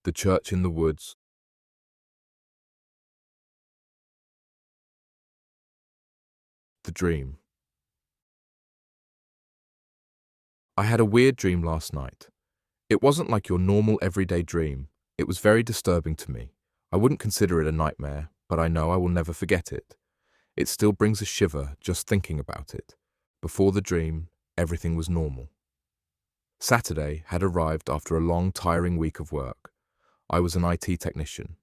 The church in the woods. The dream. I had a weird dream last night. It wasn't like your normal everyday dream. It was very disturbing to me. I wouldn't consider it a nightmare, but I know I will never forget it. It still brings a shiver just thinking about it. Before the dream, everything was normal. Saturday had arrived after a long, tiring week of work. I was an IT technician.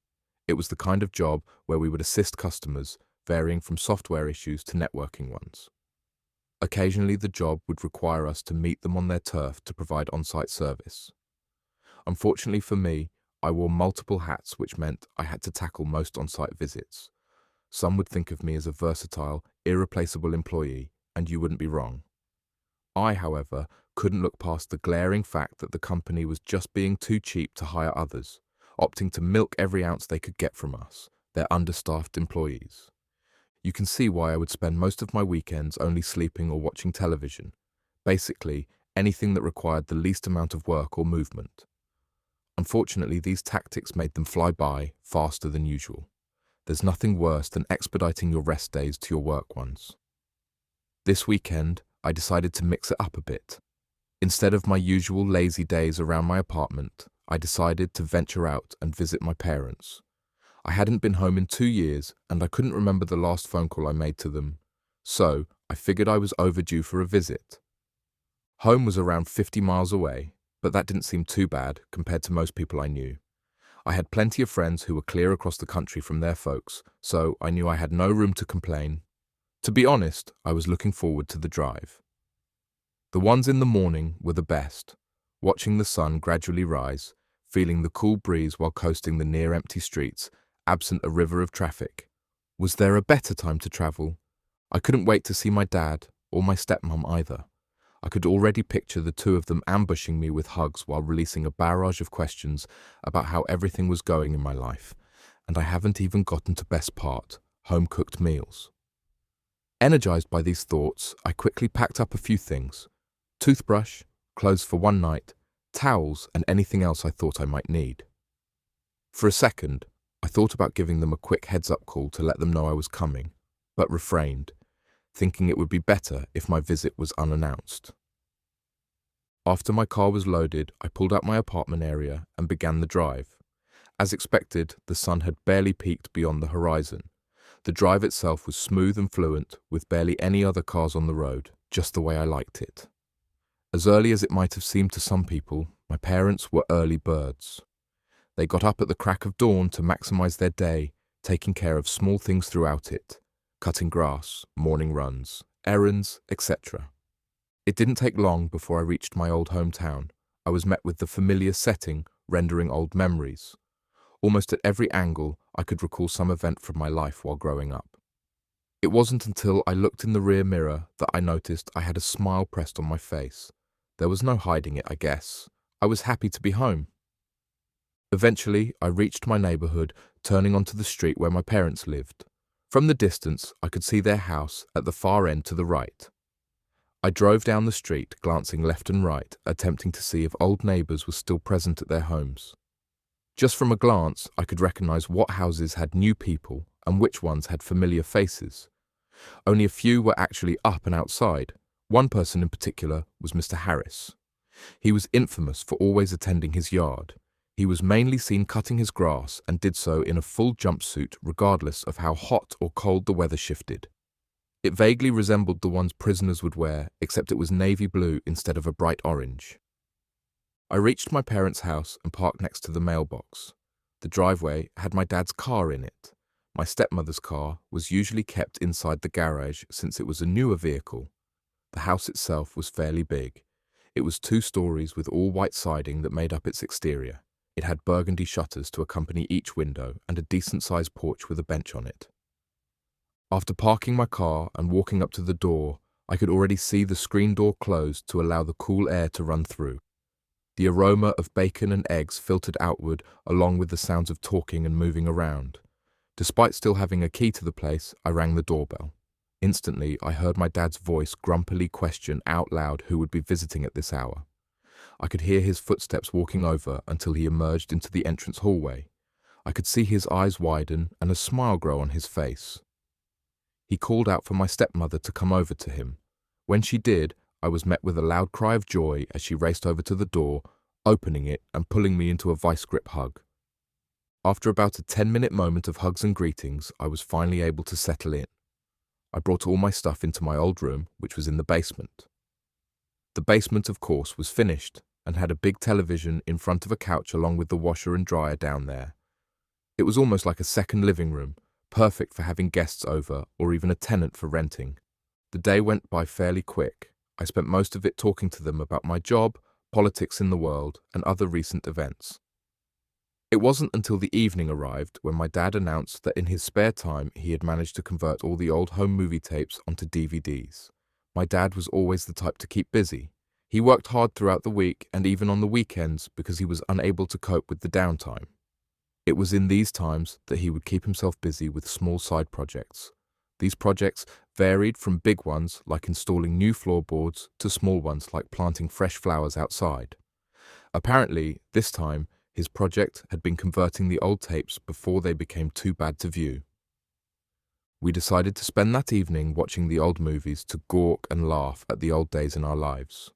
It was the kind of job where we would assist customers, varying from software issues to networking ones. Occasionally, the job would require us to meet them on their turf to provide on-site service. Unfortunately for me, I wore multiple hats, which meant I had to tackle most on-site visits. Some would think of me as a versatile, irreplaceable employee, and you wouldn't be wrong. I, however, couldn't look past the glaring fact that the company was just being too cheap to hire others, opting to milk every ounce they could get from us, their understaffed employees. You can see why I would spend most of my weekends only sleeping or watching television. Basically, anything that required the least amount of work or movement. Unfortunately, these tactics made them fly by faster than usual. There's nothing worse than expediting your rest days to your work ones. This weekend, I decided to mix it up a bit. Instead of my usual lazy days around my apartment, I decided to venture out and visit my parents. I hadn't been home in 2 years, and I couldn't remember the last phone call I made to them, so I figured I was overdue for a visit. Home was around 50 miles away, but that didn't seem too bad compared to most people I knew. I had plenty of friends who were clear across the country from their folks, so I knew I had no room to complain. To be honest, I was looking forward to the drive. The ones in the morning were the best, watching the sun gradually rise, feeling the cool breeze while coasting the near-empty streets, absent a river of traffic. Was there a better time to travel? I couldn't wait to see my dad, or my stepmom either. I could already picture the two of them ambushing me with hugs while releasing a barrage of questions about how everything was going in my life, and I haven't even gotten to best part, home-cooked meals. Energized by these thoughts, I quickly packed up a few things: toothbrush, clothes for one night, towels, and anything else I thought I might need. For a second, I thought about giving them a quick heads-up call to let them know I was coming, but refrained, thinking it would be better if my visit was unannounced. After my car was loaded, I pulled out my apartment area and began the drive. As expected, the sun had barely peaked beyond the horizon. The drive itself was smooth and fluent, with barely any other cars on the road, just the way I liked it. As early as it might have seemed to some people, my parents were early birds. They got up at the crack of dawn to maximize their day, taking care of small things throughout it, cutting grass, morning runs, errands, etc. It didn't take long before I reached my old hometown. I was met with the familiar setting, rendering old memories. Almost at every angle, I could recall some event from my life while growing up. It wasn't until I looked in the rear mirror that I noticed I had a smile pressed on my face. There was no hiding it, I guess. I was happy to be home. Eventually, I reached my neighborhood, turning onto the street where my parents lived. From the distance, I could see their house at the far end to the right. I drove down the street, glancing left and right, attempting to see if old neighbors were still present at their homes. Just from a glance, I could recognize what houses had new people and which ones had familiar faces. Only a few were actually up and outside. One person in particular was Mr. Harris. He was infamous for always attending his yard. He was mainly seen cutting his grass and did so in a full jumpsuit regardless of how hot or cold the weather shifted. It vaguely resembled the ones prisoners would wear, except it was navy blue instead of a bright orange. I reached my parents' house and parked next to the mailbox. The driveway had my dad's car in it. My stepmother's car was usually kept inside the garage since it was a newer vehicle. The house itself was fairly big. It was 2 stories with all white siding that made up its exterior. It had burgundy shutters to accompany each window and a decent-sized porch with a bench on it. After parking my car and walking up to the door, I could already see the screen door closed to allow the cool air to run through. The aroma of bacon and eggs filtered outward along with the sounds of talking and moving around. Despite still having a key to the place, I rang the doorbell. Instantly, I heard my dad's voice grumpily question out loud who would be visiting at this hour. I could hear his footsteps walking over until he emerged into the entrance hallway. I could see his eyes widen and a smile grow on his face. He called out for my stepmother to come over to him. When she did, I was met with a loud cry of joy as she raced over to the door, opening it and pulling me into a vice-grip hug. After about a 10-minute moment of hugs and greetings, I was finally able to settle in. I brought all my stuff into my old room, which was in the basement. The basement, of course, was finished and had a big television in front of a couch along with the washer and dryer down there. It was almost like a second living room, perfect for having guests over or even a tenant for renting. The day went by fairly quick. I spent most of it talking to them about my job, politics in the world, and other recent events. It wasn't until the evening arrived when my dad announced that in his spare time he had managed to convert all the old home movie tapes onto DVDs. My dad was always the type to keep busy. He worked hard throughout the week and even on the weekends because he was unable to cope with the downtime. It was in these times that he would keep himself busy with small side projects. These projects varied from big ones like installing new floorboards to small ones like planting fresh flowers outside. Apparently, this time, his project had been converting the old tapes before they became too bad to view. We decided to spend that evening watching the old movies to gawk and laugh at the old days in our lives.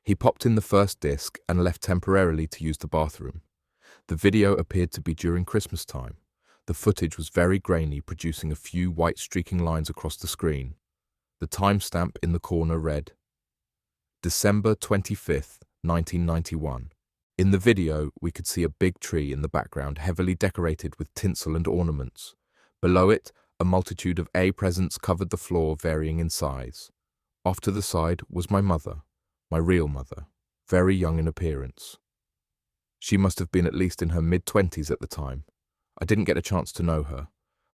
He popped in the first disc and left temporarily to use the bathroom. The video appeared to be during Christmas time. The footage was very grainy, producing a few white streaking lines across the screen. The timestamp in the corner read, December 25th, 1991. In the video, we could see a big tree in the background heavily decorated with tinsel and ornaments. Below it, a multitude of presents covered the floor, varying in size. Off to the side was my mother, my real mother, very young in appearance. She must have been at least in her mid-20s at the time. I didn't get a chance to know her.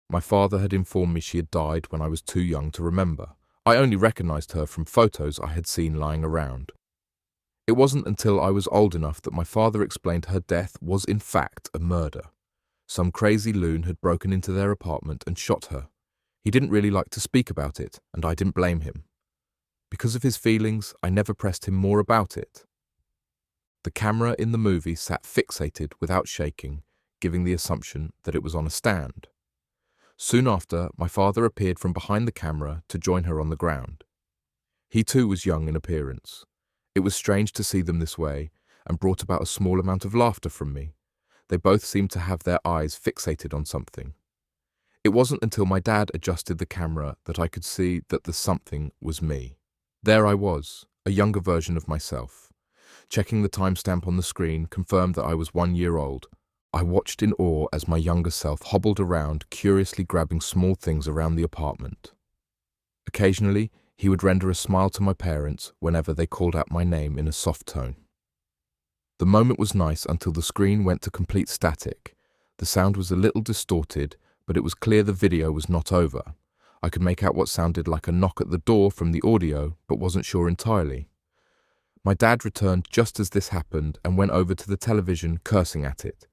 My father had informed me she had died when I was too young to remember. I only recognized her from photos I had seen lying around. It wasn't until I was old enough that my father explained her death was in fact a murder. Some crazy loon had broken into their apartment and shot her. He didn't really like to speak about it, and I didn't blame him. Because of his feelings, I never pressed him more about it. The camera in the movie sat fixated without shaking, giving the assumption that it was on a stand. Soon after, my father appeared from behind the camera to join her on the ground. He too was young in appearance. It was strange to see them this way, and brought about a small amount of laughter from me. They both seemed to have their eyes fixated on something. It wasn't until my dad adjusted the camera that I could see that the something was me. There I was, a younger version of myself. Checking the timestamp on the screen confirmed that I was 1 year old. I watched in awe as my younger self hobbled around, curiously grabbing small things around the apartment. Occasionally, he would render a smile to my parents whenever they called out my name in a soft tone. The moment was nice until the screen went to complete static. The sound was a little distorted, but it was clear the video was not over. I could make out what sounded like a knock at the door from the audio, but wasn't sure entirely. My dad returned just as this happened and went over to the television, cursing at it.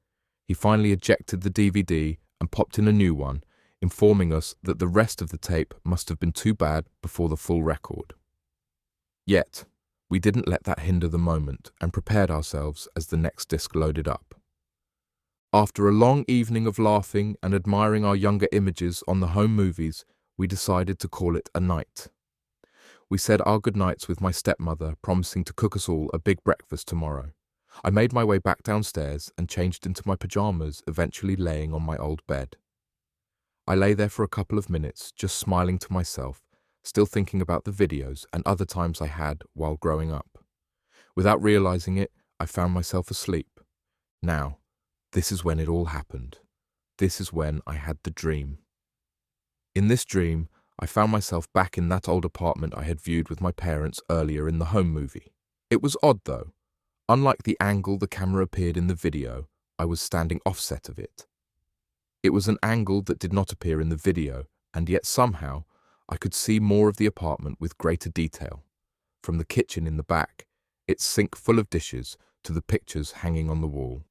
He finally ejected the DVD and popped in a new one, informing us that the rest of the tape must have been too bad before the full record. Yet, we didn't let that hinder the moment and prepared ourselves as the next disc loaded up. After a long evening of laughing and admiring our younger images on the home movies, we decided to call it a night. We said our goodnights with my stepmother, promising to cook us all a big breakfast tomorrow. I made my way back downstairs and changed into my pajamas, eventually laying on my old bed. I lay there for a couple of minutes, just smiling to myself, still thinking about the videos and other times I had while growing up. Without realizing it, I found myself asleep. Now, this is when it all happened. This is when I had the dream. In this dream, I found myself back in that old apartment I had viewed with my parents earlier in the home movie. It was odd though. Unlike the angle the camera appeared in the video, I was standing offset of it. It was an angle that did not appear in the video, and yet somehow I could see more of the apartment with greater detail. From the kitchen in the back, its sink full of dishes, to the pictures hanging on the wall.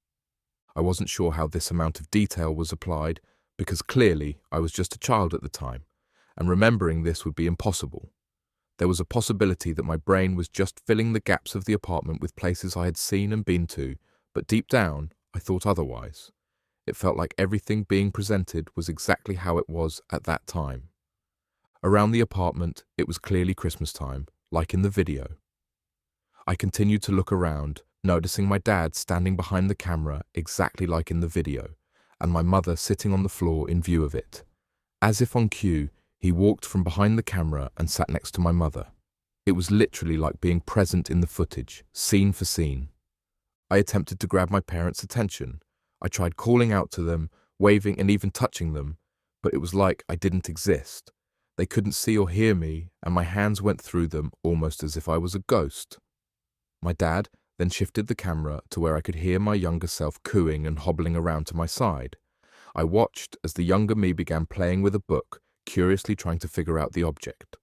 I wasn't sure how this amount of detail was applied, because clearly I was just a child at the time, and remembering this would be impossible. There was a possibility that my brain was just filling the gaps of the apartment with places I had seen and been to, but deep down, I thought otherwise. It felt like everything being presented was exactly how it was at that time. Around the apartment, it was clearly Christmas time, like in the video. I continued to look around, noticing my dad standing behind the camera exactly like in the video, and my mother sitting on the floor in view of it. As if on cue, he walked from behind the camera and sat next to my mother. It was literally like being present in the footage, scene for scene. I attempted to grab my parents' attention. I tried calling out to them, waving and even touching them, but it was like I didn't exist. They couldn't see or hear me, and my hands went through them almost as if I was a ghost. My dad then shifted the camera to where I could hear my younger self cooing and hobbling around to my side. I watched as the younger me began playing with a book, curiously trying to figure out the object.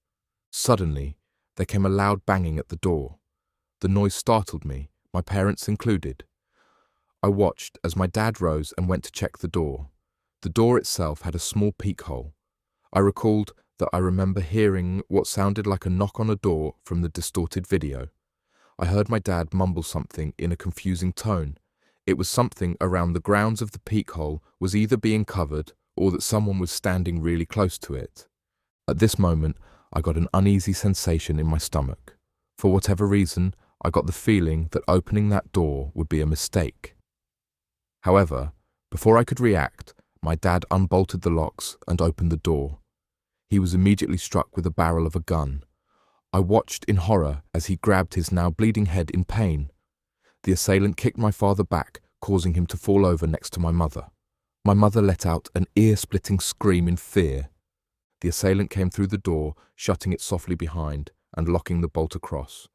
Suddenly, there came a loud banging at the door. The noise startled me, my parents included. I watched as my dad rose and went to check the door. The door itself had a small peek hole. I recalled that I remember hearing what sounded like a knock on a door from the distorted video. I heard my dad mumble something in a confusing tone. It was something around the grounds of the peek hole was either being covered or that someone was standing really close to it. At this moment, I got an uneasy sensation in my stomach. For whatever reason, I got the feeling that opening that door would be a mistake. However, before I could react, my dad unbolted the locks and opened the door. He was immediately struck with the barrel of a gun. I watched in horror as he grabbed his now bleeding head in pain. The assailant kicked my father back, causing him to fall over next to my mother. My mother let out an ear-splitting scream in fear. The assailant came through the door, shutting it softly behind and locking the bolt across.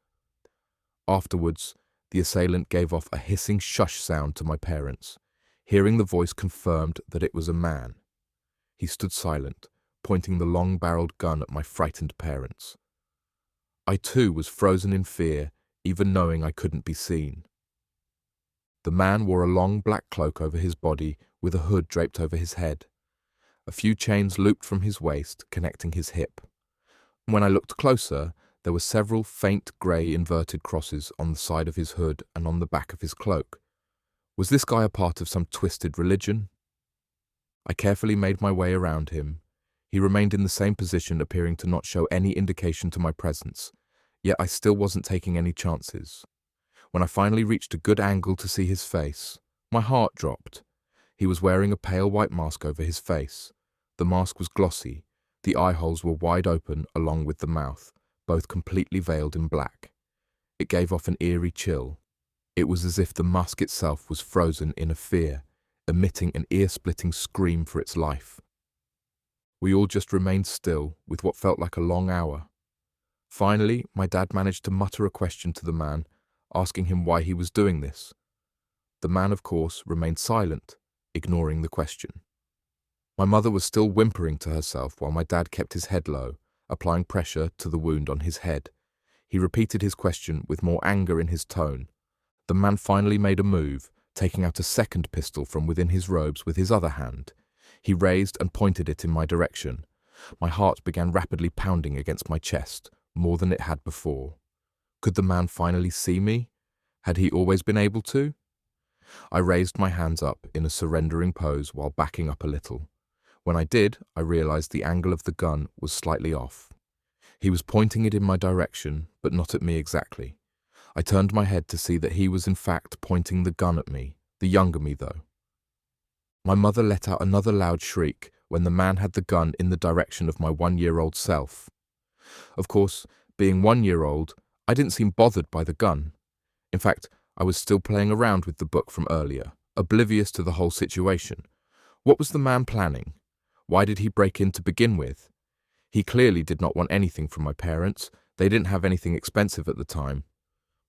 Afterwards, the assailant gave off a hissing shush sound to my parents. Hearing the voice confirmed that it was a man. He stood silent, pointing the long-barreled gun at my frightened parents. I too was frozen in fear, even knowing I couldn't be seen. The man wore a long black cloak over his body with a hood draped over his head. A few chains looped from his waist, connecting his hip. When I looked closer, there were several faint grey inverted crosses on the side of his hood and on the back of his cloak. Was this guy a part of some twisted religion? I carefully made my way around him. He remained in the same position, appearing to not show any indication to my presence, yet I still wasn't taking any chances. When I finally reached a good angle to see his face, my heart dropped. He was wearing a pale white mask over his face. The mask was glossy. The eye holes were wide open along with the mouth, both completely veiled in black. It gave off an eerie chill. It was as if the mask itself was frozen in a fear, emitting an ear-splitting scream for its life. We all just remained still, with what felt like a long hour. Finally, my dad managed to mutter a question to the man, asking him why he was doing this. The man, of course, remained silent, ignoring the question. My mother was still whimpering to herself while my dad kept his head low, applying pressure to the wound on his head. He repeated his question with more anger in his tone. The man finally made a move, taking out a second pistol from within his robes with his other hand. He raised and pointed it in my direction. My heart began rapidly pounding against my chest, more than it had before. Could the man finally see me? Had he always been able to? I raised my hands up in a surrendering pose while backing up a little. When I did, I realized the angle of the gun was slightly off. He was pointing it in my direction, but not at me exactly. I turned my head to see that he was in fact pointing the gun at me, the younger me though. My mother let out another loud shriek when the man had the gun in the direction of my 1-year-old self. Of course, being 1-year-old, I didn't seem bothered by the gun. In fact, I was still playing around with the book from earlier, oblivious to the whole situation. What was the man planning? Why did he break in to begin with? He clearly did not want anything from my parents. They didn't have anything expensive at the time.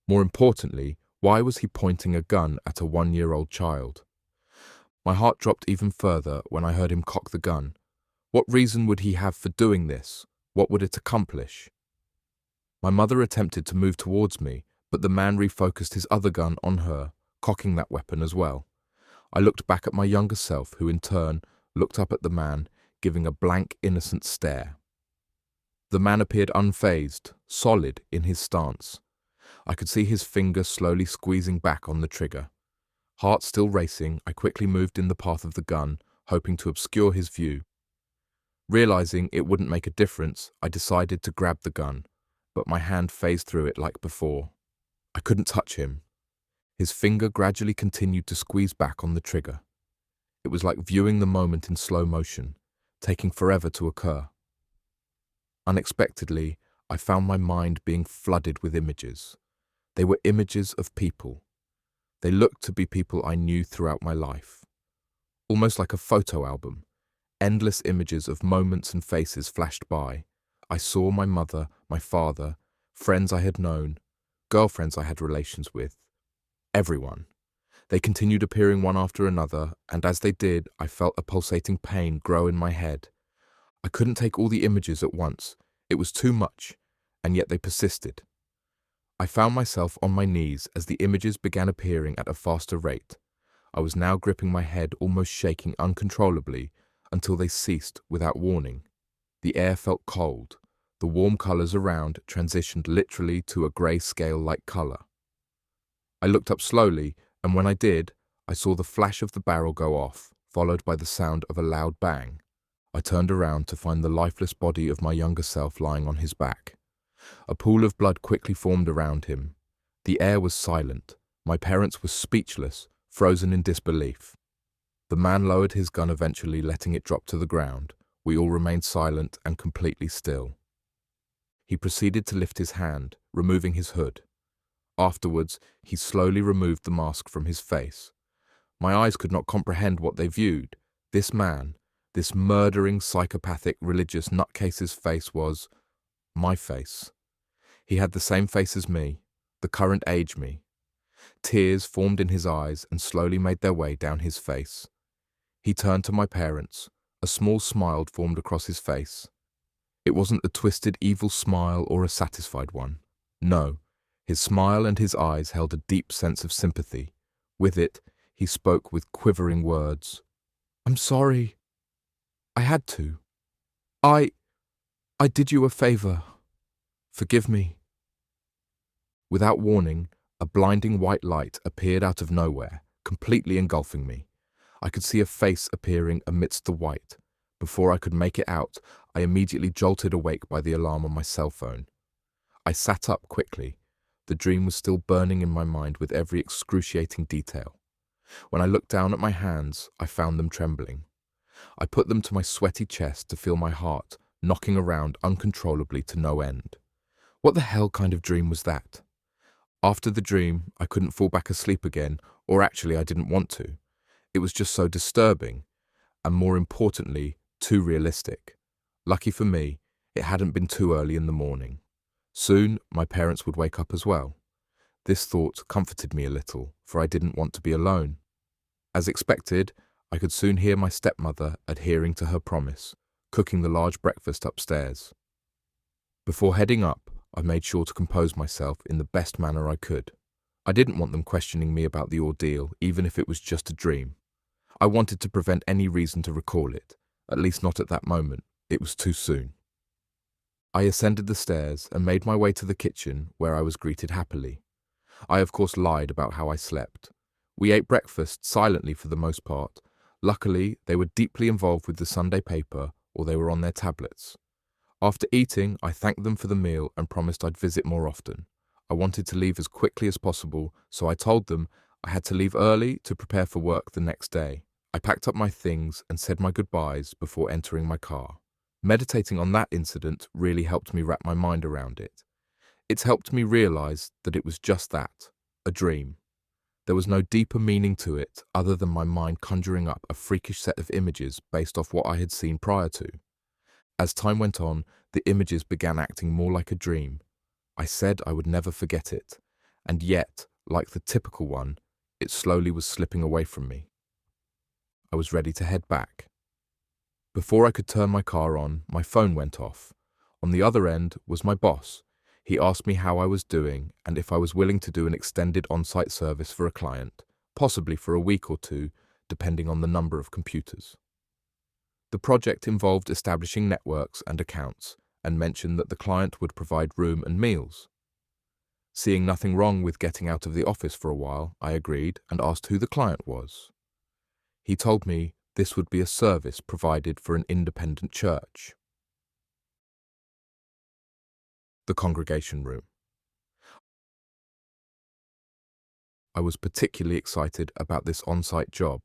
More importantly, why was he pointing a gun at a 1-year-old child? My heart dropped even further when I heard him cock the gun. What reason would he have for doing this? What would it accomplish? My mother attempted to move towards me, but the man refocused his other gun on her, cocking that weapon as well. I looked back at my younger self, who in turn looked up at the man, giving a blank, innocent stare. The man appeared unfazed, solid in his stance. I could see his finger slowly squeezing back on the trigger. Heart still racing, I quickly moved in the path of the gun, hoping to obscure his view. Realizing it wouldn't make a difference, I decided to grab the gun, but my hand phased through it like before. I couldn't touch him. His finger gradually continued to squeeze back on the trigger. It was like viewing the moment in slow motion, taking forever to occur. Unexpectedly, I found my mind being flooded with images. They were images of people. They looked to be people I knew throughout my life. Almost like a photo album. Endless images of moments and faces flashed by. I saw my mother, my father, friends I had known, girlfriends I had relations with. Everyone. They continued appearing one after another, and as they did, I felt a pulsating pain grow in my head. I couldn't take all the images at once. It was too much, and yet they persisted. I found myself on my knees as the images began appearing at a faster rate. I was now gripping my head, almost shaking uncontrollably, until they ceased without warning. The air felt cold. The warm colours around transitioned literally to a grey-scale-like colour. I looked up slowly, and when I did, I saw the flash of the barrel go off, followed by the sound of a loud bang. I turned around to find the lifeless body of my younger self lying on his back. A pool of blood quickly formed around him. The air was silent. My parents were speechless, frozen in disbelief. The man lowered his gun eventually, letting it drop to the ground. We all remained silent and completely still. He proceeded to lift his hand, removing his hood. Afterwards, he slowly removed the mask from his face. My eyes could not comprehend what they viewed. This man, this murdering, psychopathic, religious nutcase's face was my face. He had the same face as me, the current age me. Tears formed in his eyes and slowly made their way down his face. He turned to my parents. A small smile formed across his face. It wasn't a twisted, evil smile or a satisfied one. No, his smile and his eyes held a deep sense of sympathy. With it, he spoke with quivering words. "I'm sorry. I had to. I did you a favor. Forgive me." Without warning, a blinding white light appeared out of nowhere, completely engulfing me. I could see a face appearing amidst the white. Before I could make it out, I immediately jolted awake by the alarm on my cell phone. I sat up quickly. The dream was still burning in my mind with every excruciating detail. When I looked down at my hands, I found them trembling. I put them to my sweaty chest to feel my heart knocking around uncontrollably to no end. What the hell kind of dream was that? After the dream, I couldn't fall back asleep again, or actually I didn't want to. It was just so disturbing, and more importantly, too realistic. Lucky for me, it hadn't been too early in the morning. Soon, my parents would wake up as well. This thought comforted me a little, for I didn't want to be alone. As expected, I could soon hear my stepmother adhering to her promise, cooking the large breakfast upstairs. Before heading up, I made sure to compose myself in the best manner I could. I didn't want them questioning me about the ordeal, even if it was just a dream. I wanted to prevent any reason to recall it, at least not at that moment. It was too soon. I ascended the stairs and made my way to the kitchen, where I was greeted happily. I of course lied about how I slept. We ate breakfast silently for the most part. Luckily, they were deeply involved with the Sunday paper, or they were on their tablets. After eating, I thanked them for the meal and promised I'd visit more often. I wanted to leave as quickly as possible, so I told them I had to leave early to prepare for work the next day. I packed up my things and said my goodbyes before entering my car. Meditating on that incident really helped me wrap my mind around it. It's helped me realize that it was just that, a dream. There was no deeper meaning to it other than my mind conjuring up a freakish set of images based off what I had seen prior to. As time went on, the images began acting more like a dream. I said I would never forget it, and yet, like the typical one, it slowly was slipping away from me. I was ready to head back. Before I could turn my car on, my phone went off. On the other end was my boss. He asked me how I was doing and if I was willing to do an extended on-site service for a client, possibly for a week or two, depending on the number of computers. The project involved establishing networks and accounts, and mentioned that the client would provide room and meals. Seeing nothing wrong with getting out of the office for a while, I agreed and asked who the client was. He told me this would be a service provided for an independent church. The congregation room. I was particularly excited about this on-site job.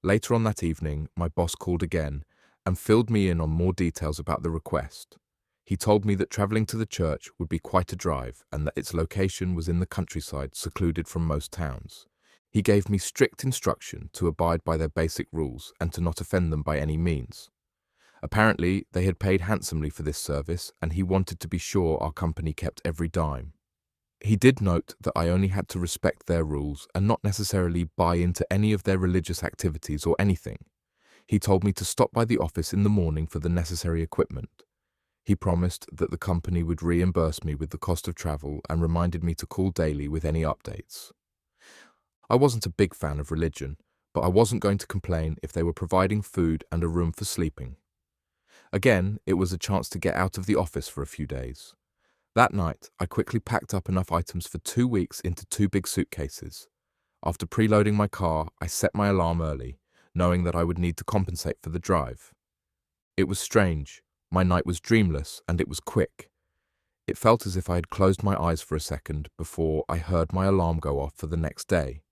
Later on that evening, my boss called again and filled me in on more details about the request. He told me that traveling to the church would be quite a drive and that its location was in the countryside, secluded from most towns. He gave me strict instruction to abide by their basic rules and to not offend them by any means. Apparently, they had paid handsomely for this service, and he wanted to be sure our company kept every dime. He did note that I only had to respect their rules and not necessarily buy into any of their religious activities or anything. He told me to stop by the office in the morning for the necessary equipment. He promised that the company would reimburse me with the cost of travel and reminded me to call daily with any updates. I wasn't a big fan of religion, but I wasn't going to complain if they were providing food and a room for sleeping. Again, it was a chance to get out of the office for a few days. That night, I quickly packed up enough items for 2 weeks into 2 big suitcases. After preloading my car, I set my alarm early, knowing that I would need to compensate for the drive. It was strange. My night was dreamless, and it was quick. It felt as if I had closed my eyes for a second before I heard my alarm go off for the next day.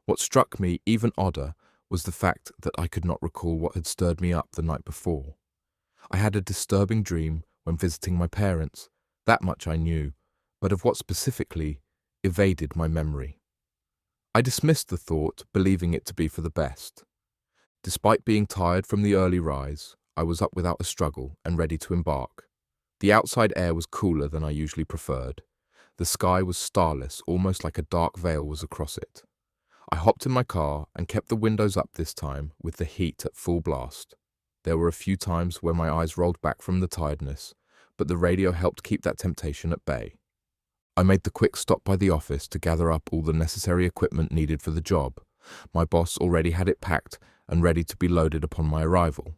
What struck me even odder was the fact that I could not recall what had stirred me up the night before. I had a disturbing dream when visiting my parents. That much I knew, but of what specifically evaded my memory. I dismissed the thought, believing it to be for the best. Despite being tired from the early rise, I was up without a struggle and ready to embark. The outside air was cooler than I usually preferred. The sky was starless, almost like a dark veil was across it. I hopped in my car and kept the windows up this time with the heat at full blast. There were a few times where my eyes rolled back from the tiredness, but the radio helped keep that temptation at bay. I made the quick stop by the office to gather up all the necessary equipment needed for the job. My boss already had it packed and ready to be loaded upon my arrival.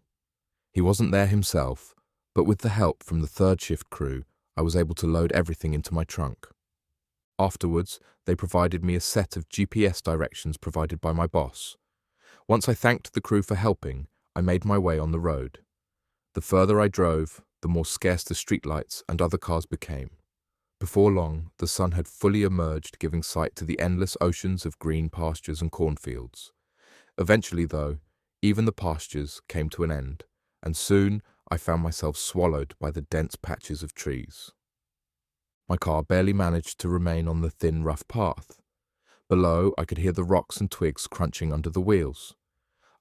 He wasn't there himself, but with the help from the third shift crew, I was able to load everything into my trunk. Afterwards, they provided me a set of GPS directions provided by my boss. Once I thanked the crew for helping, I made my way on the road. The further I drove, the more scarce the streetlights and other cars became. Before long, the sun had fully emerged, giving sight to the endless oceans of green pastures and cornfields. Eventually, though, even the pastures came to an end, and soon I found myself swallowed by the dense patches of trees. My car barely managed to remain on the thin, rough path. Below, I could hear the rocks and twigs crunching under the wheels.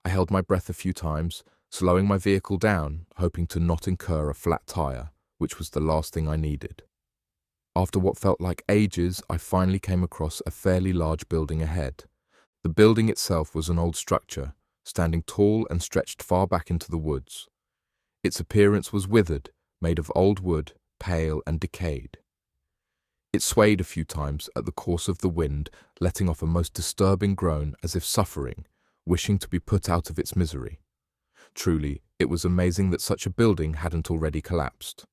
I held my breath a few times, slowing my vehicle down, hoping to not incur a flat tire, which was the last thing I needed. After what felt like ages, I finally came across a fairly large building ahead. The building itself was an old structure, standing tall and stretched far back into the woods. Its appearance was withered, made of old wood, pale and decayed. It swayed a few times at the course of the wind, letting off a most disturbing groan as if suffering, wishing to be put out of its misery. Truly, it was amazing that such a building hadn't already collapsed.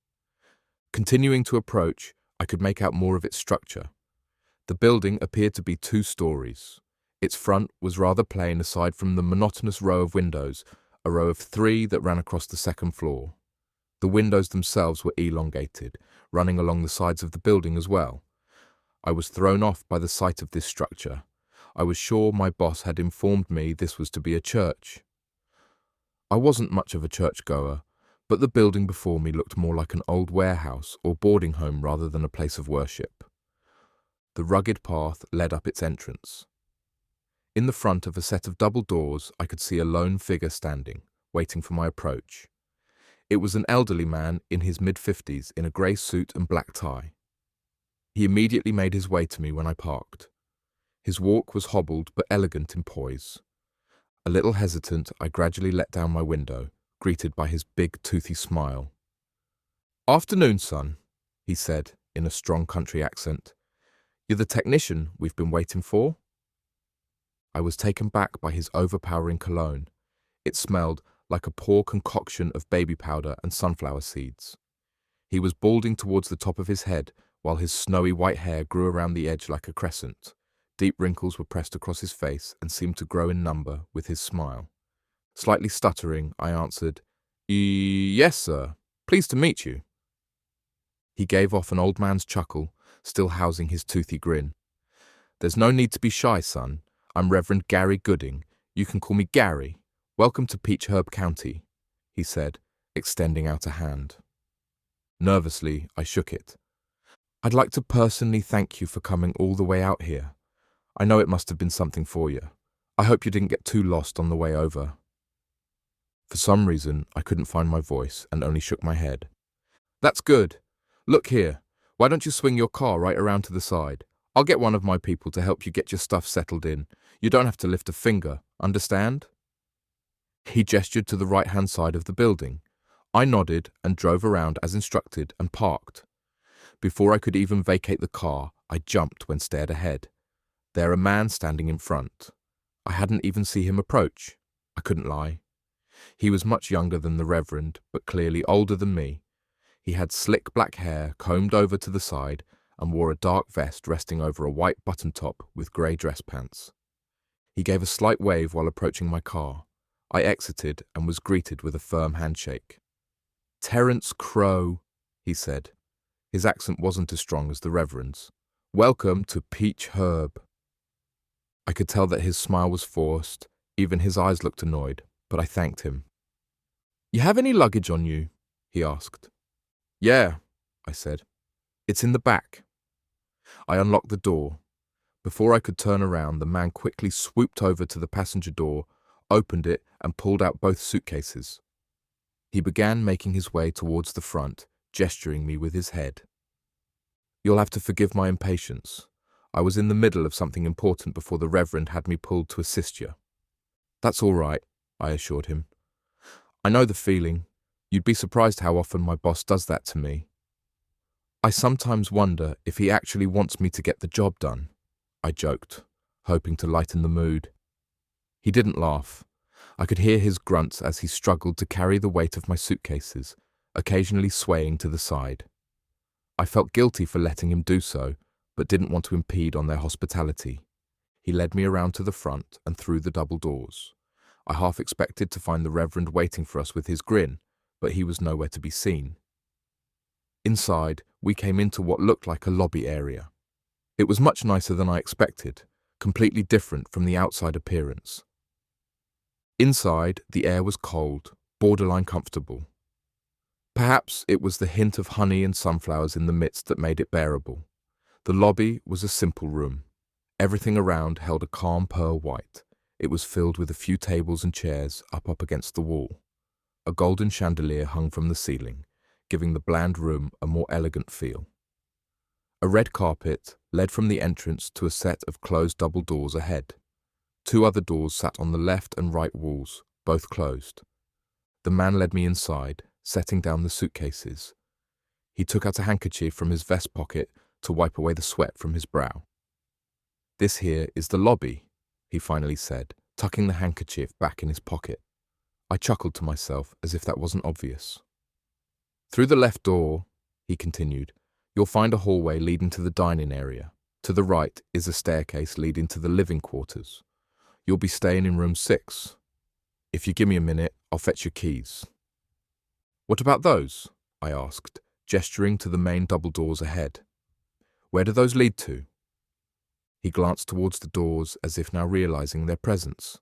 Continuing to approach, I could make out more of its structure. The building appeared to be 2 stories. Its front was rather plain aside from the monotonous row of windows, a row of 3 that ran across the second floor. The windows themselves were elongated, running along the sides of the building as well. I was thrown off by the sight of this structure. I was sure my boss had informed me this was to be a church. I wasn't much of a churchgoer, but the building before me looked more like an old warehouse or boarding home rather than a place of worship. The rugged path led up its entrance. In the front of a set of double doors, I could see a lone figure standing, waiting for my approach. It was an elderly man in his mid-50s in a grey suit and black tie. He immediately made his way to me when I parked. His walk was hobbled but elegant in poise. A little hesitant, I gradually let down my window, greeted by his big, toothy smile. "Afternoon, son," he said in a strong country accent. "You're the technician we've been waiting for?" I was taken back by his overpowering cologne. It smelled like a poor concoction of baby powder and sunflower seeds. He was balding towards the top of his head, while his snowy white hair grew around the edge like a crescent. Deep wrinkles were pressed across his face and seemed to grow in number with his smile. Slightly stuttering, I answered, "Yes, sir. Pleased to meet you." He gave off an old man's chuckle, still housing his toothy grin. "There's no need to be shy, son. I'm Reverend Gary Gooding. You can call me Gary. Welcome to Peach Herb County," he said, extending out a hand. Nervously, I shook it. "I'd like to personally thank you for coming all the way out here. I know it must have been something for you. I hope you didn't get too lost on the way over." For some reason, I couldn't find my voice and only shook my head. "That's good. Look here. Why don't you swing your car right around to the side? I'll get one of my people to help you get your stuff settled in. You don't have to lift a finger, understand?" He gestured to the right-hand side of the building. I nodded and drove around as instructed and parked. Before I could even vacate the car, I jumped when stared ahead. There a man standing in front. I hadn't even seen him approach. I couldn't lie. He was much younger than the Reverend, but clearly older than me. He had slick black hair combed over to the side and wore a dark vest resting over a white button top with grey dress pants. He gave a slight wave while approaching my car. I exited and was greeted with a firm handshake. "Terence Crow," he said. His accent wasn't as strong as the Reverend's. "Welcome to Peach Herb." I could tell that his smile was forced, even his eyes looked annoyed, but I thanked him. "You have any luggage on you?" he asked. "Yeah," I said. "It's in the back." I unlocked the door. Before I could turn around, the man quickly swooped over to the passenger door, opened it, and pulled out both suitcases. He began making his way towards the front, gesturing me with his head. "You'll have to forgive my impatience. I was in the middle of something important before the Reverend had me pulled to assist you." "That's all right," I assured him. "I know the feeling. You'd be surprised how often my boss does that to me. I sometimes wonder if he actually wants me to get the job done," I joked, hoping to lighten the mood. He didn't laugh. I could hear his grunts as he struggled to carry the weight of my suitcases, occasionally swaying to the side. I felt guilty for letting him do so, but didn't want to impede on their hospitality. He led me around to the front and through the double doors. I half expected to find the Reverend waiting for us with his grin, but he was nowhere to be seen. Inside, we came into what looked like a lobby area. It was much nicer than I expected, completely different from the outside appearance. Inside, the air was cold, borderline comfortable. Perhaps it was the hint of honey and sunflowers in the midst that made it bearable. The lobby was a simple room. Everything around held a calm pearl white. It was filled with a few tables and chairs up against the wall. A golden chandelier hung from the ceiling, giving the bland room a more elegant feel. A red carpet led from the entrance to a set of closed double doors ahead. Two other doors sat on the left and right walls, both closed. The man led me inside, setting down the suitcases. He took out a handkerchief from his vest pocket to wipe away the sweat from his brow. "This here is the lobby," he finally said, tucking the handkerchief back in his pocket. I chuckled to myself as if that wasn't obvious. "Through the left door," he continued, "you'll find a hallway leading to the dining area. To the right is a staircase leading to the living quarters. You'll be staying in room 6. If you give me a minute, I'll fetch your keys." "What about those?" I asked, gesturing to the main double doors ahead. "Where do those lead to?" He glanced towards the doors as if now realizing their presence.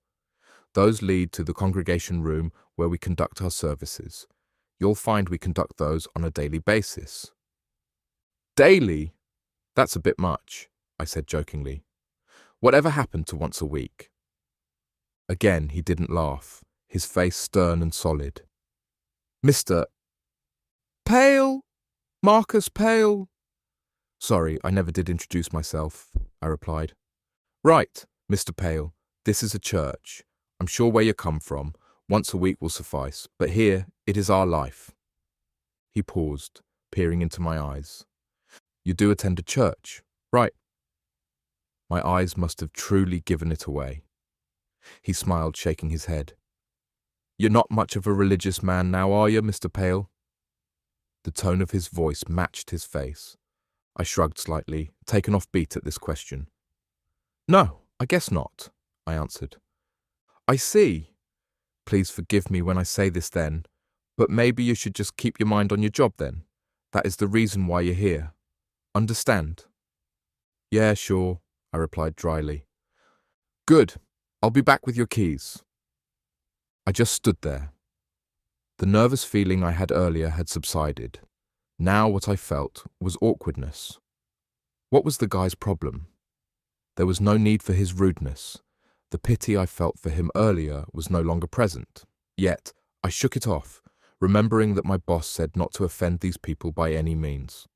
"Those lead to the congregation room where we conduct our services. You'll find we conduct those on a daily basis." "Daily? That's a bit much," I said jokingly. "Whatever happened to once a week?" Again, he didn't laugh, his face stern and solid. "Mr. Pale? Marcus Pale?" "Sorry, I never did introduce myself," I replied. "Right, Mr. Pale, this is a church. I'm sure where you come from, once a week will suffice, but here it is our life." He paused, peering into my eyes. "You do attend a church, right?" My eyes must have truly given it away. He smiled, shaking his head. "You're not much of a religious man now, are you, Mr. Pale?" The tone of his voice matched his face. I shrugged slightly, taken off beat at this question. No, I guess not, I answered. I see. Please forgive me when I say this then, but maybe you should just keep your mind on your job then. That is the reason why you're here. Understand? Yeah, sure, I replied dryly. Good. I'll be back with your keys. I just stood there. The nervous feeling I had earlier had subsided. Now what I felt was awkwardness. What was the guy's problem? There was no need for his rudeness. The pity I felt for him earlier was no longer present. Yet, I shook it off, remembering that my boss said not to offend these people by any means.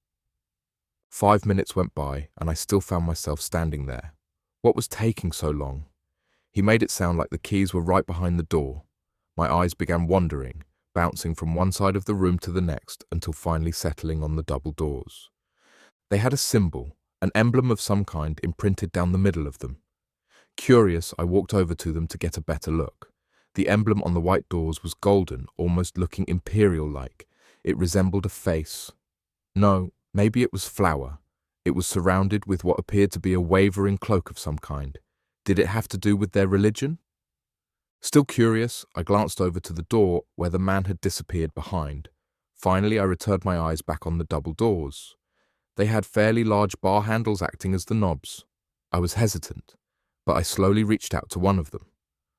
5 minutes went by, and I still found myself standing there. What was taking so long? He made it sound like the keys were right behind the door. My eyes began wandering, bouncing from one side of the room to the next until finally settling on the double doors. They had a symbol, an emblem of some kind imprinted down the middle of them. Curious, I walked over to them to get a better look. The emblem on the white doors was golden, almost looking imperial-like. It resembled a face. No, maybe it was flour. It was surrounded with what appeared to be a wavering cloak of some kind. Did it have to do with their religion? Still curious, I glanced over to the door where the man had disappeared behind. Finally, I returned my eyes back on the double doors. They had fairly large bar handles acting as the knobs. I was hesitant, but I slowly reached out to one of them.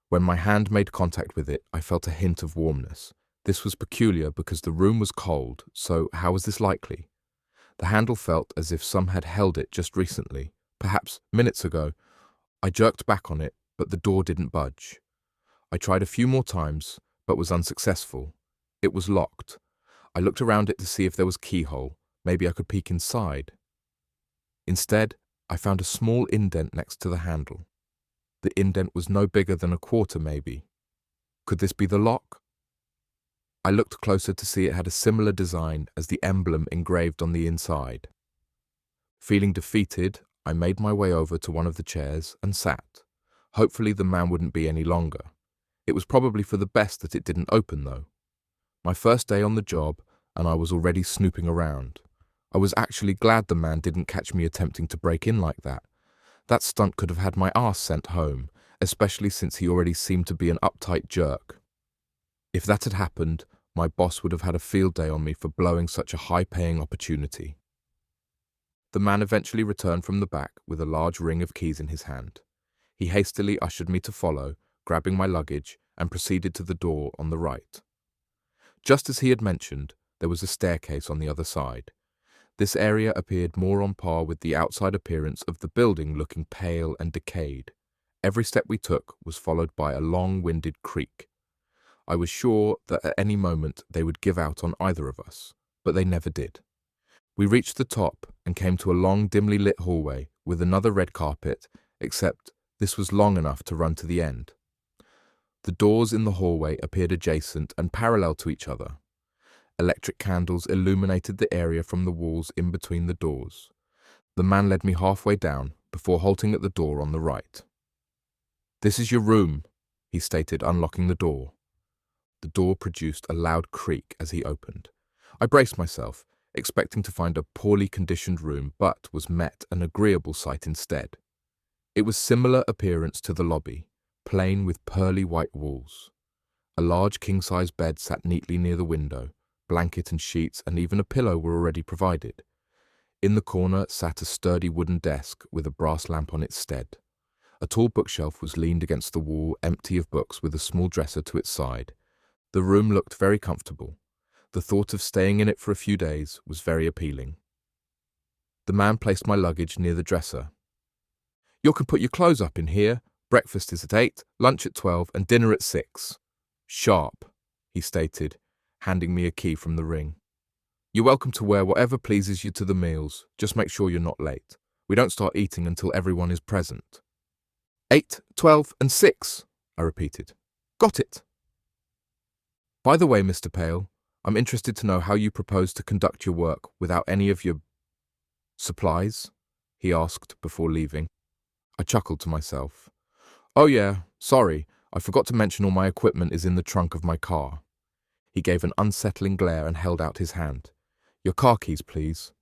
When my hand made contact with it, I felt a hint of warmness. This was peculiar because the room was cold, so how was this likely? The handle felt as if some had held it just recently, perhaps minutes ago. I jerked back on it, but the door didn't budge. I tried a few more times, but was unsuccessful. It was locked. I looked around it to see if there was a keyhole. Maybe I could peek inside. Instead, I found a small indent next to the handle. The indent was no bigger than a quarter, maybe. Could this be the lock? I looked closer to see it had a similar design as the emblem engraved on the inside. Feeling defeated, I made my way over to one of the chairs and sat. Hopefully the man wouldn't be any longer. It was probably for the best that it didn't open, though. My first day on the job, and I was already snooping around. I was actually glad the man didn't catch me attempting to break in like that. That stunt could have had my ass sent home, especially since he already seemed to be an uptight jerk. If that had happened, my boss would have had a field day on me for blowing such a high-paying opportunity. The man eventually returned from the back with a large ring of keys in his hand. He hastily ushered me to follow, grabbing my luggage, and proceeded to the door on the right. Just as he had mentioned, there was a staircase on the other side. This area appeared more on par with the outside appearance of the building, looking pale and decayed. Every step we took was followed by a long-winded creak. I was sure that at any moment they would give out on either of us, but they never did. We reached the top and came to a long, dimly lit hallway with another red carpet, except this was long enough to run to the end. The doors in the hallway appeared adjacent and parallel to each other. Electric candles illuminated the area from the walls in between the doors. The man led me halfway down before halting at the door on the right. "This is your room," he stated, unlocking the door. The door produced a loud creak as he opened. I braced myself, expecting to find a poorly conditioned room, but was met an agreeable sight instead. It was similar appearance to the lobby, plain with pearly white walls. A large king-size bed sat neatly near the window. Blanket and sheets and even a pillow were already provided. In the corner sat a sturdy wooden desk with a brass lamp on its stead. A tall bookshelf was leaned against the wall, empty of books, with a small dresser to its side. The room looked very comfortable. The thought of staying in it for a few days was very appealing. The man placed my luggage near the dresser. "You can put your clothes up in here. Breakfast is at 8, lunch at 12, and dinner at 6. Sharp," he stated, handing me a key from the ring. "You're welcome to wear whatever pleases you to the meals. Just make sure you're not late. We don't start eating until everyone is present." 8, 12, and 6, I repeated. "Got it." "By the way, Mr. Pale, I'm interested to know how you propose to conduct your work without any of your supplies?" he asked before leaving. I chuckled to myself. "Oh yeah, sorry, I forgot to mention all my equipment is in the trunk of my car." He gave an unsettling glare and held out his hand. Your car keys, please.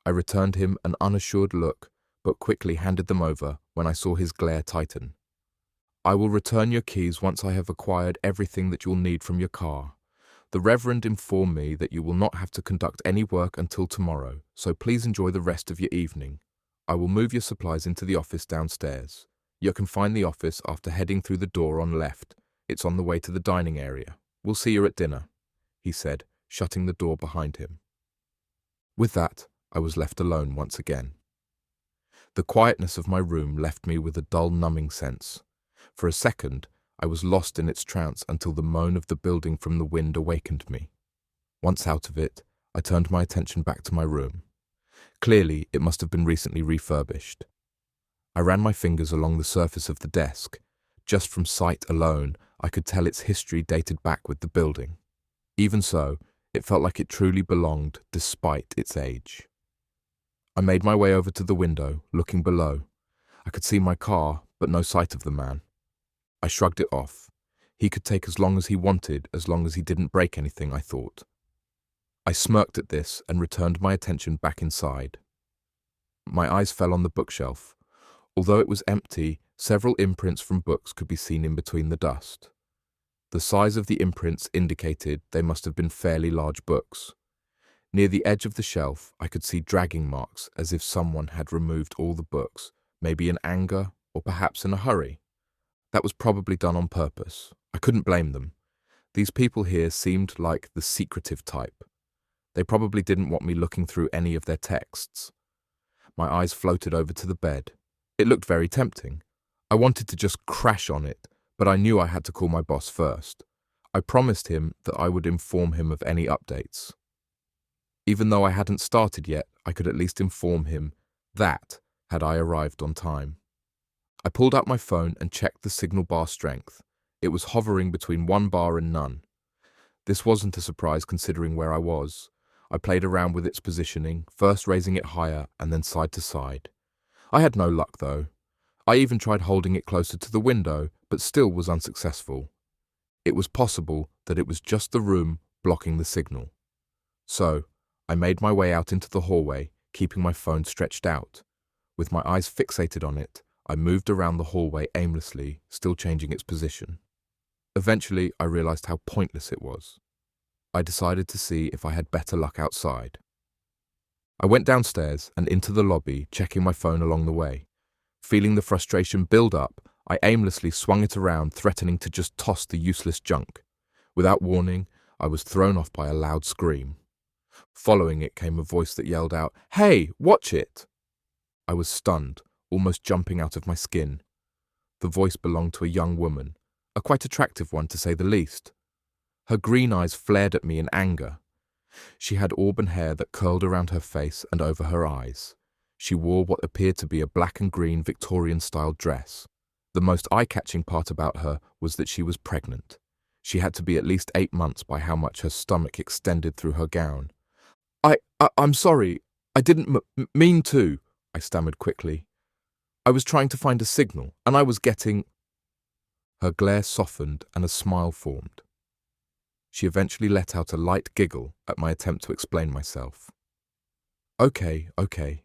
I returned him an unassured look, but quickly handed them over when I saw his glare tighten. I will return your keys once I have acquired everything that you'll need from your car. The Reverend informed me that you will not have to conduct any work until tomorrow, so please enjoy the rest of your evening. I will move your supplies into the office downstairs. You can find the office after heading through the door on left. It's on the way to the dining area. We'll see you at dinner, he said, shutting the door behind him. With that, I was left alone once again. The quietness of my room left me with a dull, numbing sense. For a second, I was lost in its trance until the moan of the building from the wind awakened me. Once out of it, I turned my attention back to my room. Clearly, it must have been recently refurbished. I ran my fingers along the surface of the desk. Just from sight alone, I could tell its history dated back with the building. Even so, it felt like it truly belonged despite its age. I made my way over to the window, looking below. I could see my car, but no sight of the man. I shrugged it off. He could take as long as he wanted, as long as he didn't break anything, I thought. I smirked at this and returned my attention back inside. My eyes fell on the bookshelf. Although it was empty, several imprints from books could be seen in between the dust. The size of the imprints indicated they must have been fairly large books. Near the edge of the shelf, I could see dragging marks as if someone had removed all the books, maybe in anger or perhaps in a hurry. That was probably done on purpose. I couldn't blame them. These people here seemed like the secretive type. They probably didn't want me looking through any of their texts. My eyes floated over to the bed. It looked very tempting. I wanted to just crash on it, but I knew I had to call my boss first. I promised him that I would inform him of any updates. Even though I hadn't started yet, I could at least inform him that had I arrived on time. I pulled out my phone and checked the signal bar strength. It was hovering between 1 bar and none. This wasn't a surprise considering where I was. I played around with its positioning, first raising it higher and then side to side. I had no luck though. I even tried holding it closer to the window, but still was unsuccessful. It was possible that it was just the room blocking the signal. So, I made my way out into the hallway, keeping my phone stretched out. With my eyes fixated on it, I moved around the hallway aimlessly, still changing its position. Eventually, I realized how pointless it was. I decided to see if I had better luck outside. I went downstairs and into the lobby, checking my phone along the way. Feeling the frustration build up, I aimlessly swung it around, threatening to just toss the useless junk. Without warning, I was thrown off by a loud scream. Following it came a voice that yelled out, "Hey, watch it!" I was stunned, almost jumping out of my skin. The voice belonged to a young woman, a quite attractive one to say the least. Her green eyes flared at me in anger. She had auburn hair that curled around her face and over her eyes. She wore what appeared to be a black and green Victorian-style dress. The most eye-catching part about her was that she was pregnant. She had to be at least 8 months by how much her stomach extended through her gown. I'm sorry. I didn't mean to," I stammered quickly. "I was trying to find a signal, and I was getting—" Her glare softened and a smile formed. She eventually let out a light giggle at my attempt to explain myself. Okay,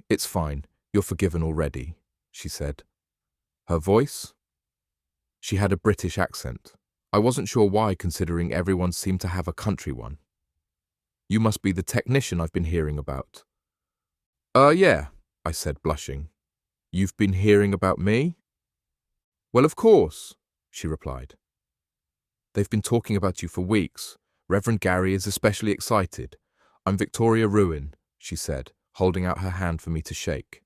it's fine. You're forgiven already," she said. Her voice? She had a British accent. I wasn't sure why, considering everyone seemed to have a country one. "You must be the technician I've been hearing about." Yeah," I said, blushing. "You've been hearing about me?" "Well, of course," she replied. "They've been talking about you for weeks. Reverend Gary is especially excited. I'm Victoria Ruin," she said, holding out her hand for me to shake.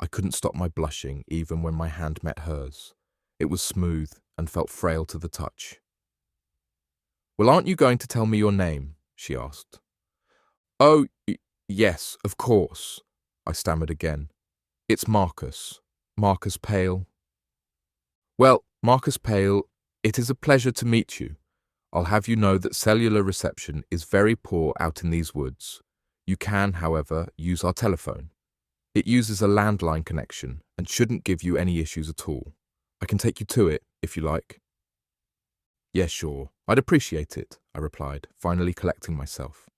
I couldn't stop my blushing even when my hand met hers. It was smooth and felt frail to the touch. "Well, aren't you going to tell me your name?" she asked. "Oh, yes, of course," I stammered again. "It's Marcus. Marcus Pale." "Well, Marcus Pale, it is a pleasure to meet you. I'll have you know that cellular reception is very poor out in these woods. You can, however, use our telephone. It uses a landline connection and shouldn't give you any issues at all. I can take you to it, if you like." "Yeah, sure. I'd appreciate it," I replied, finally collecting myself.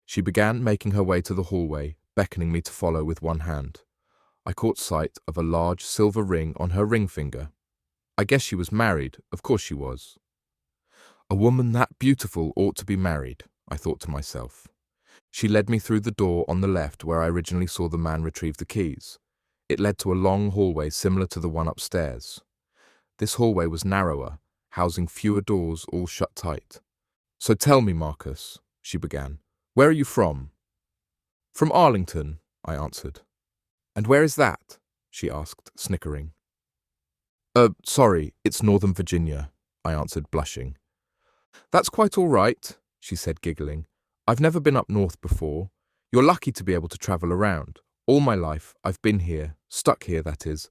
She began making her way to the hallway, beckoning me to follow with one hand. I caught sight of a large silver ring on her ring finger. I guess she was married, of course she was. A woman that beautiful ought to be married, I thought to myself. She led me through the door on the left where I originally saw the man retrieve the keys. It led to a long hallway similar to the one upstairs. This hallway was narrower, housing fewer doors all shut tight. "So tell me, Marcus," she began, "where are you from?" "From Arlington," I answered. "And where is that?" she asked, snickering. Sorry, it's Northern Virginia," I answered, blushing. "That's quite all right," she said, giggling. "I've never been up north before. You're lucky to be able to travel around. All my life, I've been here, stuck here, that is.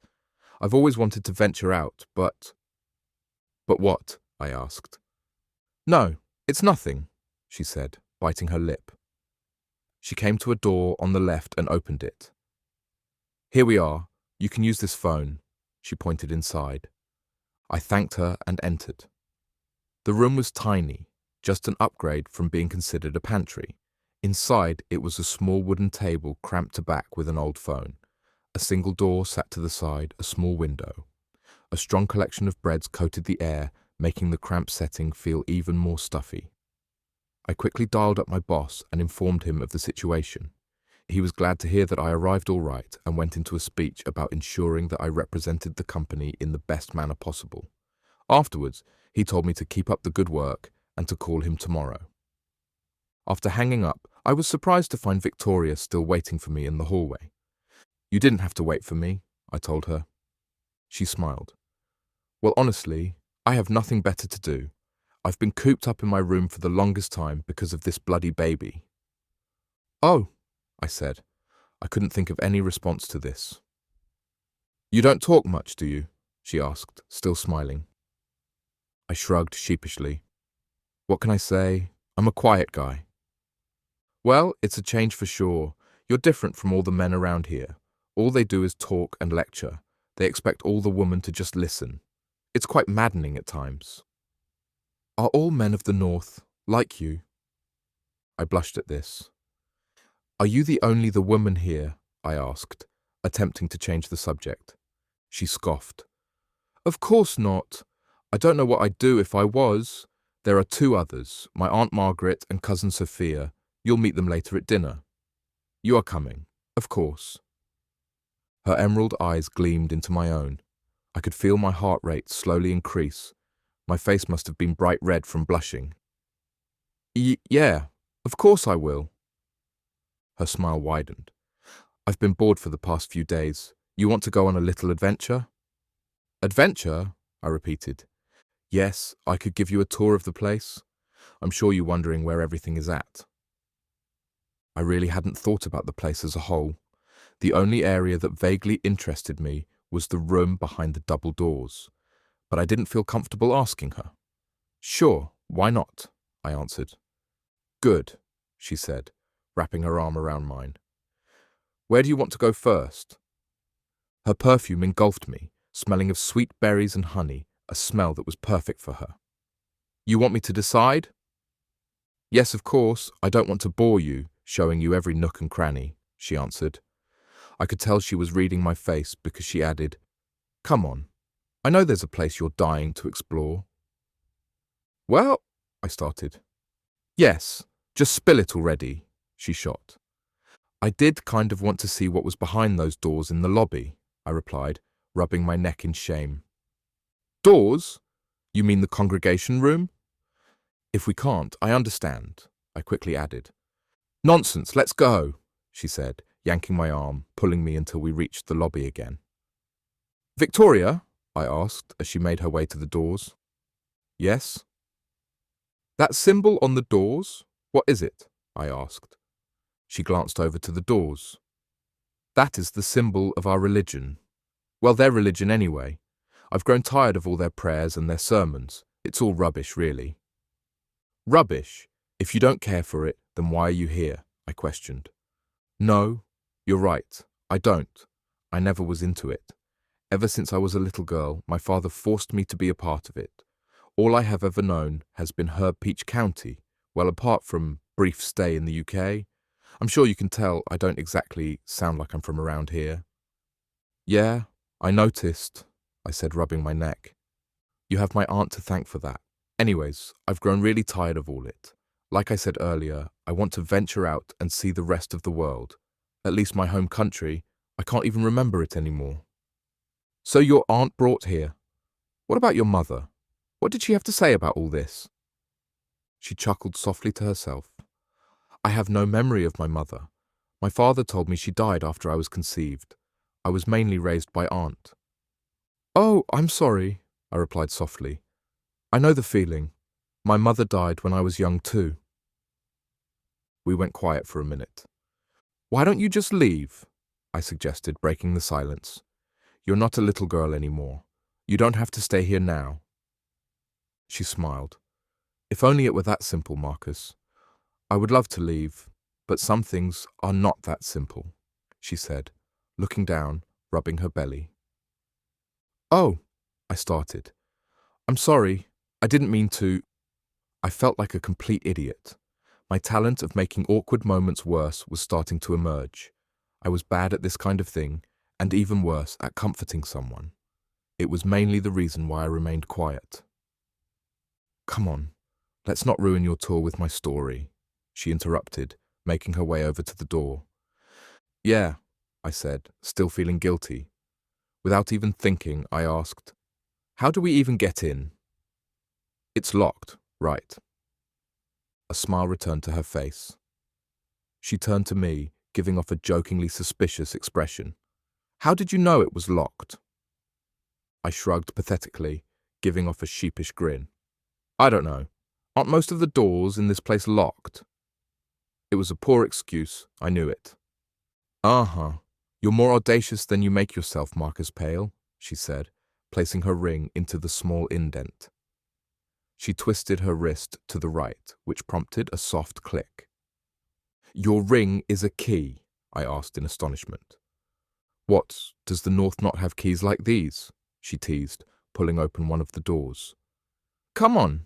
I've always wanted to venture out, but—" "But what?" I asked. "No, it's nothing," she said, biting her lip. She came to a door on the left and opened it. "Here we are. You can use this phone." She pointed inside. I thanked her and entered. The room was tiny, just an upgrade from being considered a pantry. Inside, it was a small wooden table cramped to back with an old phone. A single door sat to the side, a small window. A strong collection of breads coated the air, making the cramped setting feel even more stuffy. I quickly dialed up my boss and informed him of the situation. He was glad to hear that I arrived all right and went into a speech about ensuring that I represented the company in the best manner possible. Afterwards, he told me to keep up the good work and to call him tomorrow. After hanging up, I was surprised to find Victoria still waiting for me in the hallway. "You didn't have to wait for me," I told her. She smiled. "Well, honestly, I have nothing better to do. I've been cooped up in my room for the longest time because of this bloody baby." "Oh," I said. I couldn't think of any response to this. "You don't talk much, do you?" she asked, still smiling. I shrugged sheepishly. "What can I say? I'm a quiet guy." "Well, it's a change for sure. You're different from all the men around here. All they do is talk and lecture. They expect all the women to just listen. It's quite maddening at times." "Are all men of the North like you?" I blushed at this. "Are you the woman here?" I asked, attempting to change the subject. She scoffed. "Of course not. I don't know what I'd do if I was. There are two others, my Aunt Margaret and Cousin Sophia. You'll meet them later at dinner. You are coming, of course." Her emerald eyes gleamed into my own. I could feel my heart rate slowly increase. My face must have been bright red from blushing. Yeah, of course I will." Her smile widened. "I've been bored for the past few days. You want to go on a little adventure?" "Adventure?" I repeated. "Yes, I could give you a tour of the place. I'm sure you're wondering where everything is at." I really hadn't thought about the place as a whole. The only area that vaguely interested me was the room behind the double doors, but I didn't feel comfortable asking her. "Sure, why not?" I answered. "Good," she said, wrapping her arm around mine. "Where do you want to go first?" Her perfume engulfed me, smelling of sweet berries and honey, a smell that was perfect for her. "You want me to decide?" "Yes, of course. I don't want to bore you, showing you every nook and cranny," she answered. I could tell she was reading my face because she added, "Come on, I know there's a place you're dying to explore." "Well," I started. "Yes, just spill it already," she shot. "I did kind of want to see what was behind those doors in the lobby," I replied, rubbing my neck in shame. "Doors? You mean the congregation room?" "If we can't, I understand," I quickly added. "Nonsense, let's go," she said, yanking my arm, pulling me until we reached the lobby again. "Victoria?" I asked as she made her way to the doors. "Yes?" "That symbol on the doors, what is it?" I asked. She glanced over to the doors. "That is the symbol of our religion. Well, their religion anyway. I've grown tired of all their prayers and their sermons. It's all rubbish, really." "Rubbish? If you don't care for it, then why are you here?" I questioned. "No, you're right. I don't. I never was into it. Ever since I was a little girl, my father forced me to be a part of it. All I have ever known has been Herb Peach County, Well, apart from brief stay in the UK, I'm sure you can tell I don't exactly sound like I'm from around here. Yeah, I noticed, I said, rubbing my neck. You have my aunt to thank for that. Anyways, I've grown really tired of all it. Like I said earlier, I want to venture out and see the rest of the world. At least my home country. I can't even remember it anymore. So your aunt brought here. What about your mother? What did she have to say about all this? She chuckled softly to herself. I have no memory of my mother. My father told me she died after I was conceived. I was mainly raised by aunt. Oh, I'm sorry, I replied softly. I know the feeling. My mother died when I was young too. We went quiet for a minute. Why don't you just leave? I suggested, breaking the silence. You're not a little girl anymore. You don't have to stay here now. She smiled. If only it were that simple, Marcus. I would love to leave, but some things are not that simple, she said, looking down, rubbing her belly. Oh, I started. I'm sorry. I didn't mean to. I felt like a complete idiot. My talent of making awkward moments worse was starting to emerge. I was bad at this kind of thing, and even worse at comforting someone. It was mainly the reason why I remained quiet. Come on, let's not ruin your tour with my story, she interrupted, making her way over to the door. Yeah, I said, still feeling guilty. Without even thinking, I asked, how do we even get in? It's locked, right? A smile returned to her face. She turned to me, giving off a jokingly suspicious expression. How did you know it was locked? I shrugged pathetically, giving off a sheepish grin. I don't know. Aren't most of the doors in this place locked? It was a poor excuse, I knew it. Uh-huh. You're more audacious than you make yourself, Marcus Pale, she said, placing her ring into the small indent. She twisted her wrist to the right, which prompted a soft click. Your ring is a key, I asked in astonishment. What, does the North not have keys like these? She teased, pulling open one of the doors. Come on.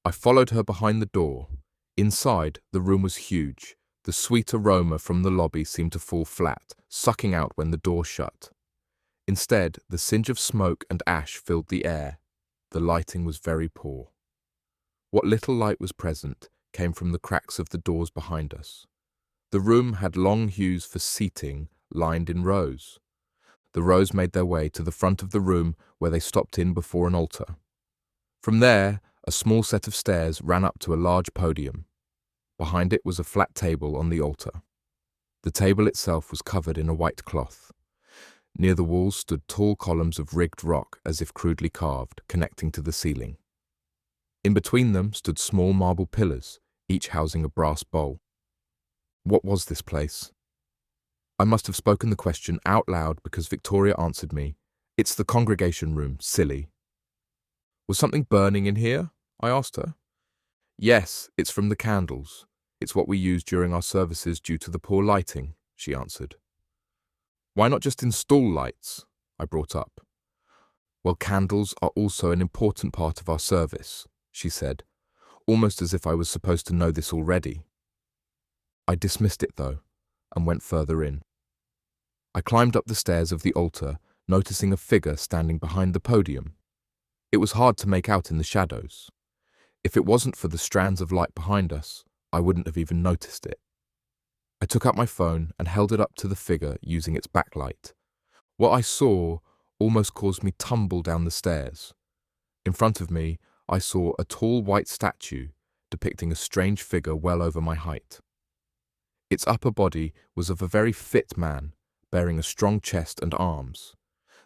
I followed her behind the door. Inside, the room was huge. The sweet aroma from the lobby seemed to fall flat, sucking out when the door shut. Instead, the singe of smoke and ash filled the air. The lighting was very poor. What little light was present came from the cracks of the doors behind us. The room had long hues for seating, lined in rows. The rows made their way to the front of the room where they stopped in before an altar. From there, a small set of stairs ran up to a large podium. Behind it was a flat table on the altar. The table itself was covered in a white cloth. Near the walls stood tall columns of rigged rock as if crudely carved, connecting to the ceiling. In between them stood small marble pillars, each housing a brass bowl. What was this place? I must have spoken the question out loud because Victoria answered me, It's the congregation room, silly. Was something burning in here? I asked her. Yes, it's from the candles. It's what we use during our services due to the poor lighting, she answered. Why not just install lights? I brought up. Well, candles are also an important part of our service, she said, almost as if I was supposed to know this already. I dismissed it, though, and went further in. I climbed up the stairs of the altar, noticing a figure standing behind the podium. It was hard to make out in the shadows. If it wasn't for the strands of light behind us, I wouldn't have even noticed it. I took out my phone and held it up to the figure using its backlight. What I saw almost caused me tumble down the stairs. In front of me, I saw a tall white statue depicting a strange figure well over my height. Its upper body was of a very fit man, bearing a strong chest and arms.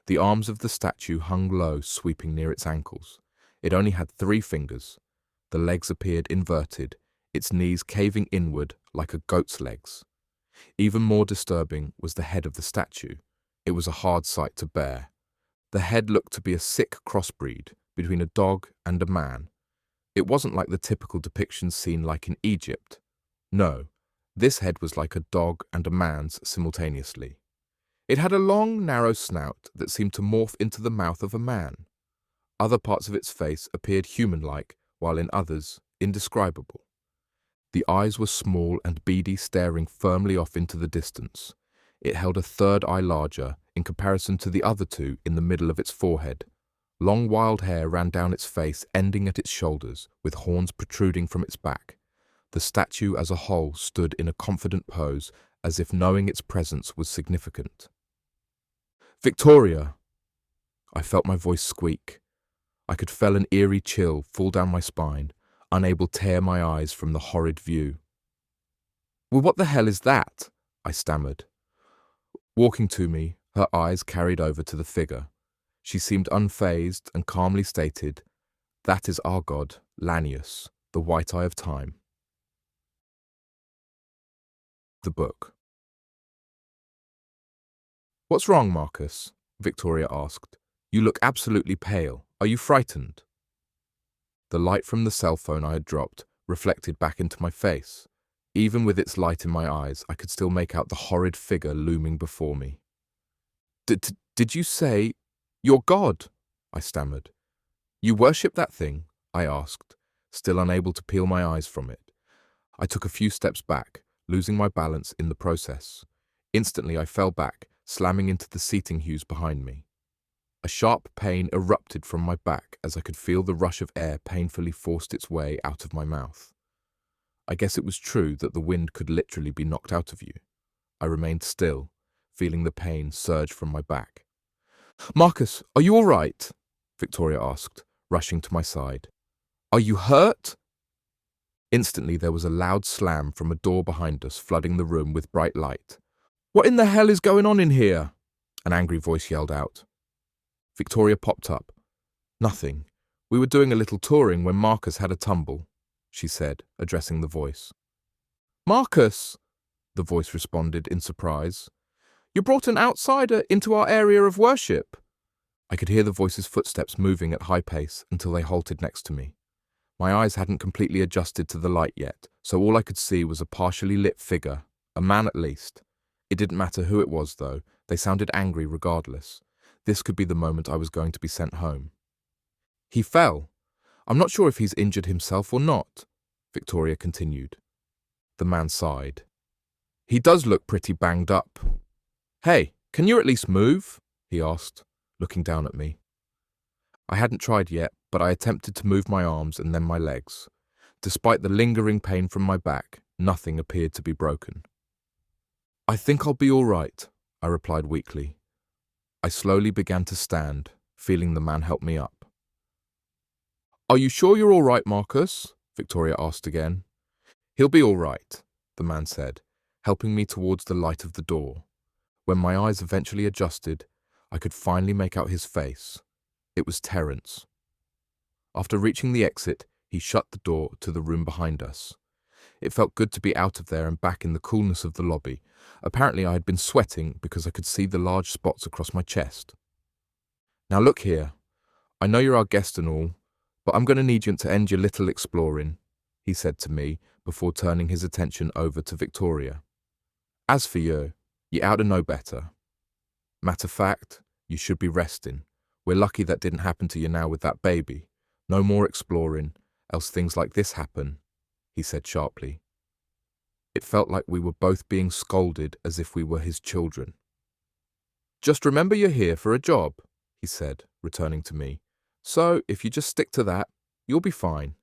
The arms of the statue hung low, sweeping near its ankles. It only had 3 fingers. The legs appeared inverted, its knees caving inward like a goat's legs. Even more disturbing was the head of the statue. It was a hard sight to bear. The head looked to be a sick crossbreed between a dog and a man. It wasn't like the typical depictions seen like in Egypt. No, this head was like a dog and a man's simultaneously. It had a long, narrow snout that seemed to morph into the mouth of a man. Other parts of its face appeared human-like, while in others, indescribable. The eyes were small and beady, staring firmly off into the distance. It held a third eye larger in comparison to the other two in the middle of its forehead. Long wild hair ran down its face, ending at its shoulders, with horns protruding from its back. The statue as a whole stood in a confident pose, as if knowing its presence was significant. "Victoria!" I felt my voice squeak. I could feel an eerie chill fall down my spine, unable to tear my eyes from the horrid view. "Well, what the hell is that?" I stammered. Walking to me, her eyes carried over to the figure. She seemed unfazed and calmly stated, "That is our god, Lanius, the White Eye of Time." The book. "What's wrong, Marcus?" Victoria asked. "You look absolutely pale. Are you frightened?" The light from the cell phone I had dropped reflected back into my face. Even with its light in my eyes, I could still make out the horrid figure looming before me. Did you say your god?" I stammered. "You worship that thing?" I asked, still unable to peel my eyes from it. I took a few steps back, losing my balance in the process. Instantly I fell back, slamming into the seating hues behind me. A sharp pain erupted from my back as I could feel the rush of air painfully forced its way out of my mouth. I guess it was true that the wind could literally be knocked out of you. I remained still, feeling the pain surge from my back. "Marcus, are you all right?" Victoria asked, rushing to my side. "Are you hurt?" Instantly there was a loud slam from a door behind us, flooding the room with bright light. "What in the hell is going on in here?" an angry voice yelled out. Victoria popped up. "Nothing. We were doing a little touring when Marcus had a tumble," she said, addressing the voice. "Marcus!" the voice responded in surprise. "You brought an outsider into our area of worship." I could hear the voice's footsteps moving at high pace until they halted next to me. My eyes hadn't completely adjusted to the light yet, so all I could see was a partially lit figure, a man at least. It didn't matter who it was, though. They sounded angry regardless. This could be the moment I was going to be sent home. "He fell. I'm not sure if he's injured himself or not," Victoria continued. The man sighed. "He does look pretty banged up." "Hey, can you at least move?" he asked, looking down at me. I hadn't tried yet, but I attempted to move my arms and then my legs. Despite the lingering pain from my back, nothing appeared to be broken. "I think I'll be all right," I replied weakly. I slowly began to stand, feeling the man help me up. "Are you sure you're all right, Marcus?" Victoria asked again. "He'll be all right," the man said, helping me towards the light of the door. When my eyes eventually adjusted, I could finally make out his face. It was Terence. After reaching the exit, he shut the door to the room behind us. It felt good to be out of there and back in the coolness of the lobby. Apparently I had been sweating because I could see the large spots across my chest. "Now look here. I know you're our guest and all, but I'm going to need you to end your little exploring," he said to me before turning his attention over to Victoria. "As for you, you ought to know better. Matter of fact, you should be resting. We're lucky that didn't happen to you now with that baby. No more exploring, else things like this happen," he said sharply. It felt like we were both being scolded as if we were his children. "Just remember you're here for a job," he said, returning to me. "So if you just stick to that, you'll be fine.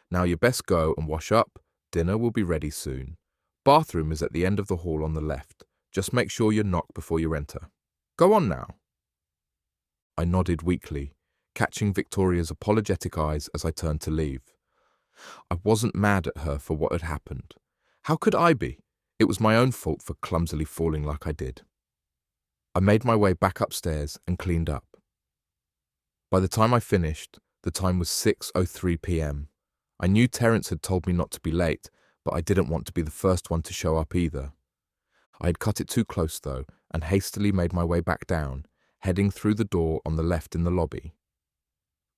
Now you best go and wash up. Dinner will be ready soon. Bathroom is at the end of the hall on the left. Just make sure you knock before you enter. Go on now." I nodded weakly, catching Victoria's apologetic eyes as I turned to leave. I wasn't mad at her for what had happened. How could I be? It was my own fault for clumsily falling like I did. I made my way back upstairs and cleaned up. By the time I finished, the time was 6:03 p.m. I knew Terence had told me not to be late, but I didn't want to be the first one to show up either. I had cut it too close, though, and hastily made my way back down, heading through the door on the left in the lobby.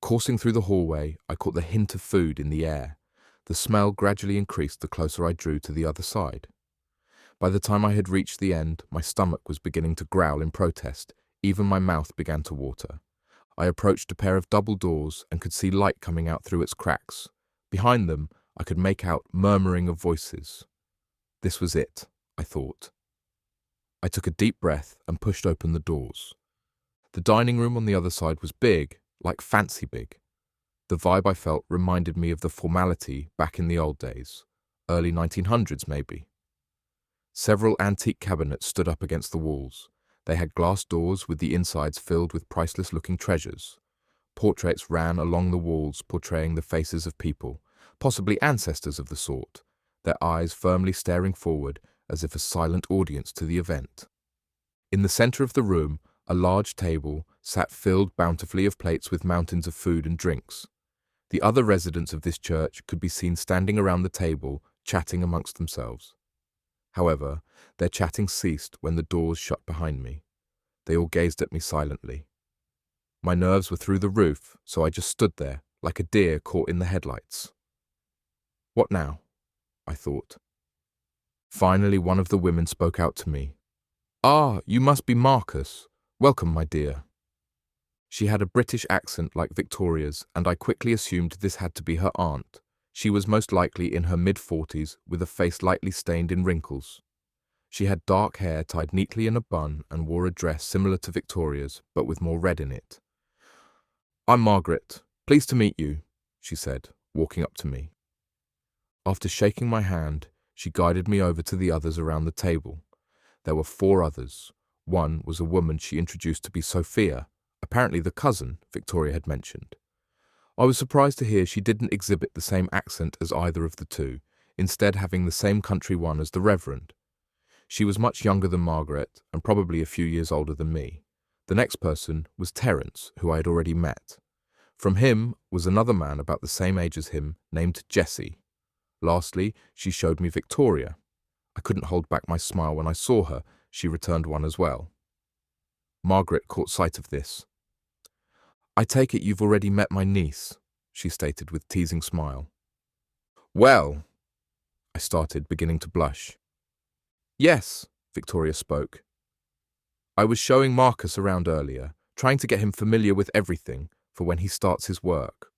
Coursing through the hallway, I caught the hint of food in the air. The smell gradually increased the closer I drew to the other side. By the time I had reached the end, my stomach was beginning to growl in protest. Even my mouth began to water. I approached a pair of double doors and could see light coming out through its cracks. Behind them, I could make out murmuring of voices. This was it, I thought. I took a deep breath and pushed open the doors. The dining room on the other side was big, like fancy big. The vibe I felt reminded me of the formality back in the old days, early 1900s maybe. Several antique cabinets stood up against the walls. They had glass doors with the insides filled with priceless-looking treasures. Portraits ran along the walls portraying the faces of people, possibly ancestors of the sort, their eyes firmly staring forward as if a silent audience to the event. In the center of the room, a large table sat filled bountifully of plates with mountains of food and drinks. The other residents of this church could be seen standing around the table, chatting amongst themselves. However, their chatting ceased when the doors shut behind me. They all gazed at me silently. My nerves were through the roof, so I just stood there, like a deer caught in the headlights. What now? I thought. Finally, one of the women spoke out to me. "Ah, you must be Marcus. Welcome, my dear." She had a British accent like Victoria's, and I quickly assumed this had to be her aunt. She was most likely in her mid-40s, with a face lightly stained in wrinkles. She had dark hair tied neatly in a bun and wore a dress similar to Victoria's, but with more red in it. "I'm Margaret. Pleased to meet you," she said, walking up to me. After shaking my hand, she guided me over to the others around the table. There were 4 others. One was a woman she introduced to be Sophia, apparently the cousin Victoria had mentioned. I was surprised to hear she didn't exhibit the same accent as either of the two, instead having the same country one as the Reverend. She was much younger than Margaret and probably a few years older than me. The next person was Terence, who I had already met. From him was another man about the same age as him, named Jesse. Lastly, she showed me Victoria. I couldn't hold back my smile when I saw her. She returned one as well. Margaret caught sight of this. "I take it you've already met my niece," she stated with teasing smile. "Well," I started, beginning to blush. "Yes," Victoria spoke. "I was showing Marcus around earlier, trying to get him familiar with everything for when he starts his work."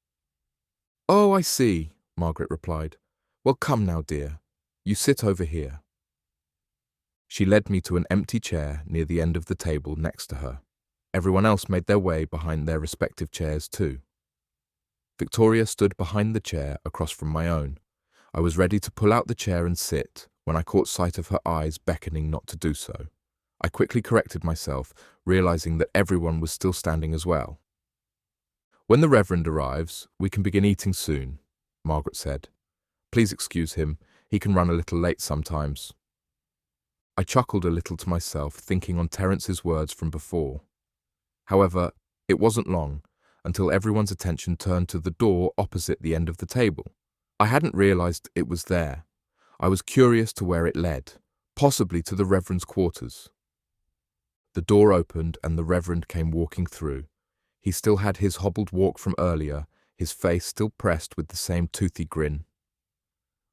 "Oh, I see," Margaret replied. "Well, come now, dear. You sit over here." She led me to an empty chair near the end of the table next to her. Everyone else made their way behind their respective chairs too. Victoria stood behind the chair across from my own. I was ready to pull out the chair and sit when I caught sight of her eyes beckoning not to do so. I quickly corrected myself, realizing that everyone was still standing as well. "When the Reverend arrives, we can begin eating soon," Margaret said. "Please excuse him. He can run a little late sometimes." I chuckled a little to myself, thinking on Terence's words from before. However, it wasn't long until everyone's attention turned to the door opposite the end of the table. I hadn't realized it was there. I was curious to where it led, possibly to the Reverend's quarters. The door opened and the Reverend came walking through. He still had his hobbled walk from earlier, his face still pressed with the same toothy grin.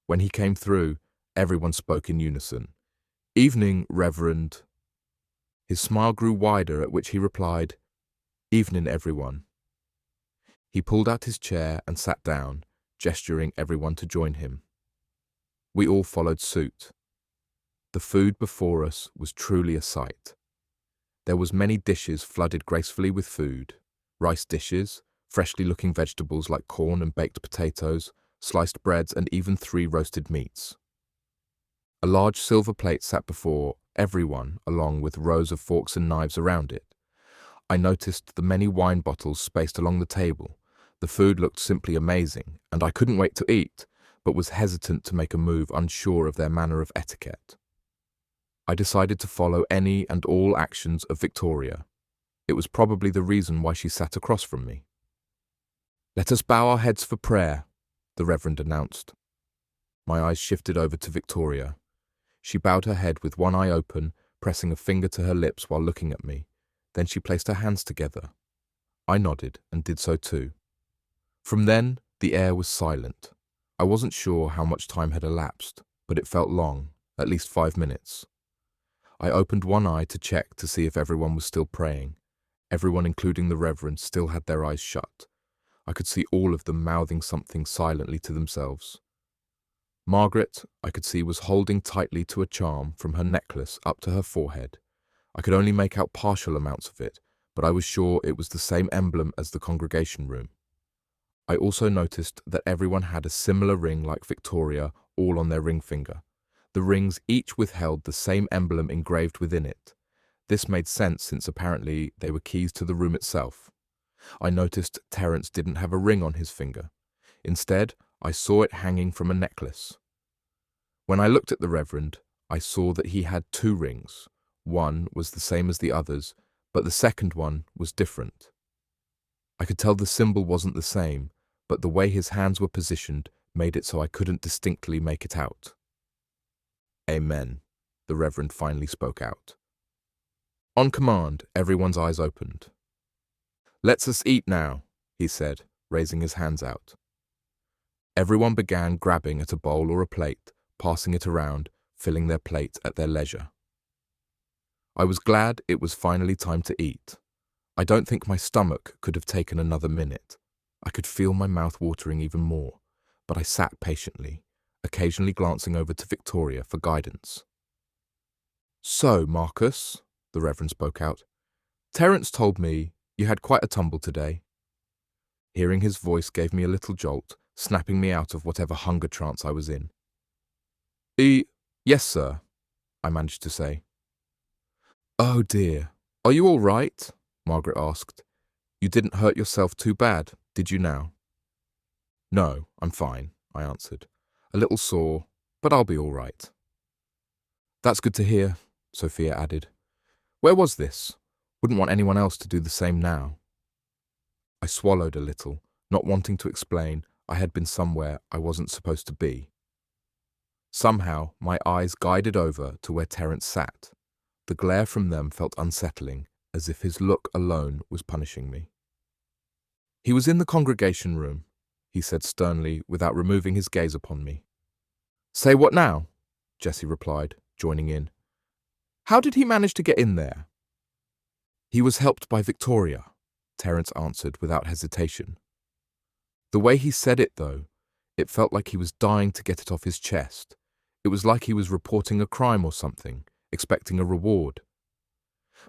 When he came through, everyone spoke in unison. "Evening, Reverend." His smile grew wider, at which he replied, "Evening, everyone." He pulled out his chair and sat down, gesturing everyone to join him. We all followed suit. The food before us was truly a sight. There was many dishes flooded gracefully with food, rice dishes, freshly looking vegetables like corn and baked potatoes, sliced breads, and even 3 roasted meats. A large silver plate sat before everyone, along with rows of forks and knives around it. I noticed the many wine bottles spaced along the table. The food looked simply amazing, and I couldn't wait to eat, but was hesitant to make a move, unsure of their manner of etiquette. I decided to follow any and all actions of Victoria. It was probably the reason why she sat across from me. "Let us bow our heads for prayer," the Reverend announced. My eyes shifted over to Victoria. She bowed her head with one eye open, pressing a finger to her lips while looking at me. Then she placed her hands together. I nodded and did so too. From then, the air was silent. I wasn't sure how much time had elapsed, but it felt long, at least 5 minutes. I opened one eye to check to see if everyone was still praying. Everyone, including the Reverend, still had their eyes shut. I could see all of them mouthing something silently to themselves. Margaret, I could see, was holding tightly to a charm from her necklace up to her forehead. I could only make out partial amounts of it, but I was sure it was the same emblem as the congregation room. I also noticed that everyone had a similar ring like Victoria, all on their ring finger. The rings each withheld the same emblem engraved within it. This made sense since apparently they were keys to the room itself. I noticed Terence didn't have a ring on his finger. Instead, I saw it hanging from a necklace. When I looked at the Reverend, I saw that he had 2 rings. One was the same as the others, but the second one was different. I could tell the symbol wasn't the same, but the way his hands were positioned made it so I couldn't distinctly make it out. "Amen," the Reverend finally spoke out. On command, everyone's eyes opened. "Let's us eat now," he said, raising his hands out. Everyone began grabbing at a bowl or a plate, passing it around, filling their plate at their leisure. I was glad it was finally time to eat. I don't think my stomach could have taken another minute. I could feel my mouth watering even more, but I sat patiently, occasionally glancing over to Victoria for guidance. "So, Marcus," the Reverend spoke out, "Terence told me you had quite a tumble today." Hearing his voice gave me a little jolt, snapping me out of whatever hunger trance I was in. Yes, sir," I managed to say. "Oh dear, are you all right?" Margaret asked. "You didn't hurt yourself too bad, did you now?" "No, I'm fine," I answered. "A little sore, but I'll be all right." "That's good to hear," Sophia added. "Where was this? Wouldn't want anyone else to do the same now." I swallowed a little, not wanting to explain I had been somewhere I wasn't supposed to be. Somehow, my eyes guided over to where Terence sat. The glare from them felt unsettling, as if his look alone was punishing me. "He was in the congregation room," he said sternly without removing his gaze upon me. "Say what now?" Jessie replied, joining in. "How did he manage to get in there?" "He was helped by Victoria," Terence answered without hesitation. The way he said it, though, it felt like he was dying to get it off his chest. It was like he was reporting a crime or something, expecting a reward.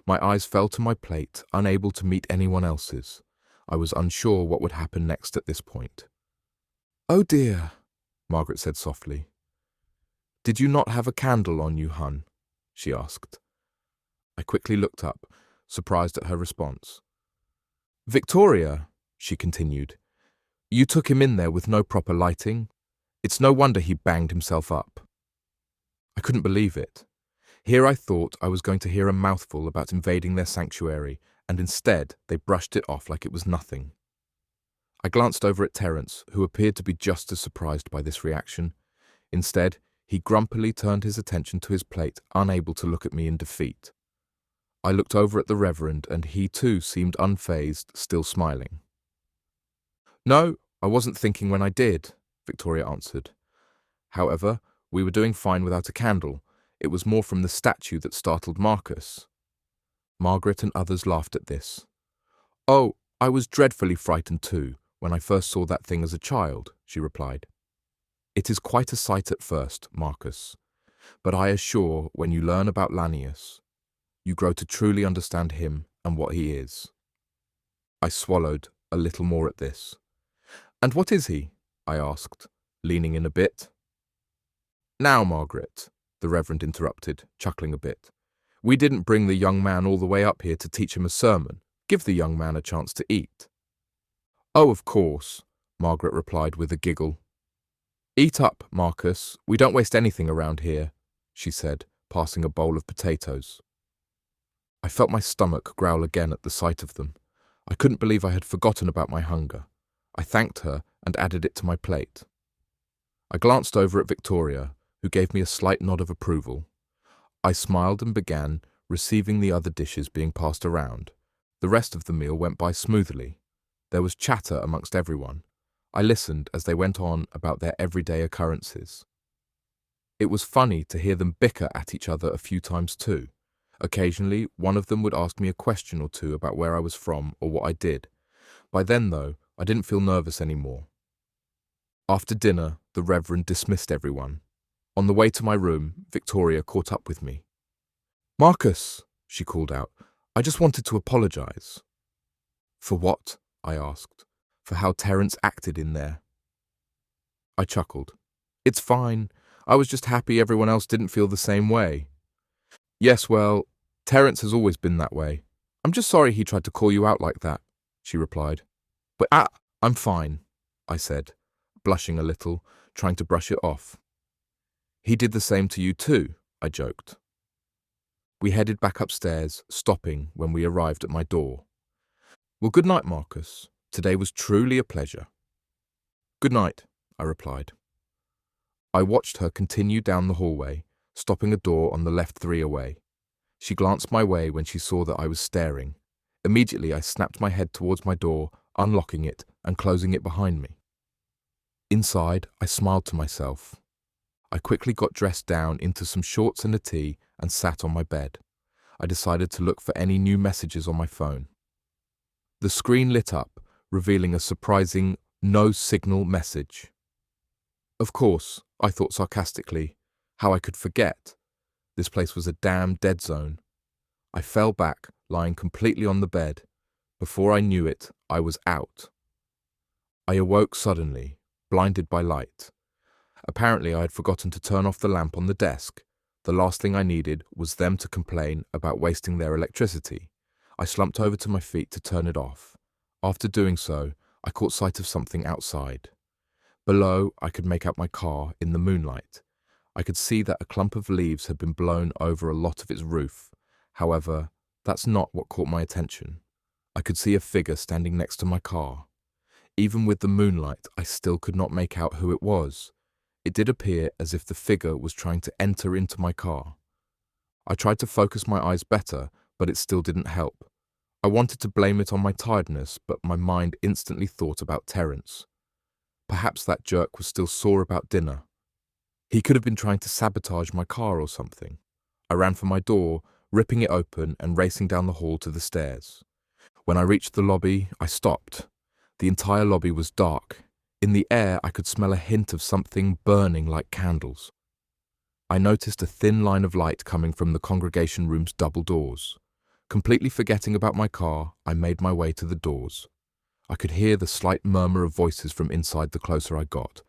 My eyes fell to my plate, unable to meet anyone else's. I was unsure what would happen next at this point. "Oh dear," Margaret said softly. "Did you not have a candle on you, hun?" she asked. I quickly looked up, surprised at her response. "Victoria," she continued, "you took him in there with no proper lighting. It's no wonder he banged himself up." I couldn't believe it. Here I thought I was going to hear a mouthful about invading their sanctuary, and instead they brushed it off like it was nothing. I glanced over at Terence, who appeared to be just as surprised by this reaction. Instead, he grumpily turned his attention to his plate, unable to look at me in defeat. I looked over at the Reverend, and he too seemed unfazed, still smiling. "No, I wasn't thinking when I did," Victoria answered. "However, we were doing fine without a candle. It was more from the statue that startled Marcus." Margaret and others laughed at this. "Oh, I was dreadfully frightened too, when I first saw that thing as a child," she replied. "It is quite a sight at first, Marcus, but I assure when you learn about Lanius, you grow to truly understand him and what he is." I swallowed a little more at this. "And what is he?" I asked, leaning in a bit. "Now, Margaret," the Reverend interrupted, chuckling a bit. "We didn't bring the young man all the way up here to teach him a sermon. Give the young man a chance to eat." "Oh, of course," Margaret replied with a giggle. "Eat up, Marcus. We don't waste anything around here," she said, passing a bowl of potatoes. I felt my stomach growl again at the sight of them. I couldn't believe I had forgotten about my hunger. I thanked her and added it to my plate. I glanced over at Victoria, who gave me a slight nod of approval. I smiled and began receiving the other dishes being passed around. The rest of the meal went by smoothly. There was chatter amongst everyone. I listened as they went on about their everyday occurrences. It was funny to hear them bicker at each other a few times too. Occasionally, one of them would ask me a question or two about where I was from or what I did. By then, though, I didn't feel nervous anymore. After dinner, the Reverend dismissed everyone. On the way to my room, Victoria caught up with me. "Marcus," she called out, "I just wanted to apologize." "For what?" I asked. "For how Terence acted in there." I chuckled. "It's fine. I was just happy everyone else didn't feel the same way." "Yes, well, Terence has always been that way. I'm just sorry he tried to call you out like that," she replied. "But I'm fine," I said, blushing a little, trying to brush it off. "He did the same to you too," I joked. We headed back upstairs, stopping when we arrived at my door. "Well, good night, Marcus. Today was truly a pleasure." "Good night," I replied. I watched her continue down the hallway, stopping a door on the left 3 away. She glanced my way when she saw that I was staring. Immediately, I snapped my head towards my door, unlocking it and closing it behind me. Inside, I smiled to myself. I quickly got dressed down into some shorts and a tee and sat on my bed. I decided to look for any new messages on my phone. The screen lit up, revealing a surprising no signal message. Of course, I thought sarcastically, how I could forget. This place was a damn dead zone. I fell back, lying completely on the bed. Before I knew it, I was out. I awoke suddenly, blinded by light. Apparently, I had forgotten to turn off the lamp on the desk. The last thing I needed was them to complain about wasting their electricity. I slumped over to my feet to turn it off. After doing so, I caught sight of something outside. Below, I could make out my car in the moonlight. I could see that a clump of leaves had been blown over a lot of its roof. However, that's not what caught my attention. I could see a figure standing next to my car. Even with the moonlight, I still could not make out who it was. It did appear as if the figure was trying to enter into my car. I tried to focus my eyes better, but it still didn't help. I wanted to blame it on my tiredness, but my mind instantly thought about Terence. Perhaps that jerk was still sore about dinner. He could have been trying to sabotage my car or something. I ran for my door, ripping it open and racing down the hall to the stairs. When I reached the lobby, I stopped. The entire lobby was dark. In the air, I could smell a hint of something burning like candles. I noticed a thin line of light coming from the congregation room's double doors. Completely forgetting about my car, I made my way to the doors. I could hear the slight murmur of voices from inside the closer I got.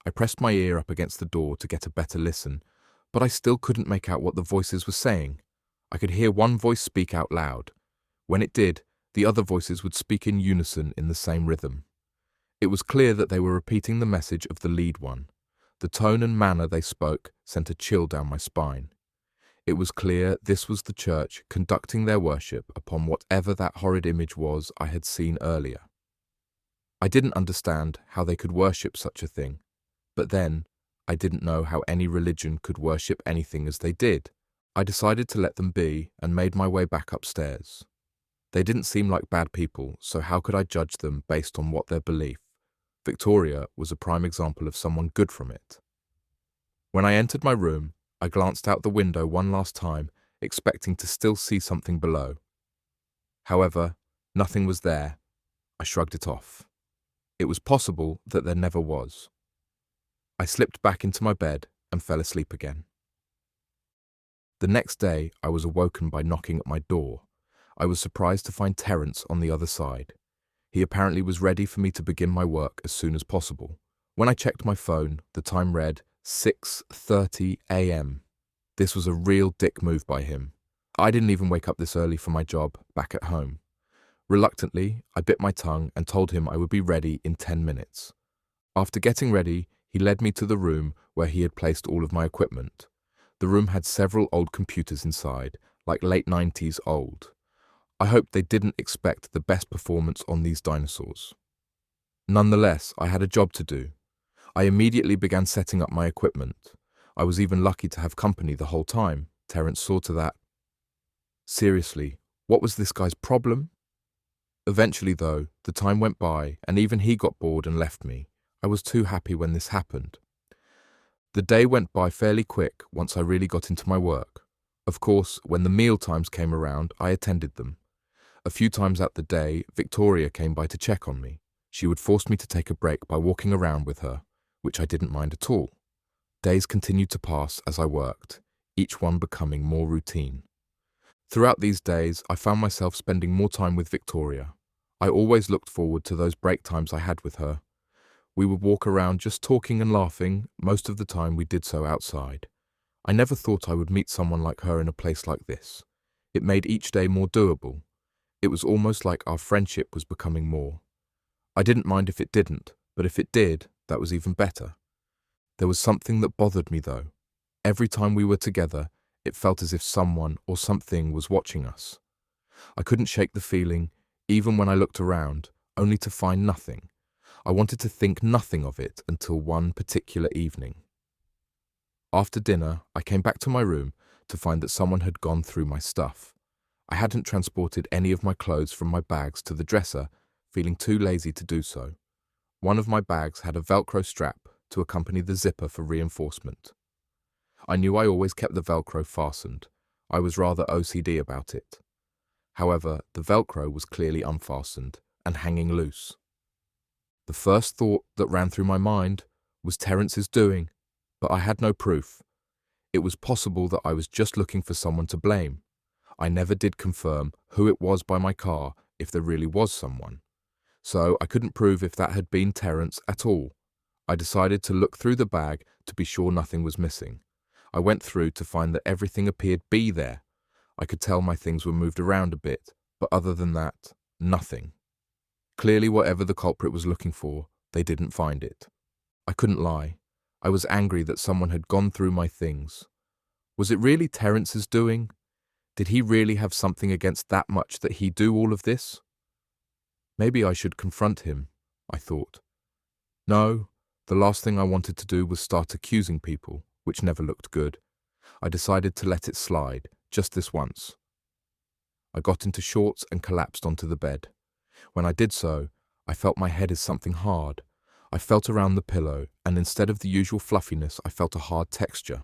I pressed my ear up against the door to get a better listen, but I still couldn't make out what the voices were saying. I could hear one voice speak out loud. When it did, the other voices would speak in unison in the same rhythm. It was clear that they were repeating the message of the lead one. The tone and manner they spoke sent a chill down my spine. It was clear this was the church conducting their worship upon whatever that horrid image was I had seen earlier. I didn't understand how they could worship such a thing, but then I didn't know how any religion could worship anything as they did. I decided to let them be and made my way back upstairs. They didn't seem like bad people, so how could I judge them based on what their belief? Victoria was a prime example of someone good from it. When I entered my room, I glanced out the window one last time, expecting to still see something below. However, nothing was there. I shrugged it off. It was possible that there never was. I slipped back into my bed and fell asleep again. The next day, I was awoken by knocking at my door. I was surprised to find Terence on the other side. He apparently was ready for me to begin my work as soon as possible. When I checked my phone, the time read 6:30 a.m. This was a real dick move by him. I didn't even wake up this early for my job back at home. Reluctantly, I bit my tongue and told him I would be ready in 10 minutes. After getting ready, he led me to the room where he had placed all of my equipment. The room had several old computers inside, like late 90s old. I hoped they didn't expect the best performance on these dinosaurs. Nonetheless, I had a job to do. I immediately began setting up my equipment. I was even lucky to have company the whole time. Terence saw to that. Seriously, what was this guy's problem? Eventually, though, the time went by and even he got bored and left me. I was too happy when this happened. The day went by fairly quick once I really got into my work. Of course, when the meal times came around, I attended them. A few times out the day, Victoria came by to check on me. She would force me to take a break by walking around with her. which I didn't mind at all. Days continued to pass as I worked, each one becoming more routine. Throughout these days, I found myself spending more time with Victoria. I always looked forward to those break times I had with her. We would walk around just talking and laughing. Most of the time we did so outside. I never thought I would meet someone like her in a place like this. It made each day more doable. It was almost like our friendship was becoming more. I didn't mind if it didn't, but if it did, that was even better. There was something that bothered me though. Every time we were together, it felt as if someone or something was watching us. I couldn't shake the feeling, even when I looked around, only to find nothing. I wanted to think nothing of it until one particular evening. After dinner, I came back to my room to find that someone had gone through my stuff. I hadn't transported any of my clothes from my bags to the dresser, feeling too lazy to do so. One of my bags had a Velcro strap to accompany the zipper for reinforcement. I knew I always kept the Velcro fastened. I was rather OCD about it. However, the Velcro was clearly unfastened and hanging loose. The first thought that ran through my mind was Terence's doing, but I had no proof. It was possible that I was just looking for someone to blame. I never did confirm who it was by my car if there really was someone. So I couldn't prove if that had been Terence at all. I decided to look through the bag to be sure nothing was missing. I went through to find that everything appeared be there. I could tell my things were moved around a bit, but other than that, nothing. Clearly, whatever the culprit was looking for, they didn't find it. I couldn't lie. I was angry that someone had gone through my things. Was it really Terence's doing? Did he really have something against that much that he do all of this? Maybe I should confront him, I thought. No, the last thing I wanted to do was start accusing people, which never looked good. I decided to let it slide, just this once. I got into shorts and collapsed onto the bed. When I did so, I felt my head is something hard. I felt around the pillow, and instead of the usual fluffiness, I felt a hard texture.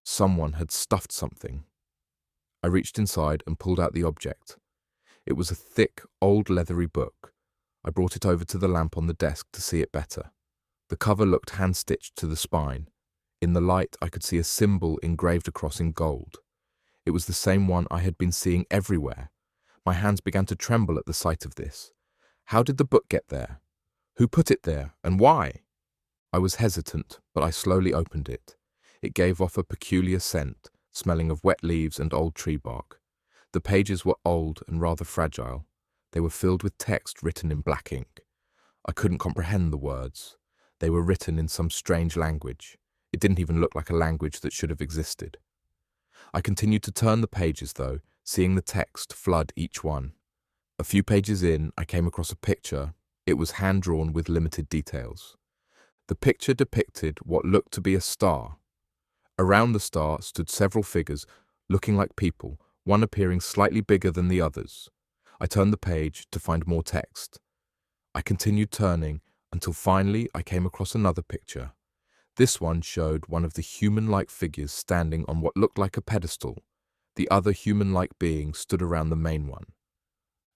Someone had stuffed something. I reached inside and pulled out the object. It was a thick, old leathery book. I brought it over to the lamp on the desk to see it better. The cover looked hand-stitched to the spine. In the light, I could see a symbol engraved across in gold. It was the same one I had been seeing everywhere. My hands began to tremble at the sight of this. How did the book get there? Who put it there, and why? I was hesitant, but I slowly opened it. It gave off a peculiar scent, smelling of wet leaves and old tree bark. The pages were old and rather fragile. They were filled with text written in black ink. I couldn't comprehend the words. They were written in some strange language. It didn't even look like a language that should have existed. I continued to turn the pages, though, seeing the text flood each one. A few pages in, I came across a picture. It was hand-drawn with limited details. The picture depicted what looked to be a star. Around the star stood several figures, looking like people, one appearing slightly bigger than the others. I turned the page to find more text. I continued turning until finally I came across another picture. This one showed one of the human-like figures standing on what looked like a pedestal. The other human-like being stood around the main one.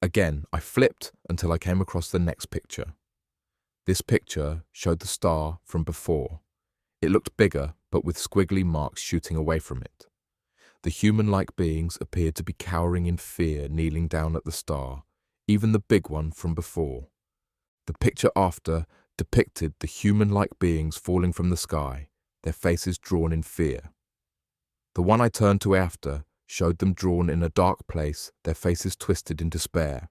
Again, I flipped until I came across the next picture. This picture showed the star from before. It looked bigger, but with squiggly marks shooting away from it. The human-like beings appeared to be cowering in fear, kneeling down at the star, even the big one from before. The picture after depicted the human-like beings falling from the sky, their faces drawn in fear. The one I turned to after showed them drawn in a dark place, their faces twisted in despair.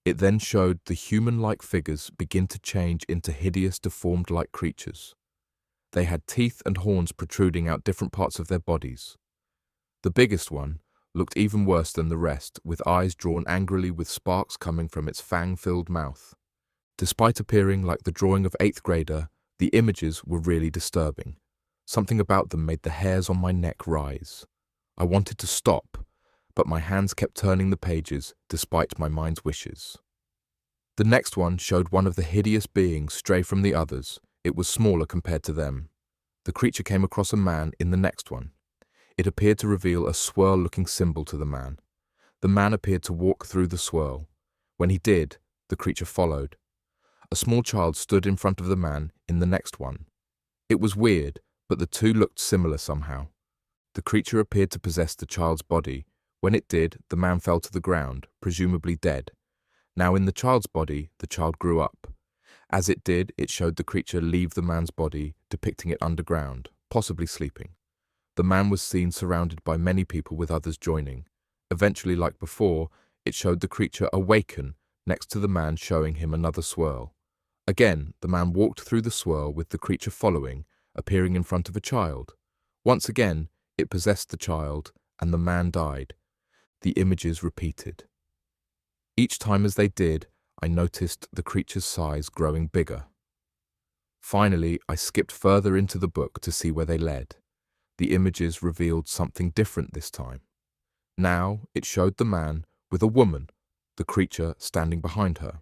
It then showed the human-like figures begin to change into hideous, deformed-like creatures. They had teeth and horns protruding out different parts of their bodies. The biggest one looked even worse than the rest, with eyes drawn angrily with sparks coming from its fang-filled mouth. Despite appearing like the drawing of 8th grader, the images were really disturbing. Something about them made the hairs on my neck rise. I wanted to stop, but my hands kept turning the pages despite my mind's wishes. The next one showed one of the hideous beings stray from the others. It was smaller compared to them. The creature came across a man in the next one. It appeared to reveal a swirl-looking symbol to the man. The man appeared to walk through the swirl. When he did, the creature followed. A small child stood in front of the man in the next one. It was weird, but the two looked similar somehow. The creature appeared to possess the child's body. When it did, the man fell to the ground, presumably dead. Now in the child's body, the child grew up. As it did, it showed the creature leave the man's body, depicting it underground, possibly sleeping. The man was seen surrounded by many people with others joining. Eventually, like before, it showed the creature awaken next to the man, showing him another swirl. Again, the man walked through the swirl with the creature following, appearing in front of a child. Once again, it possessed the child, and the man died. The images repeated. Each time as they did, I noticed the creature's size growing bigger. Finally, I skipped further into the book to see where they led. The images revealed something different this time. Now, it showed the man with a woman, the creature standing behind her.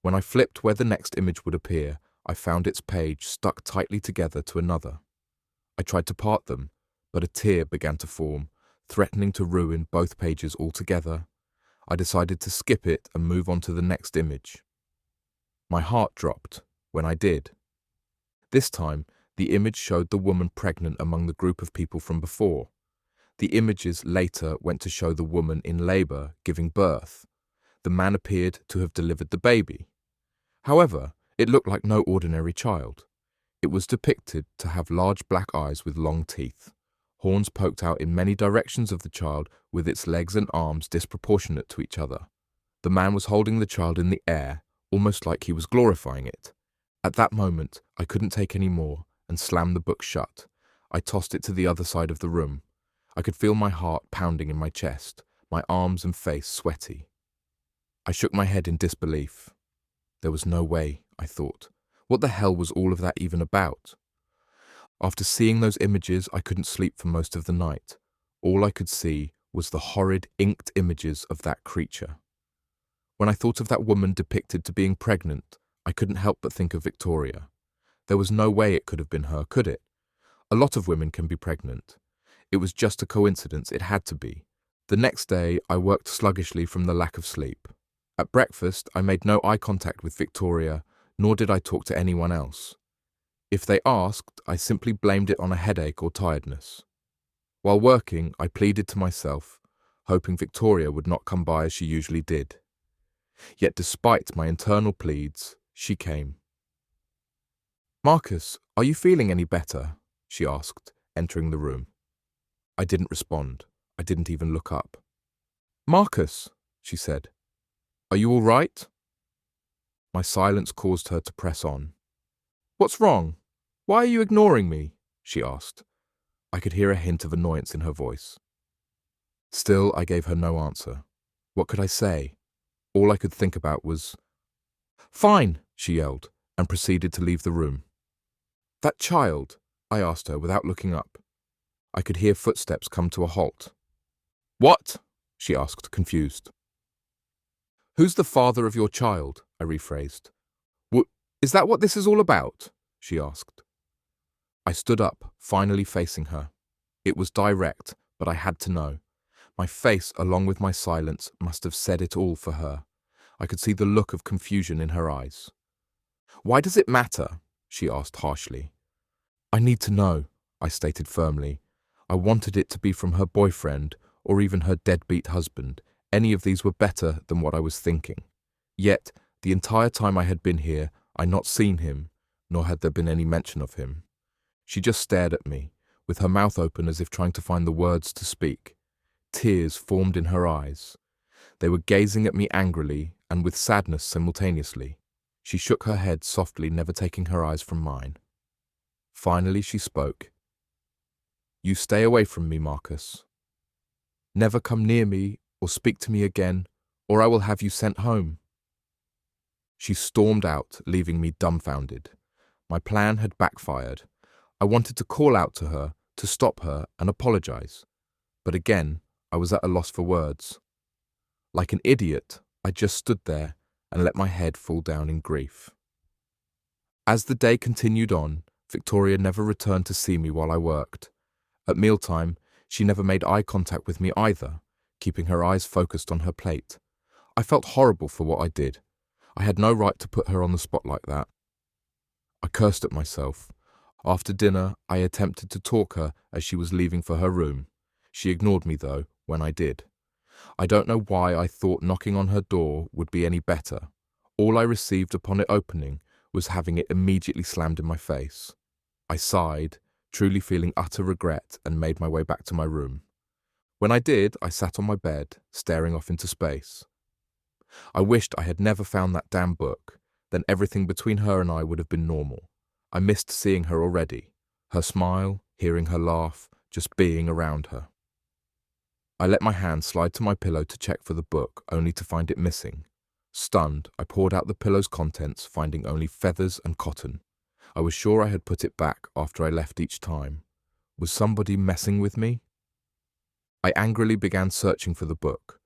When I flipped where the next image would appear, I found its page stuck tightly together to another. I tried to part them, but a tear began to form, threatening to ruin both pages altogether. I decided to skip it and move on to the next image. My heart dropped when I did. This time, the image showed the woman pregnant among the group of people from before. The images later went to show the woman in labor giving birth. The man appeared to have delivered the baby. However, it looked like no ordinary child. It was depicted to have large black eyes with long teeth. Horns poked out in many directions of the child, with its legs and arms disproportionate to each other. The man was holding the child in the air, almost like he was glorifying it. At that moment, I couldn't take any more and slammed the book shut. I tossed it to the other side of the room. I could feel my heart pounding in my chest, my arms and face sweaty. I shook my head in disbelief. There was no way, I thought. What the hell was all of that even about? After seeing those images, I couldn't sleep for most of the night. All I could see was the horrid, inked images of that creature. When I thought of that woman depicted to being pregnant, I couldn't help but think of Victoria. There was no way it could have been her, could it? A lot of women can be pregnant. It was just a coincidence, it had to be. The next day, I worked sluggishly from the lack of sleep. At breakfast, I made no eye contact with Victoria, nor did I talk to anyone else. If they asked, I simply blamed it on a headache or tiredness. While working, I pleaded to myself, hoping Victoria would not come by as she usually did. Yet despite my internal pleads, she came. "Marcus, are you feeling any better?" she asked, entering the room. I didn't respond. I didn't even look up. "Marcus," she said, "are you all right?" My silence caused her to press on. "What's wrong? Why are you ignoring me?" she asked. I could hear a hint of annoyance in her voice. Still, I gave her no answer. What could I say? All I could think about was, "Fine," she yelled, and proceeded to leave the room. "That child?" I asked her without looking up. I could hear footsteps come to a halt. "What?" she asked, confused. "Who's the father of your child?" I rephrased. Is that what this is all about?" she asked. I stood up, finally facing her. It was direct, but I had to know. My face, along with my silence, must have said it all for her. I could see the look of confusion in her eyes. "Why does it matter?" she asked harshly. "I need to know," I stated firmly. I wanted it to be from her boyfriend, or even her deadbeat husband. Any of these were better than what I was thinking. Yet, the entire time I had been here, I'd not seen him, nor had there been any mention of him. She just stared at me, with her mouth open as if trying to find the words to speak. Tears formed in her eyes. They were gazing at me angrily and with sadness simultaneously. She shook her head softly, never taking her eyes from mine. Finally she spoke. "You stay away from me, Marcus. Never come near me or speak to me again, or I will have you sent home." She stormed out, leaving me dumbfounded. My plan had backfired. I wanted to call out to her, to stop her and apologize. But again, I was at a loss for words. Like an idiot, I just stood there and let my head fall down in grief. As the day continued on, Victoria never returned to see me while I worked. At mealtime, she never made eye contact with me either, keeping her eyes focused on her plate. I felt horrible for what I did. I had no right to put her on the spot like that. I cursed at myself. After dinner, I attempted to talk her as she was leaving for her room. She ignored me, though, when I did. I don't know why I thought knocking on her door would be any better. All I received upon it opening was having it immediately slammed in my face. I sighed, truly feeling utter regret, and made my way back to my room. When I did, I sat on my bed, staring off into space. I wished I had never found that damn book. Then everything between her and I would have been normal. I missed seeing her already. Her smile, hearing her laugh, just being around her. I let my hand slide to my pillow to check for the book, only to find it missing. Stunned, I poured out the pillow's contents, finding only feathers and cotton. I was sure I had put it back after I left each time. Was somebody messing with me? I angrily began searching for the book.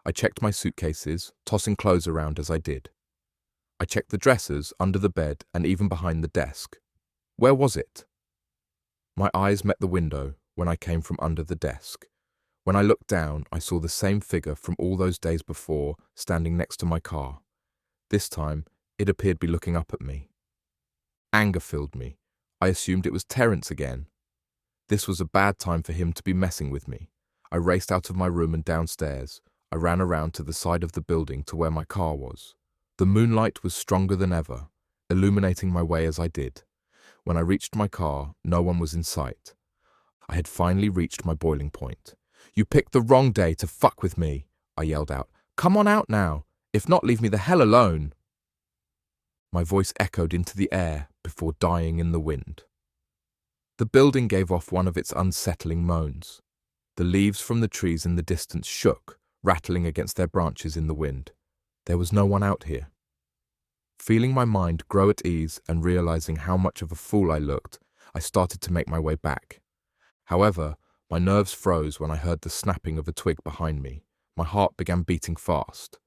I checked my suitcases, tossing clothes around as I did. I checked the dressers, under the bed, and even behind the desk. Where was it? My eyes met the window when I came from under the desk. When I looked down, I saw the same figure from all those days before, standing next to my car. This time, it appeared to be looking up at me. Anger filled me. I assumed it was Terence again. This was a bad time for him to be messing with me. I raced out of my room and downstairs. I ran around to the side of the building to where my car was. The moonlight was stronger than ever, illuminating my way as I did. When I reached my car, no one was in sight. I had finally reached my boiling point. "You picked the wrong day to fuck with me," I yelled out. "Come on out now. If not, leave me the hell alone." My voice echoed into the air before dying in the wind. The building gave off one of its unsettling moans. The leaves from the trees in the distance shook, rattling against their branches in the wind. There was no one out here. Feeling my mind grow at ease and realizing how much of a fool I looked, I started to make my way back. However, my nerves froze when I heard the snapping of a twig behind me. My heart began beating fast.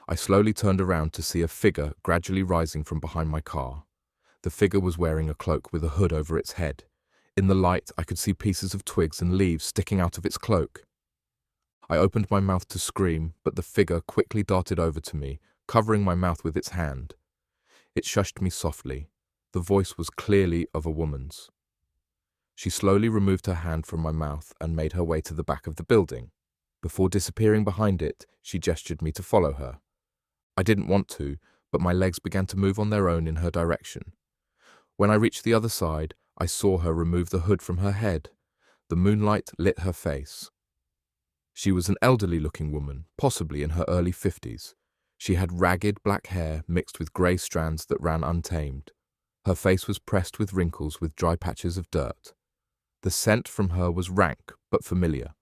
I slowly turned around to see a figure gradually rising from behind my car. The figure was wearing a cloak with a hood over its head. In the light, I could see pieces of twigs and leaves sticking out of its cloak. I opened my mouth to scream, but the figure quickly darted over to me, covering my mouth with its hand. It shushed me softly. The voice was clearly of a woman's. She slowly removed her hand from my mouth and made her way to the back of the building. Before disappearing behind it, she gestured me to follow her. I didn't want to, but my legs began to move on their own in her direction. When I reached the other side, I saw her remove the hood from her head. The moonlight lit her face. She was an elderly-looking woman, possibly in her early 50s. She had ragged black hair mixed with grey strands that ran untamed. Her face was pressed with wrinkles with dry patches of dirt. The scent from her was rank but familiar.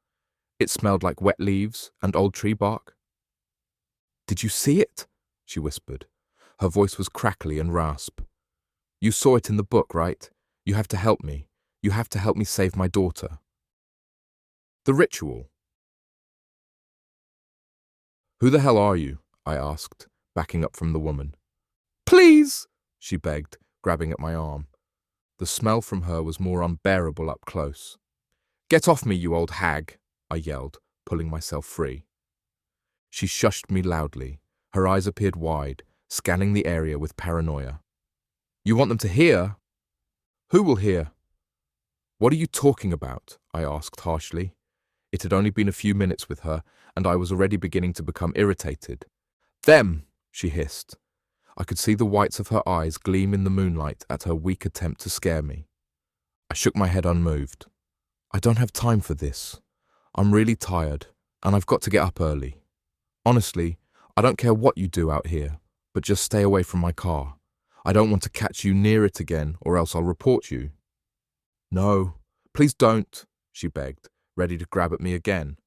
It smelled like wet leaves and old tree bark. "Did you see it?" she whispered. Her voice was crackly and rasp. "You saw it in the book, right? You have to help me. You have to help me save my daughter." The ritual. "Who the hell are you?" I asked, backing up from the woman. "Please," she begged, grabbing at my arm. The smell from her was more unbearable up close. "Get off me, you old hag," I yelled, pulling myself free. She shushed me loudly. Her eyes appeared wide, scanning the area with paranoia. "You want them to hear?" "Who will hear?" "What are you talking about?" I asked harshly. It had only been a few minutes with her, and I was already beginning to become irritated. "Them," she hissed. I could see the whites of her eyes gleam in the moonlight at her weak attempt to scare me. I shook my head unmoved. "I don't have time for this. I'm really tired, and I've got to get up early. Honestly, I don't care what you do out here, but just stay away from my car. I don't want to catch you near it again, or else I'll report you." "No, please don't," she begged, ready to grab at me again.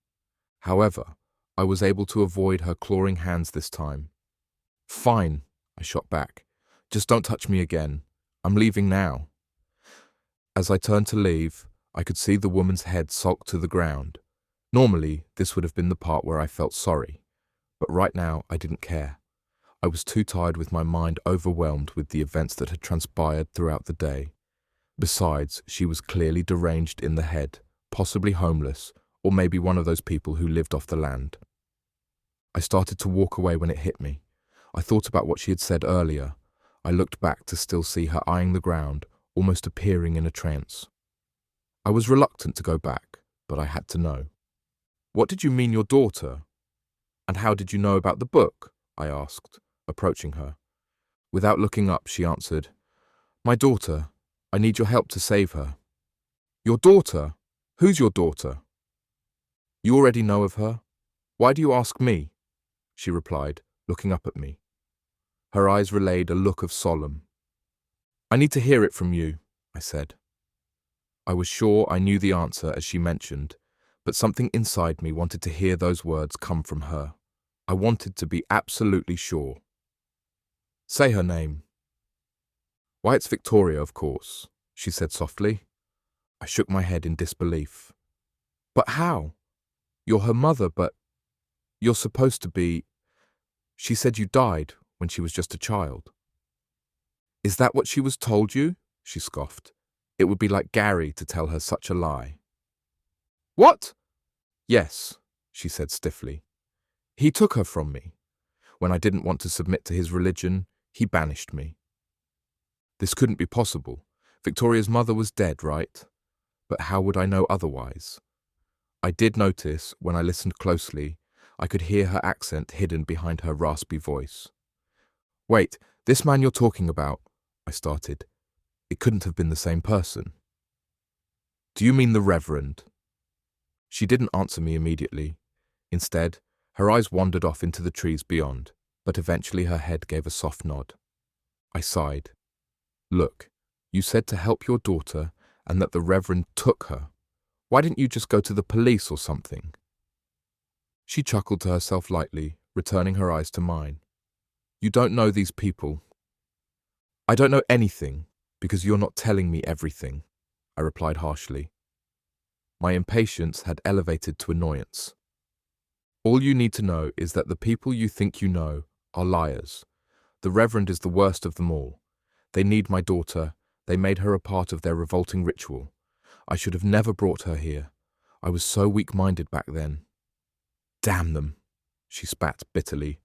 However, I was able to avoid her clawing hands this time. "Fine," I shot back. "Just don't touch me again. I'm leaving now." As I turned to leave, I could see the woman's head sulk to the ground. Normally, this would have been the part where I felt sorry, but right now I didn't care. I was too tired with my mind overwhelmed with the events that had transpired throughout the day. Besides, she was clearly deranged in the head, possibly homeless, or maybe one of those people who lived off the land. I started to walk away when it hit me. I thought about what she had said earlier. I looked back to still see her eyeing the ground, almost appearing in a trance. I was reluctant to go back, but I had to know. What did you mean, your daughter? And how did you know about the book? I asked, approaching her. Without looking up, she answered, My daughter. I need your help to save her. Your daughter? Who's your daughter? You already know of her. Why do you ask me? She replied, looking up at me. Her eyes relayed a look of solemn. I need to hear it from you, I said. I was sure I knew the answer as she mentioned, but something inside me wanted to hear those words come from her. I wanted to be absolutely sure. Say her name. Why, it's Victoria, of course, she said softly. I shook my head in disbelief. But how? You're her mother, but you're supposed to be... She said you died when she was just a child. Is that what she was told you? She scoffed. It would be like Gary to tell her such a lie. What? Yes, she said stiffly. He took her from me. When I didn't want to submit to his religion, he banished me. This couldn't be possible. Victoria's mother was dead, right? But how would I know otherwise? I did notice, when I listened closely, I could hear her accent hidden behind her raspy voice. Wait, this man you're talking about, I started. It couldn't have been the same person. Do you mean the Reverend? She didn't answer me immediately. Instead, her eyes wandered off into the trees beyond, but eventually her head gave a soft nod. I sighed. Look, you said to help your daughter and that the Reverend took her. Why didn't you just go to the police or something? She chuckled to herself lightly, returning her eyes to mine. You don't know these people. I don't know anything, because you're not telling me everything, I replied harshly. My impatience had elevated to annoyance. All you need to know is that the people you think you know are liars. The Reverend is the worst of them all. They need my daughter. They made her a part of their revolting ritual. I should have never brought her here. I was so weak-minded back then. Damn them, she spat bitterly.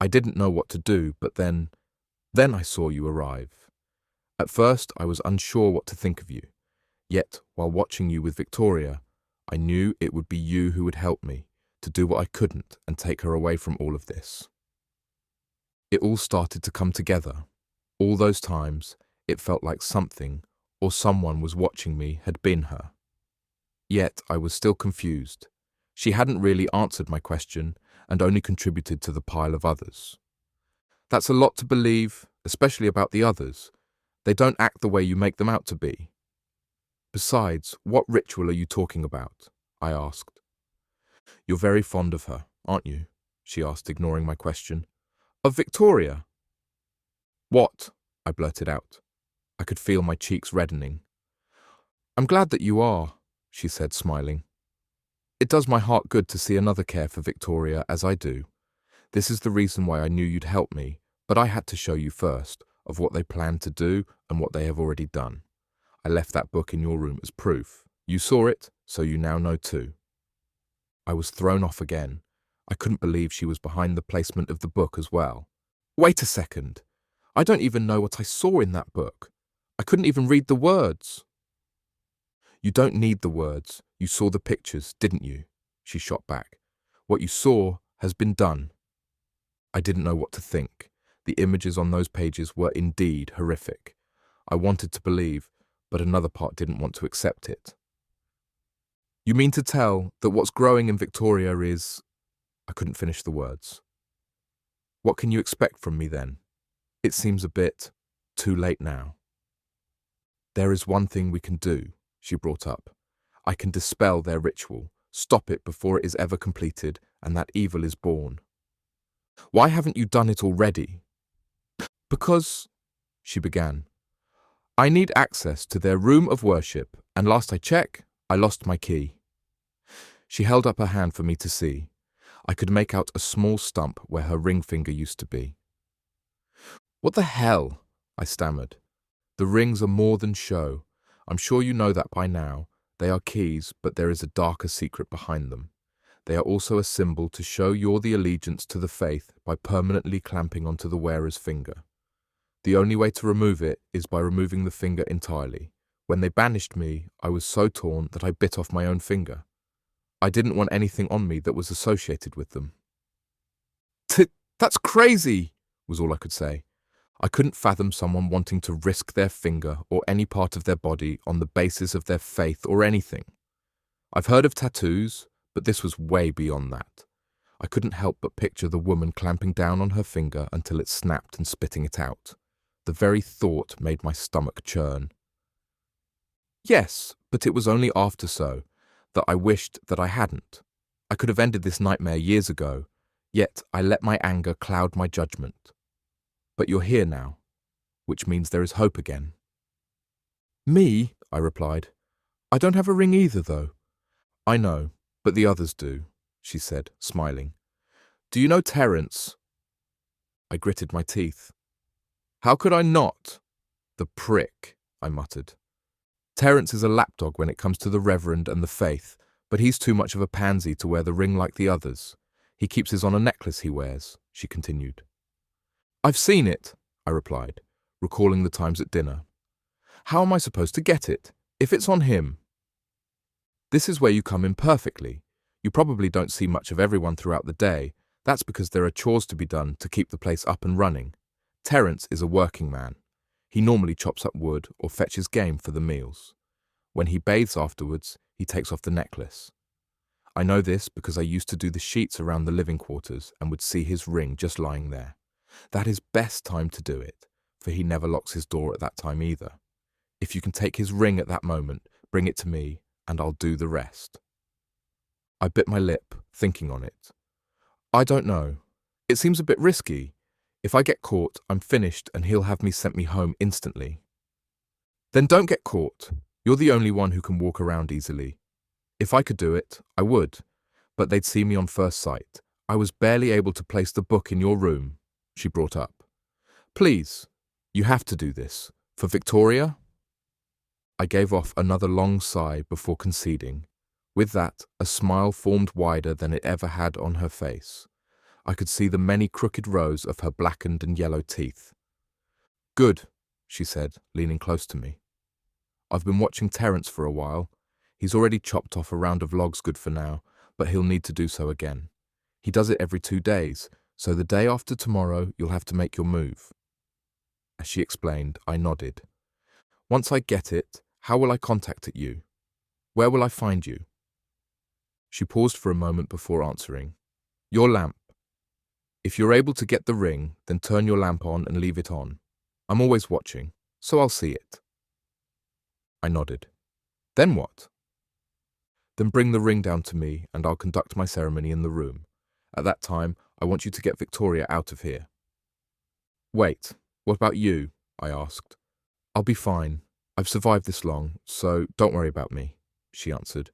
I didn't know what to do, but then I saw you arrive. At first, I was unsure what to think of you. Yet, while watching you with Victoria, I knew it would be you who would help me to do what I couldn't and take her away from all of this. It all started to come together. All those times, it felt like something or someone was watching me had been her. Yet, I was still confused. She hadn't really answered my question and only contributed to the pile of others. That's a lot to believe, especially about the others. They don't act the way you make them out to be. Besides, what ritual are you talking about? I asked. You're very fond of her, aren't you? She asked, ignoring my question. Of Victoria? What? I blurted out. I could feel my cheeks reddening. I'm glad that you are, she said, smiling. It does my heart good to see another care for Victoria as I do. This is the reason why I knew you'd help me, but I had to show you first of what they plan to do and what they have already done. I left that book in your room as proof. You saw it, so you now know too. I was thrown off again. I couldn't believe she was behind the placement of the book as well. Wait a second. I don't even know what I saw in that book. I couldn't even read the words. You don't need the words. You saw the pictures, didn't you? She shot back. What you saw has been done. I didn't know what to think. The images on those pages were indeed horrific. I wanted to believe, but another part didn't want to accept it. You mean to tell that what's growing in Victoria is... I couldn't finish the words. What can you expect from me then? It seems a bit too late now. There is one thing we can do, she brought up. I can dispel their ritual, stop it before it is ever completed, and that evil is born. Why haven't you done it already? Because, she began, I need access to their room of worship, and last I checked, I lost my key. She held up her hand for me to see. I could make out a small stump where her ring finger used to be. What the hell? I stammered. The rings are more than show. I'm sure you know that by now. They are keys, but there is a darker secret behind them. They are also a symbol to show you're the allegiance to the faith by permanently clamping onto the wearer's finger. The only way to remove it is by removing the finger entirely. When they banished me, I was so torn that I bit off my own finger. I didn't want anything on me that was associated with them. That's crazy, was all I could say. I couldn't fathom someone wanting to risk their finger or any part of their body on the basis of their faith or anything. I've heard of tattoos, but this was way beyond that. I couldn't help but picture the woman clamping down on her finger until it snapped and spitting it out. The very thought made my stomach churn. Yes, but it was only after so that I wished that I hadn't. I could have ended this nightmare years ago, yet I let my anger cloud my judgment. But you're here now, which means there is hope again. Me, I replied. I don't have a ring either, though. I know, but the others do, she said, smiling. Do you know Terence? I gritted my teeth. How could I not? The prick, I muttered. Terence is a lapdog when it comes to the Reverend and the faith, but he's too much of a pansy to wear the ring like the others. He keeps his on a necklace he wears, she continued. I've seen it, I replied, recalling the times at dinner. How am I supposed to get it, if it's on him? This is where you come in perfectly. You probably don't see much of everyone throughout the day. That's because there are chores to be done to keep the place up and running. Terence is a working man. He normally chops up wood or fetches game for the meals. When he bathes afterwards, he takes off the necklace. I know this because I used to do the sheets around the living quarters and would see his ring just lying there. That is best time to do it, for he never locks his door at that time either. If you can take his ring at that moment, bring it to me, and I'll do the rest. I bit my lip, thinking on it. I don't know. It seems a bit risky. If I get caught, I'm finished and he'll have me sent me home instantly. Then don't get caught. You're the only one who can walk around easily. If I could do it, I would, but they'd see me on first sight. I was barely able to place the book in your room, she brought up. Please, you have to do this. For Victoria? I gave off another long sigh before conceding. With that, a smile formed wider than it ever had on her face. I could see the many crooked rows of her blackened and yellow teeth. Good, she said, leaning close to me. I've been watching Terence for a while. He's already chopped off a round of logs good for now, but he'll need to do so again. He does it every 2 days, so the day after tomorrow you'll have to make your move. As she explained, I nodded. Once I get it, how will I contact you? Where will I find you? She paused for a moment before answering. Your lamp. If you're able to get the ring, then turn your lamp on and leave it on. I'm always watching, so I'll see it. I nodded. Then what? Then bring the ring down to me and I'll conduct my ceremony in the room. At that time, I want you to get Victoria out of here. Wait, what about you? I asked. I'll be fine. I've survived this long, so don't worry about me, she answered.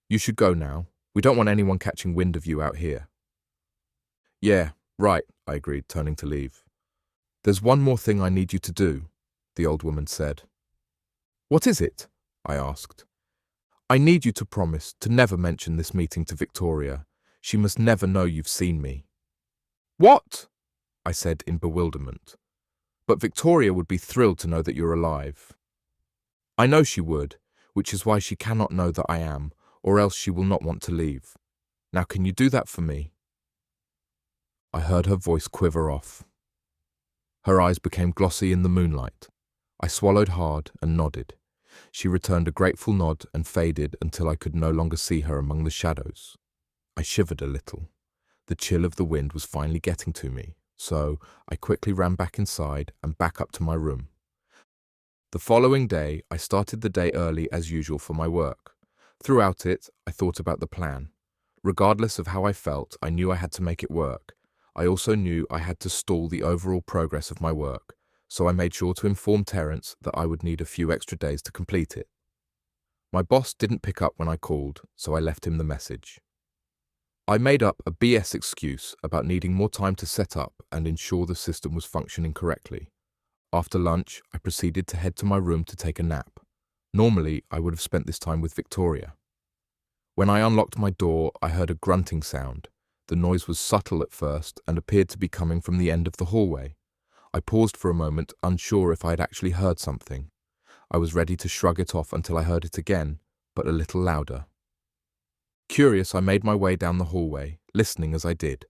You should go now. We don't want anyone catching wind of you out here. Yeah, right, I agreed, turning to leave. There's one more thing I need you to do, the old woman said. What is it? I asked. I need you to promise to never mention this meeting to Victoria. She must never know you've seen me. What? I said in bewilderment. But Victoria would be thrilled to know that you're alive. I know she would, which is why she cannot know that I am, or else she will not want to leave. Now can you do that for me? I heard her voice quiver off. Her eyes became glossy in the moonlight. I swallowed hard and nodded. She returned a grateful nod and faded until I could no longer see her among the shadows. I shivered a little. The chill of the wind was finally getting to me, so I quickly ran back inside and back up to my room. The following day, I started the day early as usual for my work. Throughout it, I thought about the plan. Regardless of how I felt, I knew I had to make it work. I also knew I had to stall the overall progress of my work, so I made sure to inform Terence that I would need a few extra days to complete it. My boss didn't pick up when I called, so I left him the message. I made up a BS excuse about needing more time to set up and ensure the system was functioning correctly. After lunch, I proceeded to head to my room to take a nap. Normally, I would have spent this time with Victoria. When I unlocked my door, I heard a grunting sound. The noise was subtle at first and appeared to be coming from the end of the hallway. I paused for a moment, unsure if I had actually heard something. I was ready to shrug it off until I heard it again, but a little louder. Curious, I made my way down the hallway, listening as I did.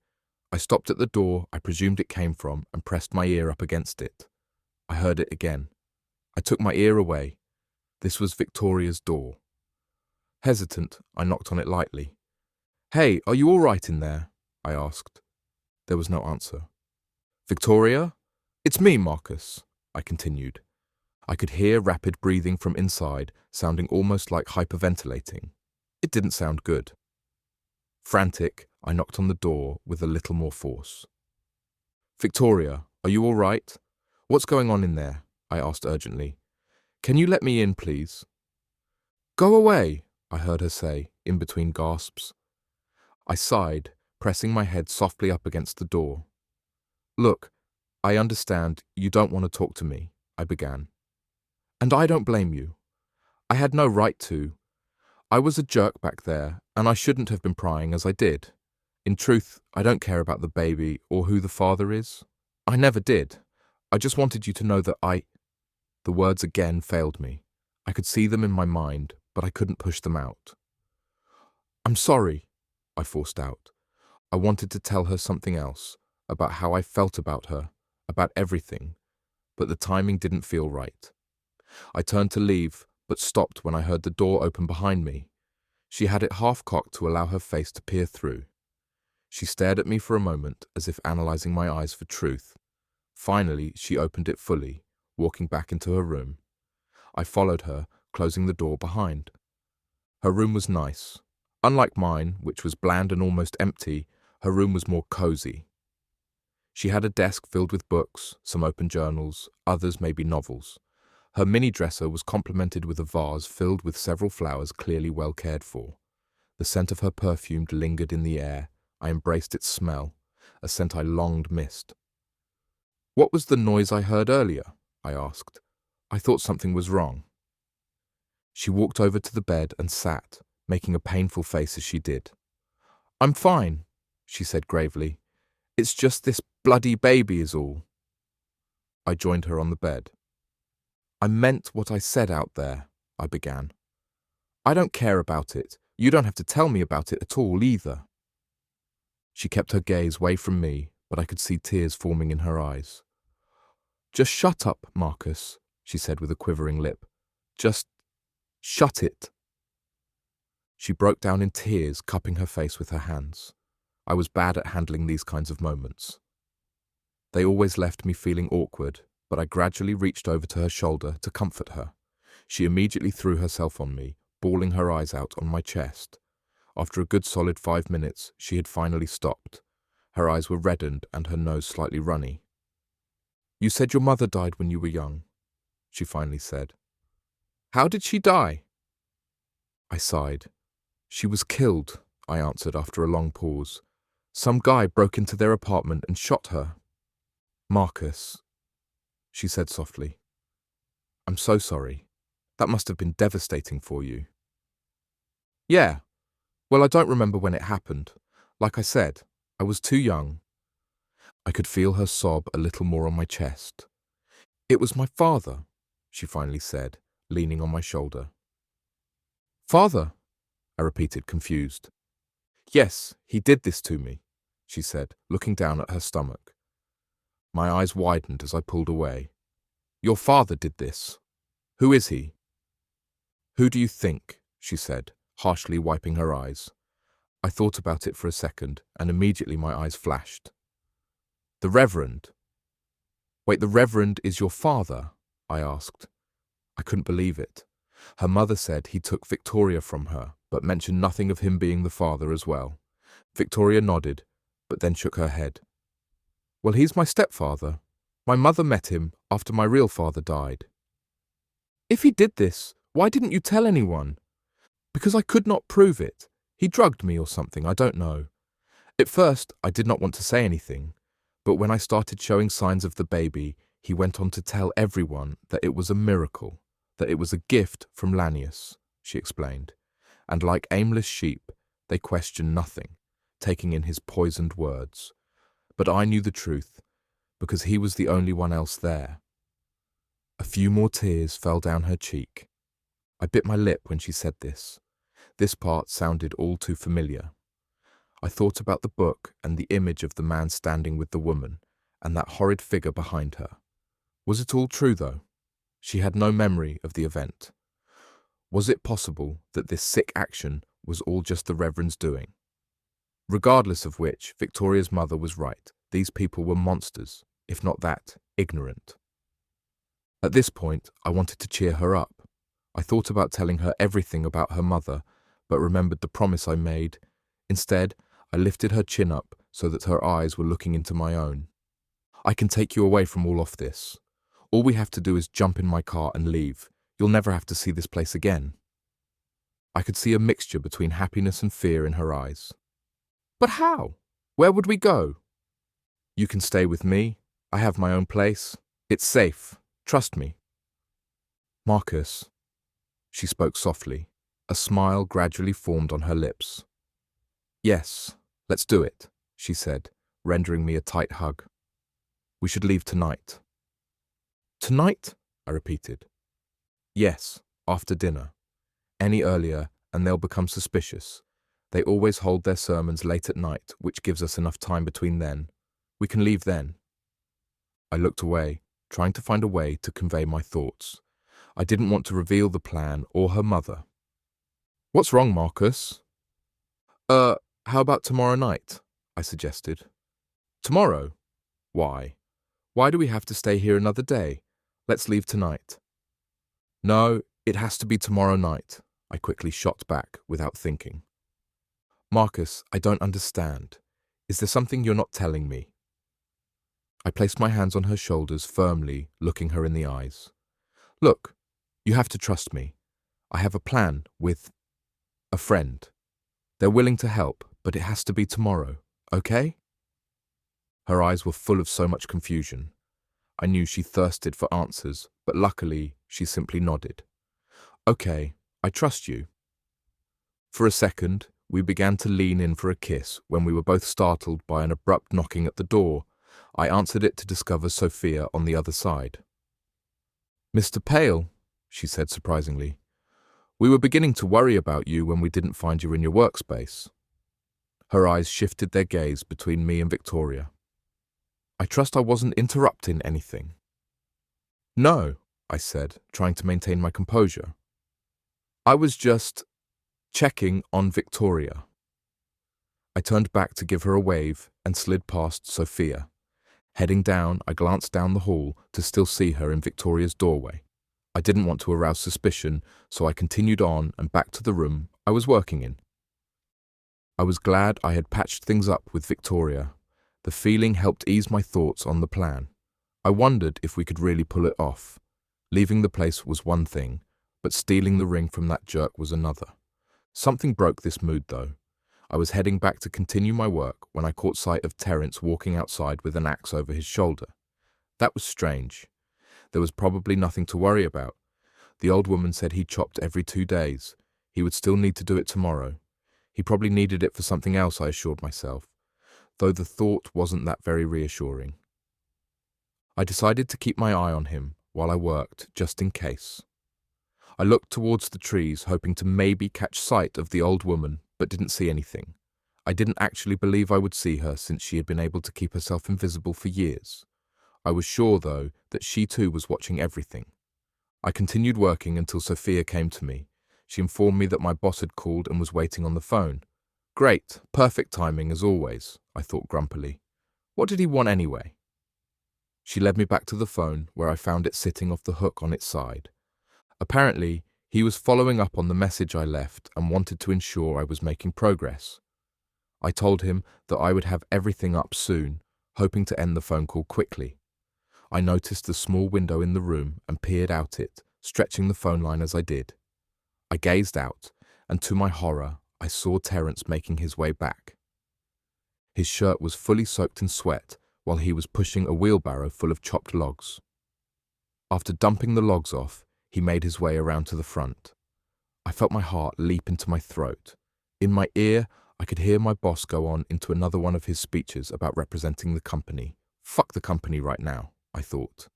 I stopped at the door I presumed it came from and pressed my ear up against it. I heard it again. I took my ear away. This was Victoria's door. Hesitant, I knocked on it lightly. "Hey, are you all right in there?" I asked. There was no answer. "Victoria? It's me, Marcus," I continued. I could hear rapid breathing from inside, sounding almost like hyperventilating. It didn't sound good. Frantic, I knocked on the door with a little more force. "Victoria, are you all right? What's going on in there?" I asked urgently. "Can you let me in, please?" "Go away," I heard her say, in between gasps. I sighed, pressing my head softly up against the door. "Look, I understand you don't want to talk to me," I began. "And I don't blame you. I had no right to. I was a jerk back there, and I shouldn't have been prying as I did. In truth, I don't care about the baby or who the father is. I never did. I just wanted you to know that I—" The words again failed me. I could see them in my mind, but I couldn't push them out. "I'm sorry," I forced out. I wanted to tell her something else, about how I felt about her, about everything, but the timing didn't feel right. I turned to leave, but stopped when I heard the door open behind me. She had it half-cocked to allow her face to peer through. She stared at me for a moment, as if analyzing my eyes for truth. Finally, she opened it fully, walking back into her room. I followed her, closing the door behind. Her room was nice. Unlike mine, which was bland and almost empty, her room was more cozy. She had a desk filled with books, some open journals, others maybe novels. Her mini-dresser was complemented with a vase filled with several flowers clearly well cared for. The scent of her perfume lingered in the air. I embraced its smell, a scent I longed missed. "What was the noise I heard earlier?" I asked. I thought something was wrong. She walked over to the bed and sat, making a painful face as she did. "I'm fine," she said gravely. "It's just this bloody baby is all." I joined her on the bed. "I meant what I said out there," I began. "I don't care about it. You don't have to tell me about it at all either." She kept her gaze away from me, but I could see tears forming in her eyes. "Just shut up, Marcus," she said with a quivering lip. "Just shut it." She broke down in tears, cupping her face with her hands. I was bad at handling these kinds of moments. They always left me feeling awkward, but I gradually reached over to her shoulder to comfort her. She immediately threw herself on me, bawling her eyes out on my chest. After a good solid 5 minutes, she had finally stopped. Her eyes were reddened and her nose slightly runny. "You said your mother died when you were young," she finally said. "How did she die?" I sighed. "She was killed," I answered after a long pause. "Some guy broke into their apartment and shot her." "Marcus," she said softly. "I'm so sorry. That must have been devastating for you." "Yeah. Well, I don't remember when it happened. Like I said, I was too young." I could feel her sob a little more on my chest. "It was my father," she finally said, leaning on my shoulder. "Father?" I repeated, confused. "Yes, he did this to me," she said, looking down at her stomach. My eyes widened as I pulled away. "Your father did this. Who is he?" "Who do you think?" she said, harshly wiping her eyes. I thought about it for a second, and immediately my eyes flashed. "The Reverend." "Wait, the Reverend is your father?" I asked. I couldn't believe it. Her mother said he took Victoria from her, but mentioned nothing of him being the father as well. Victoria nodded, but then shook her head. "Well, he's my stepfather. My mother met him after my real father died." "If he did this, why didn't you tell anyone?" "Because I could not prove it. He drugged me or something, I don't know. At first, I did not want to say anything, but when I started showing signs of the baby, he went on to tell everyone that it was a miracle, that it was a gift from Lanius," she explained. and like aimless sheep, they questioned nothing, taking in his poisoned words. But I knew the truth, because he was the only one else there. A few more tears fell down her cheek. I bit my lip when she said this. This part sounded all too familiar. I thought about the book and the image of the man standing with the woman, and that horrid figure behind her. Was it all true, though? She had no memory of the event. Was it possible that this sick action was all just the Reverend's doing? Regardless of which, Victoria's mother was right. These people were monsters, if not that, ignorant. At this point, I wanted to cheer her up. I thought about telling her everything about her mother, but remembered the promise I made. Instead, I lifted her chin up so that her eyes were looking into my own. I can take you away from all of this. All we have to do is jump in my car and leave. You'll never have to see this place again. I could see a mixture between happiness and fear in her eyes. But how? Where would we go? You can stay with me. I have my own place. It's safe. Trust me. Marcus. She spoke softly. A smile gradually formed on her lips. Yes, let's do it, she said, rendering me a tight hug. We should leave tonight. Tonight? I repeated. Yes, after dinner. Any earlier, and they'll become suspicious. They always hold their sermons late at night, which gives us enough time between then. We can leave then. I looked away, trying to find a way to convey my thoughts. I didn't want to reveal the plan or her mother. What's wrong, Marcus? How about tomorrow night? I suggested. Tomorrow? Why? Why do we have to stay here another day? Let's leave tonight. No, it has to be tomorrow night, I quickly shot back without thinking. Marcus, I don't understand. Is there something you're not telling me? I placed my hands on her shoulders firmly, looking her in the eyes. Look, you have to trust me. I have a plan with a friend. They're willing to help, but it has to be tomorrow, okay? Her eyes were full of so much confusion. I knew she thirsted for answers, but luckily she simply nodded. Okay, I trust you. For a second, we began to lean in for a kiss when we were both startled by an abrupt knocking at the door. I answered it to discover Sophia on the other side. Mr. Pale, she said surprisingly. We were beginning to worry about you when we didn't find you in your workspace. Her eyes shifted their gaze between me and Victoria. I trust I wasn't interrupting anything. No, I said, trying to maintain my composure. I was just checking on Victoria. I turned back to give her a wave and slid past Sophia. Heading down, I glanced down the hall to still see her in Victoria's doorway. I didn't want to arouse suspicion, so I continued on and back to the room I was working in. I was glad I had patched things up with Victoria. The feeling helped ease my thoughts on the plan. I wondered if we could really pull it off. Leaving the place was one thing, but stealing the ring from that jerk was another. Something broke this mood, though. I was heading back to continue my work when I caught sight of Terence walking outside with an axe over his shoulder. That was strange. There was probably nothing to worry about. The old woman said he chopped every 2 days. He would still need to do it tomorrow. He probably needed it for something else, I assured myself, though the thought wasn't that very reassuring. I decided to keep my eye on him while I worked, just in case. I looked towards the trees, hoping to maybe catch sight of the old woman, but didn't see anything. I didn't actually believe I would see her since she had been able to keep herself invisible for years. I was sure, though, that she too was watching everything. I continued working until Sophia came to me. She informed me that my boss had called and was waiting on the phone. Great, perfect timing as always, I thought grumpily. What did he want anyway? She led me back to the phone, where I found it sitting off the hook on its side. Apparently, he was following up on the message I left and wanted to ensure I was making progress. I told him that I would have everything up soon, hoping to end the phone call quickly. I noticed the small window in the room and peered out it, stretching the phone line as I did. I gazed out, and to my horror, I saw Terence making his way back. His shirt was fully soaked in sweat while he was pushing a wheelbarrow full of chopped logs. After dumping the logs off, he made his way around to the front. I felt my heart leap into my throat. In my ear, I could hear my boss go on into another one of his speeches about representing the company. Fuck the company right now, I thought.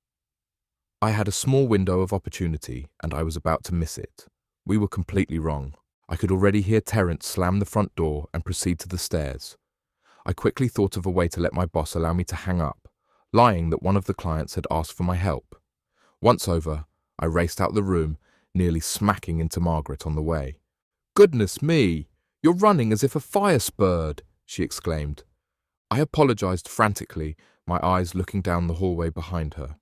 I had a small window of opportunity, and I was about to miss it. We were completely wrong. I could already hear Terence slam the front door and proceed to the stairs. I quickly thought of a way to let my boss allow me to hang up, lying that one of the clients had asked for my help. Once over, I raced out the room, nearly smacking into Margaret on the way. "Goodness me! You're running as if a fire spurred," she exclaimed. I apologized frantically, my eyes looking down the hallway behind her.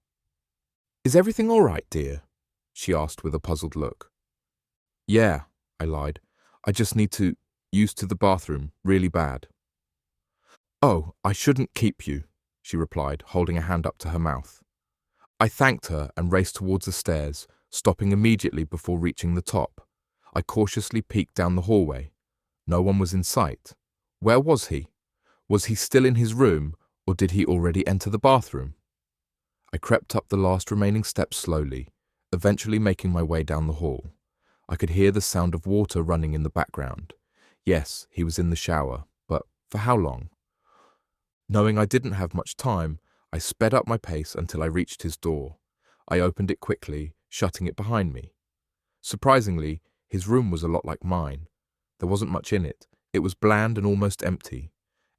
"Is everything all right, dear?" she asked with a puzzled look. "Yeah," I lied. "I just need to use to the bathroom really bad." "Oh, I shouldn't keep you," she replied, holding a hand up to her mouth. I thanked her and raced towards the stairs, stopping immediately before reaching the top. I cautiously peeked down the hallway. No one was in sight. Where was he? Was he still in his room, or did he already enter the bathroom? I crept up the last remaining steps slowly, eventually making my way down the hall. I could hear the sound of water running in the background. Yes, he was in the shower, but for how long? Knowing I didn't have much time, I sped up my pace until I reached his door. I opened it quickly, shutting it behind me. Surprisingly, his room was a lot like mine. There wasn't much in it. It was bland and almost empty.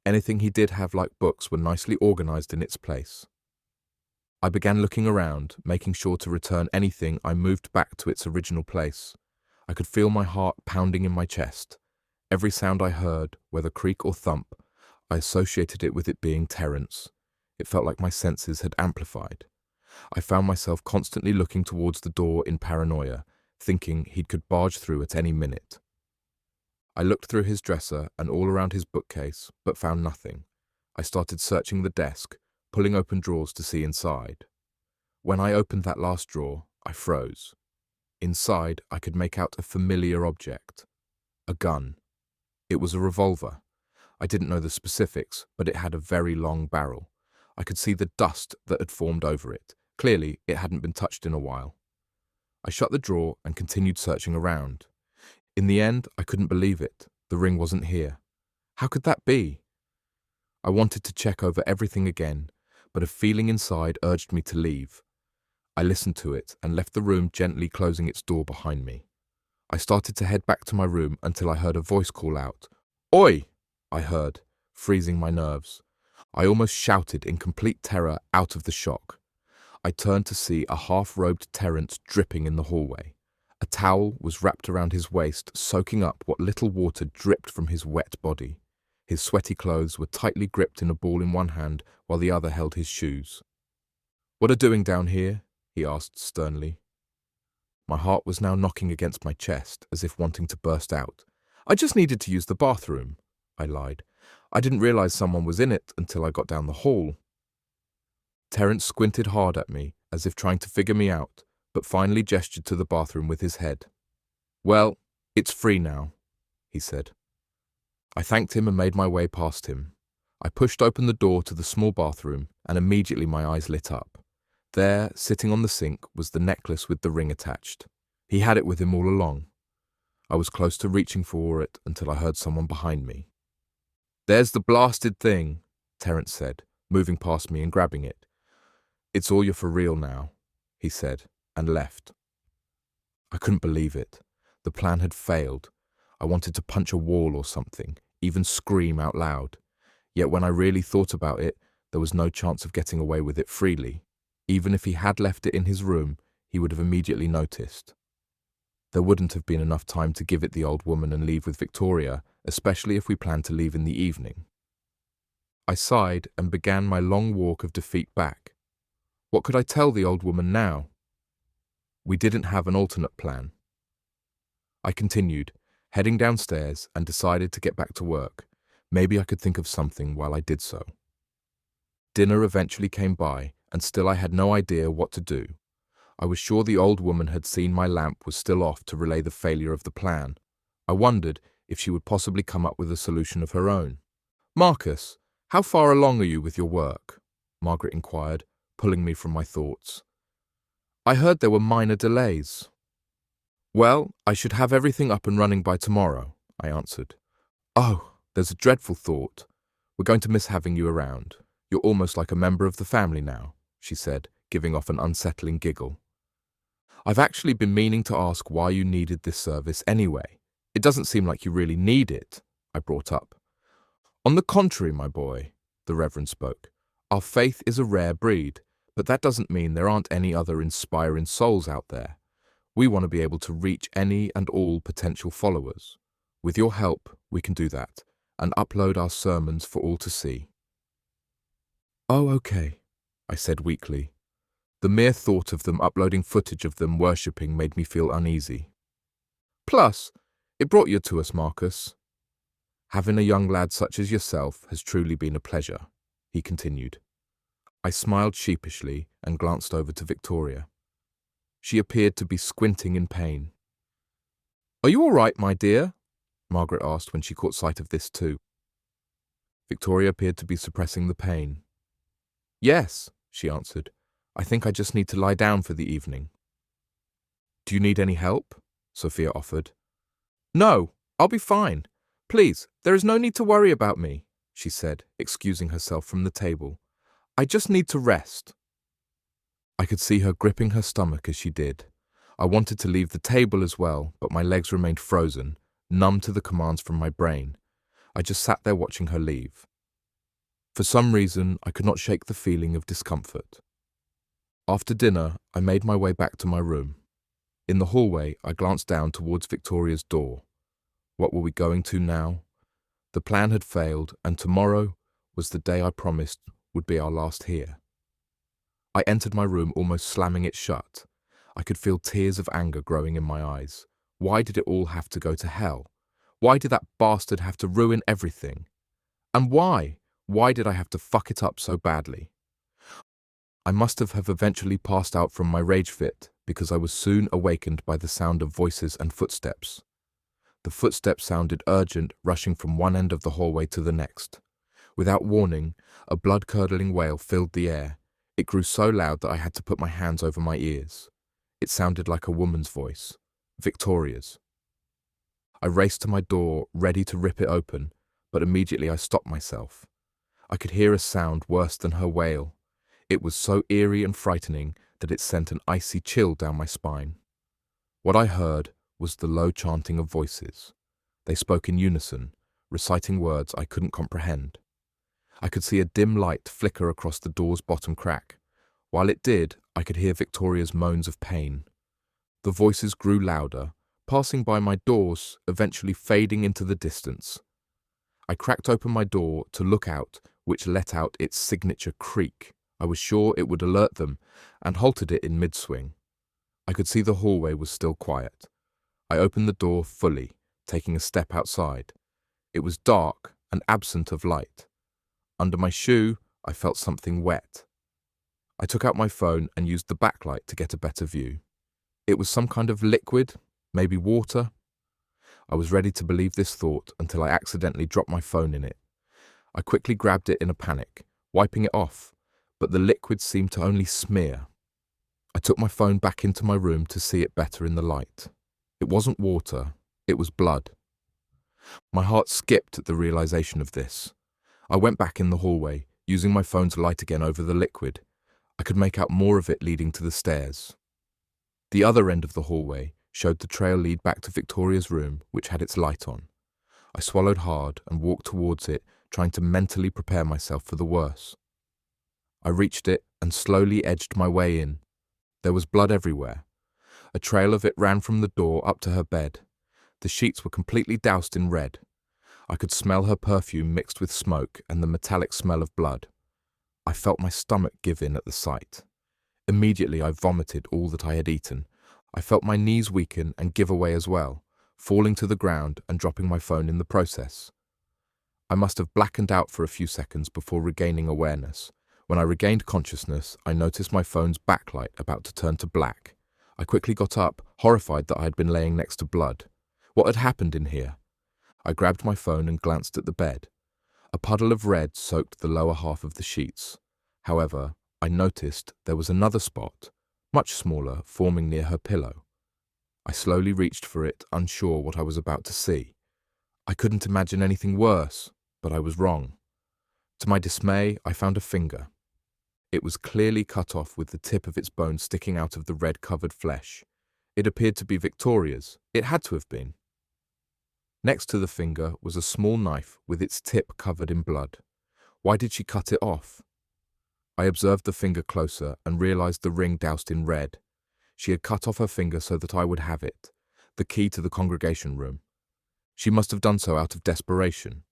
Anything he did have like books were nicely organized in its place. I began looking around, making sure to return anything I moved back to its original place. I could feel my heart pounding in my chest. Every sound I heard, whether creak or thump, I associated it with it being Terence. It felt like my senses had amplified. I found myself constantly looking towards the door in paranoia, thinking he could barge through at any minute. I looked through his dresser and all around his bookcase, but found nothing. I started searching the desk, pulling open drawers to see inside. When I opened that last drawer, I froze. Inside, I could make out a familiar object. A gun. It was a revolver. I didn't know the specifics, but it had a very long barrel. I could see the dust that had formed over it. Clearly, it hadn't been touched in a while. I shut the drawer and continued searching around. In the end, I couldn't believe it. The ring wasn't here. How could that be? I wanted to check over everything again, but a feeling inside urged me to leave. I listened to it and left the room, gently closing its door behind me. I started to head back to my room until I heard a voice call out. "Oi!" I heard, freezing my nerves. I almost shouted in complete terror out of the shock. I turned to see a half-robed Terence dripping in the hallway. A towel was wrapped around his waist, soaking up what little water dripped from his wet body. His sweaty clothes were tightly gripped in a ball in one hand, while the other held his shoes. "What are doing down here?" he asked sternly. My heart was now knocking against my chest, as if wanting to burst out. "I just needed to use the bathroom," I lied. "I didn't realize someone was in it until I got down the hall." Terence squinted hard at me, as if trying to figure me out, but finally gestured to the bathroom with his head. "Well, it's free now," he said. I thanked him and made my way past him. I pushed open the door to the small bathroom, and immediately my eyes lit up. There, sitting on the sink, was the necklace with the ring attached. He had it with him all along. I was close to reaching for it until I heard someone behind me. "There's the blasted thing," Terence said, moving past me and grabbing it. "It's all you're for real now," he said, and left. I couldn't believe it. The plan had failed. I wanted to punch a wall or something, even scream out loud. Yet when I really thought about it, there was no chance of getting away with it freely. Even if he had left it in his room, he would have immediately noticed. There wouldn't have been enough time to give it the old woman and leave with Victoria, especially if we planned to leave in the evening. I sighed and began my long walk of defeat back. What could I tell the old woman now? We didn't have an alternate plan. I continued, heading downstairs, and decided to get back to work. Maybe I could think of something while I did so. Dinner eventually came by, and still I had no idea what to do. I was sure the old woman had seen my lamp was still off to relay the failure of the plan. I wondered if she would possibly come up with a solution of her own. "Marcus, how far along are you with your work?" Margaret inquired, pulling me from my thoughts. "I heard there were minor delays." Well, I should have everything up and running by tomorrow, I answered. Oh, there's a dreadful thought. We're going to miss having you around. You're almost like a member of the family now, she said, giving off an unsettling giggle. I've actually been meaning to ask why you needed this service anyway. It doesn't seem like you really need it, I brought up. On the contrary, my boy, the Reverend spoke. Our faith is a rare breed, but that doesn't mean there aren't any other inspiring souls out there. We want to be able to reach any and all potential followers. With your help, we can do that, and upload our sermons for all to see. Oh, okay, I said weakly. The mere thought of them uploading footage of them worshipping made me feel uneasy. Plus, it brought you to us, Marcus. Having a young lad such as yourself has truly been a pleasure, he continued. I smiled sheepishly and glanced over to Victoria. She appeared to be squinting in pain. Are you all right, my dear? Margaret asked when she caught sight of this too. Victoria appeared to be suppressing the pain. Yes, she answered. I think I just need to lie down for the evening. Do you need any help? Sophia offered. No, I'll be fine. Please, there is no need to worry about me, she said, excusing herself from the table. I just need to rest. I could see her gripping her stomach as she did. I wanted to leave the table as well, but my legs remained frozen, numb to the commands from my brain. I just sat there watching her leave. For some reason, I could not shake the feeling of discomfort. After dinner, I made my way back to my room. In the hallway, I glanced down towards Victoria's door. What were we going to now? The plan had failed, and tomorrow was the day I promised would be our last here. I entered my room almost slamming it shut. I could feel tears of anger growing in my eyes. Why did it all have to go to hell? Why did that bastard have to ruin everything? And why? Why did I have to fuck it up so badly? I must have eventually passed out from my rage fit because I was soon awakened by the sound of voices and footsteps. The footsteps sounded urgent, rushing from one end of the hallway to the next. Without warning, a blood-curdling wail filled the air. It grew so loud that I had to put my hands over my ears. It sounded like a woman's voice, Victoria's. I raced to my door, ready to rip it open, but immediately I stopped myself. I could hear a sound worse than her wail. It was so eerie and frightening that it sent an icy chill down my spine. What I heard was the low chanting of voices. They spoke in unison, reciting words I couldn't comprehend. I could see a dim light flicker across the door's bottom crack. While it did, I could hear Victoria's moans of pain. The voices grew louder, passing by my doors, eventually fading into the distance. I cracked open my door to look out, which let out its signature creak. I was sure it would alert them, and halted it in mid-swing. I could see the hallway was still quiet. I opened the door fully, taking a step outside. It was dark and absent of light. Under my shoe, I felt something wet. I took out my phone and used the backlight to get a better view. It was some kind of liquid, maybe water. I was ready to believe this thought until I accidentally dropped my phone in it. I quickly grabbed it in a panic, wiping it off, but the liquid seemed to only smear. I took my phone back into my room to see it better in the light. It wasn't water, it was blood. My heart skipped at the realization of this. I went back in the hallway, using my phone's light again over the liquid. I could make out more of it leading to the stairs. The other end of the hallway showed the trail lead back to Victoria's room, which had its light on. I swallowed hard and walked towards it, trying to mentally prepare myself for the worst. I reached it and slowly edged my way in. There was blood everywhere. A trail of it ran from the door up to her bed. The sheets were completely doused in red. I could smell her perfume mixed with smoke and the metallic smell of blood. I felt my stomach give in at the sight. Immediately I vomited all that I had eaten. I felt my knees weaken and give away as well, falling to the ground and dropping my phone in the process. I must have blackened out for a few seconds before regaining awareness. When I regained consciousness, I noticed my phone's backlight about to turn to black. I quickly got up, horrified that I had been laying next to blood. What had happened in here? I grabbed my phone and glanced at the bed. A puddle of red soaked the lower half of the sheets. However, I noticed there was another spot, much smaller, forming near her pillow. I slowly reached for it, unsure what I was about to see. I couldn't imagine anything worse, but I was wrong. To my dismay, I found a finger. It was clearly cut off with the tip of its bone sticking out of the red-covered flesh. It appeared to be Victoria's. It had to have been. Next to the finger was a small knife with its tip covered in blood. Why did she cut it off? I observed the finger closer and realized the ring doused in red. She had cut off her finger so that I would have it, the key to the congregation room. She must have done so out of desperation.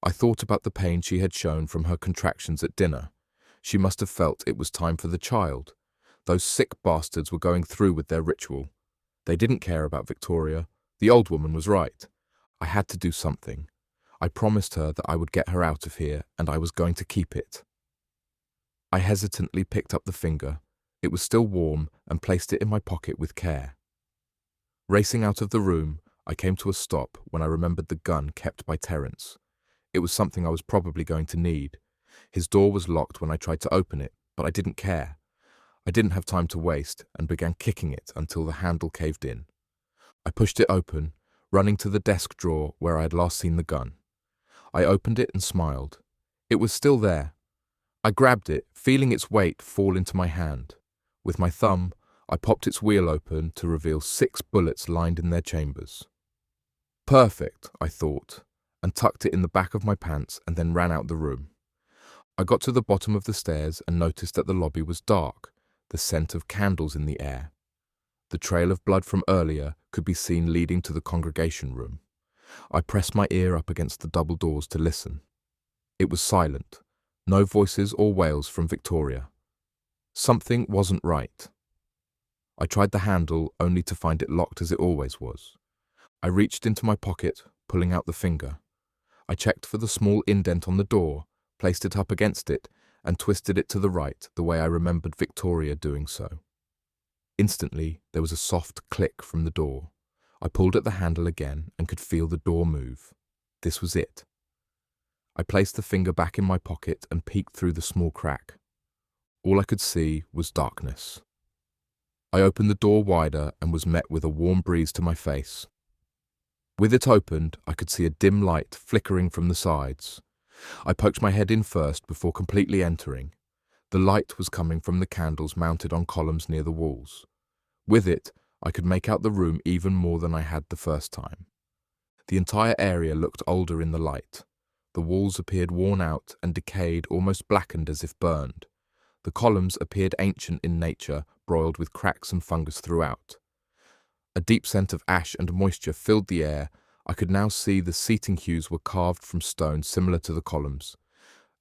I thought about the pain she had shown from her contractions at dinner. She must have felt it was time for the child. Those sick bastards were going through with their ritual. They didn't care about Victoria. The old woman was right. I had to do something. I promised her that I would get her out of here, and I was going to keep it. I hesitantly picked up the finger. It was still warm, and placed it in my pocket with care. Racing out of the room, I came to a stop when I remembered the gun kept by Terence. It was something I was probably going to need. His door was locked when I tried to open it, but I didn't care. I didn't have time to waste and began kicking it until the handle caved in. I pushed it open, running to the desk drawer where I had last seen the gun. I opened it and smiled. It was still there. I grabbed it, feeling its weight fall into my hand. With my thumb, I popped its wheel open to reveal 6 bullets lined in their chambers. Perfect, I thought, and tucked it in the back of my pants and then ran out the room. I got to the bottom of the stairs and noticed that the lobby was dark, the scent of candles in the air. The trail of blood from earlier could be seen leading to the congregation room. I pressed my ear up against the double doors to listen. It was silent, no voices or wails from Victoria. Something wasn't right. I tried the handle only to find it locked as it always was. I reached into my pocket, pulling out the finger. I checked for the small indent on the door, placed it up against it, and twisted it to the right the way I remembered Victoria doing so. Instantly, there was a soft click from the door. I pulled at the handle again and could feel the door move. This was it. I placed the finger back in my pocket and peeked through the small crack. All I could see was darkness. I opened the door wider and was met with a warm breeze to my face. With it opened, I could see a dim light flickering from the sides. I poked my head in first before completely entering. The light was coming from the candles mounted on columns near the walls. With it, I could make out the room even more than I had the first time. The entire area looked older in the light. The walls appeared worn out and decayed, almost blackened as if burned. The columns appeared ancient in nature, broiled with cracks and fungus throughout. A deep scent of ash and moisture filled the air. I could now see the seating hues were carved from stone similar to the columns.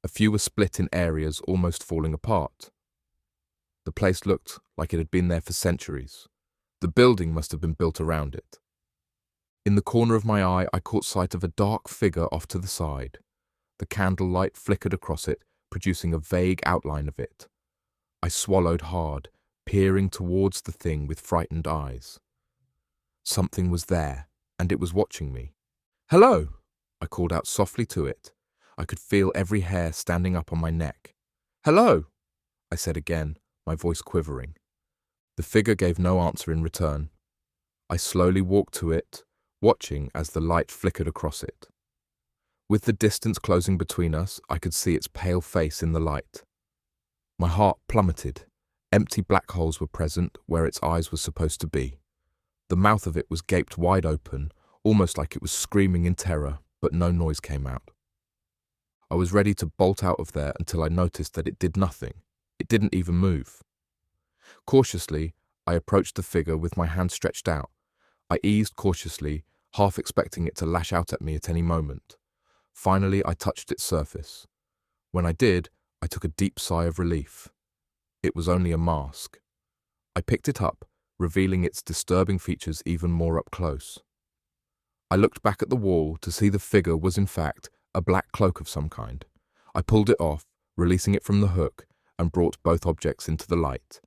A few were split in areas, almost falling apart. The place looked like it had been there for centuries. The building must have been built around it. In the corner of my eye, I caught sight of a dark figure off to the side. The candlelight flickered across it, producing a vague outline of it. I swallowed hard, peering towards the thing with frightened eyes. Something was there, and it was watching me. "Hello!" I called out softly to it. I could feel every hair standing up on my neck. "Hello!" I said again, my voice quivering. The figure gave no answer in return. I slowly walked to it, watching as the light flickered across it. With the distance closing between us, I could see its pale face in the light. My heart plummeted. Empty black holes were present where its eyes were supposed to be. The mouth of it was gaped wide open, almost like it was screaming in terror, but no noise came out. I was ready to bolt out of there until I noticed that it did nothing. It didn't even move. Cautiously, I approached the figure with my hand stretched out. I eased cautiously, half expecting it to lash out at me at any moment. Finally, I touched its surface. When I did, I took a deep sigh of relief. It was only a mask. I picked it up, revealing its disturbing features even more up close. I looked back at the wall to see the figure was in fact a black cloak of some kind. I pulled it off, releasing it from the hook, and brought both objects into the light.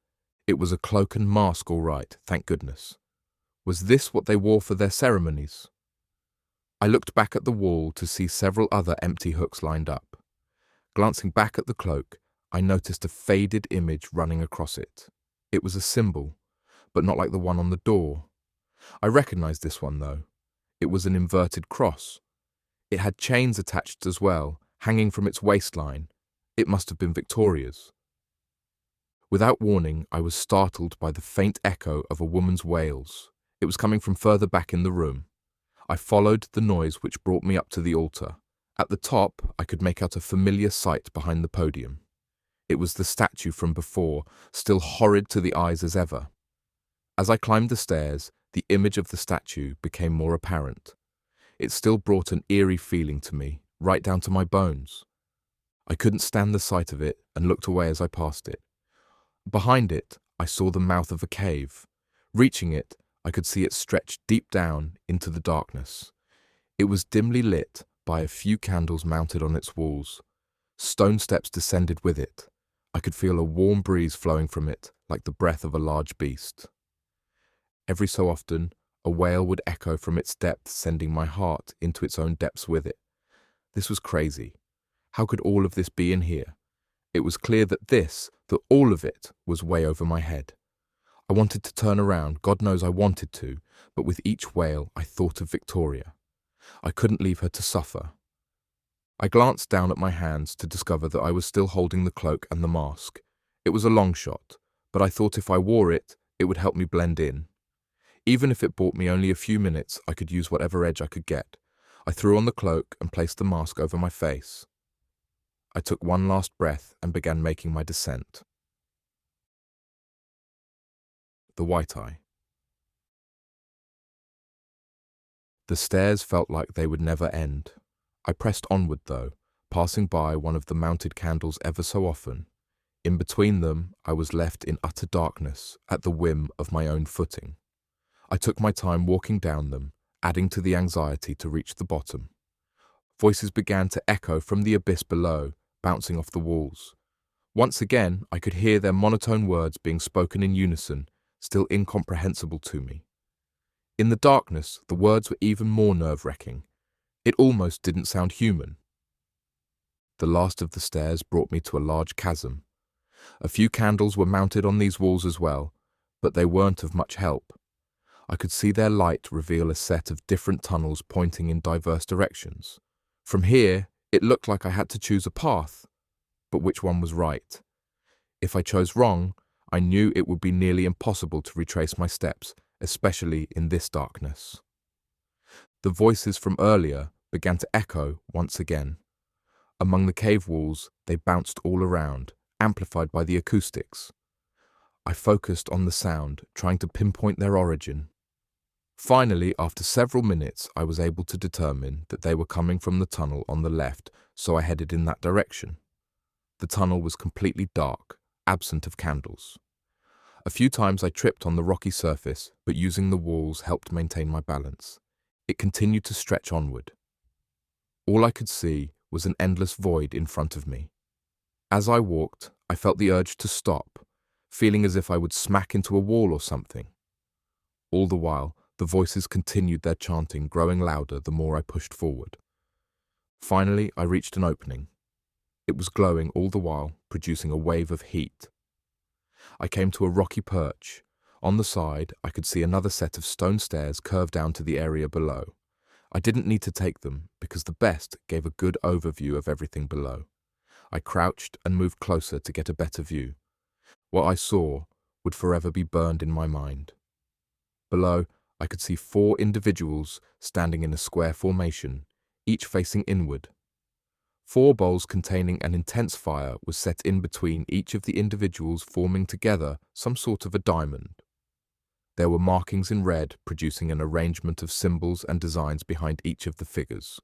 It was a cloak and mask, all right, thank goodness. Was this what they wore for their ceremonies? I looked back at the wall to see several other empty hooks lined up. Glancing back at the cloak, I noticed a faded image running across it. It was a symbol, but not like the one on the door. I recognized this one, though. It was an inverted cross. It had chains attached as well, hanging from its waistline. It must have been Victoria's. Without warning, I was startled by the faint echo of a woman's wails. It was coming from further back in the room. I followed the noise which brought me up to the altar. At the top, I could make out a familiar sight behind the podium. It was the statue from before, still horrid to the eyes as ever. As I climbed the stairs, the image of the statue became more apparent. It still brought an eerie feeling to me, right down to my bones. I couldn't stand the sight of it and looked away as I passed it. Behind it, I saw the mouth of a cave. Reaching it, I could see it stretched deep down into the darkness. It was dimly lit by a few candles mounted on its walls. Stone steps descended with it. I could feel a warm breeze flowing from it, like the breath of a large beast. Every so often, a wail would echo from its depths, sending my heart into its own depths with it. This was crazy. How could all of this be in here? It was clear that all of it was way over my head. I wanted to turn around, God knows I wanted to, but with each wail I thought of Victoria. I couldn't leave her to suffer. I glanced down at my hands to discover that I was still holding the cloak and the mask. It was a long shot, but I thought if I wore it, it would help me blend in. Even if it bought me only a few minutes, I could use whatever edge I could get. I threw on the cloak and placed the mask over my face. I took one last breath and began making my descent. The White Eye. The stairs felt like they would never end. I pressed onward, though, passing by one of the mounted candles ever so often. In between them, I was left in utter darkness, at the whim of my own footing. I took my time walking down them, adding to the anxiety to reach the bottom. Voices began to echo from the abyss below, bouncing off the walls. Once again, I could hear their monotone words being spoken in unison, still incomprehensible to me. In the darkness, the words were even more nerve-wracking. It almost didn't sound human. The last of the stairs brought me to a large chasm. A few candles were mounted on these walls as well, but they weren't of much help. I could see their light reveal a set of different tunnels pointing in diverse directions. From here, it looked like I had to choose a path, but which one was right? If I chose wrong, I knew it would be nearly impossible to retrace my steps, especially in this darkness. The voices from earlier began to echo once again. Among the cave walls, they bounced all around, amplified by the acoustics. I focused on the sound, trying to pinpoint their origin. Finally, after several minutes, I was able to determine that they were coming from the tunnel on the left, so I headed in that direction. The tunnel was completely dark, absent of candles. A few times I tripped on the rocky surface, but using the walls helped maintain my balance. It continued to stretch onward. All I could see was an endless void in front of me. As I walked, I felt the urge to stop, feeling as if I would smack into a wall or something. All the while, the voices continued their chanting, growing louder the more I pushed forward. Finally, I reached an opening. It was glowing all the while, producing a wave of heat. I came to a rocky perch. On the side, I could see another set of stone stairs curve down to the area below. I didn't need to take them, because the best gave a good overview of everything below. I crouched and moved closer to get a better view. What I saw would forever be burned in my mind. Below, I could see 4 individuals standing in a square formation, each facing inward. 4 bowls containing an intense fire was set in between each of the individuals, forming together some sort of a diamond. There were markings in red, producing an arrangement of symbols and designs behind each of the figures.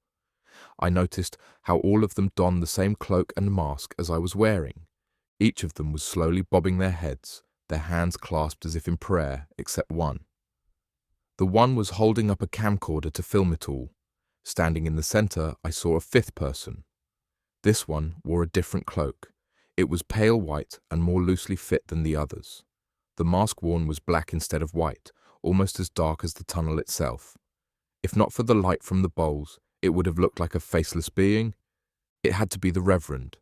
I noticed how all of them donned the same cloak and mask as I was wearing. Each of them was slowly bobbing their heads, their hands clasped as if in prayer, except one. The one was holding up a camcorder to film it all. Standing in the center, I saw a 5th person. This one wore a different cloak. It was pale white and more loosely fit than the others. The mask worn was black instead of white, almost as dark as the tunnel itself. If not for the light from the bowls, it would have looked like a faceless being. It had to be the Reverend.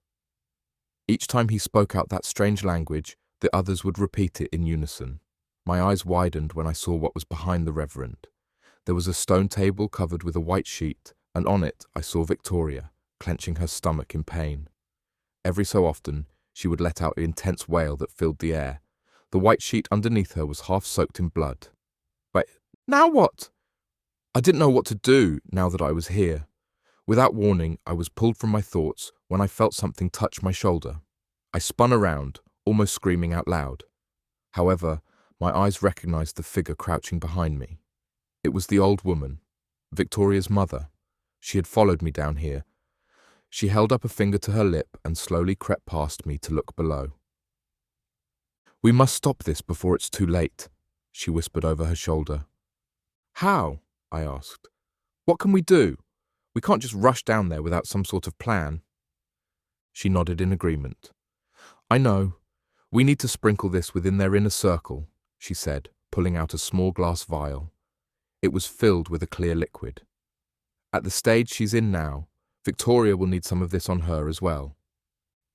Each time he spoke out that strange language, the others would repeat it in unison. My eyes widened when I saw what was behind the Reverend. There was a stone table covered with a white sheet, and on it I saw Victoria, clenching her stomach in pain. Every so often, she would let out an intense wail that filled the air. The white sheet underneath her was half soaked in blood. Wait, now what? I didn't know what to do now that I was here. Without warning, I was pulled from my thoughts when I felt something touch my shoulder. I spun around, almost screaming out loud. However, my eyes recognized the figure crouching behind me. It was the old woman, Victoria's mother. She had followed me down here. She held up a finger to her lip and slowly crept past me to look below. "We must stop this before it's too late," she whispered over her shoulder. "How?" I asked. "What can we do? We can't just rush down there without some sort of plan." She nodded in agreement. "I know. We need to sprinkle this within their inner circle," she said, pulling out a small glass vial. It was filled with a clear liquid. "At the stage she's in now, Victoria will need some of this on her as well."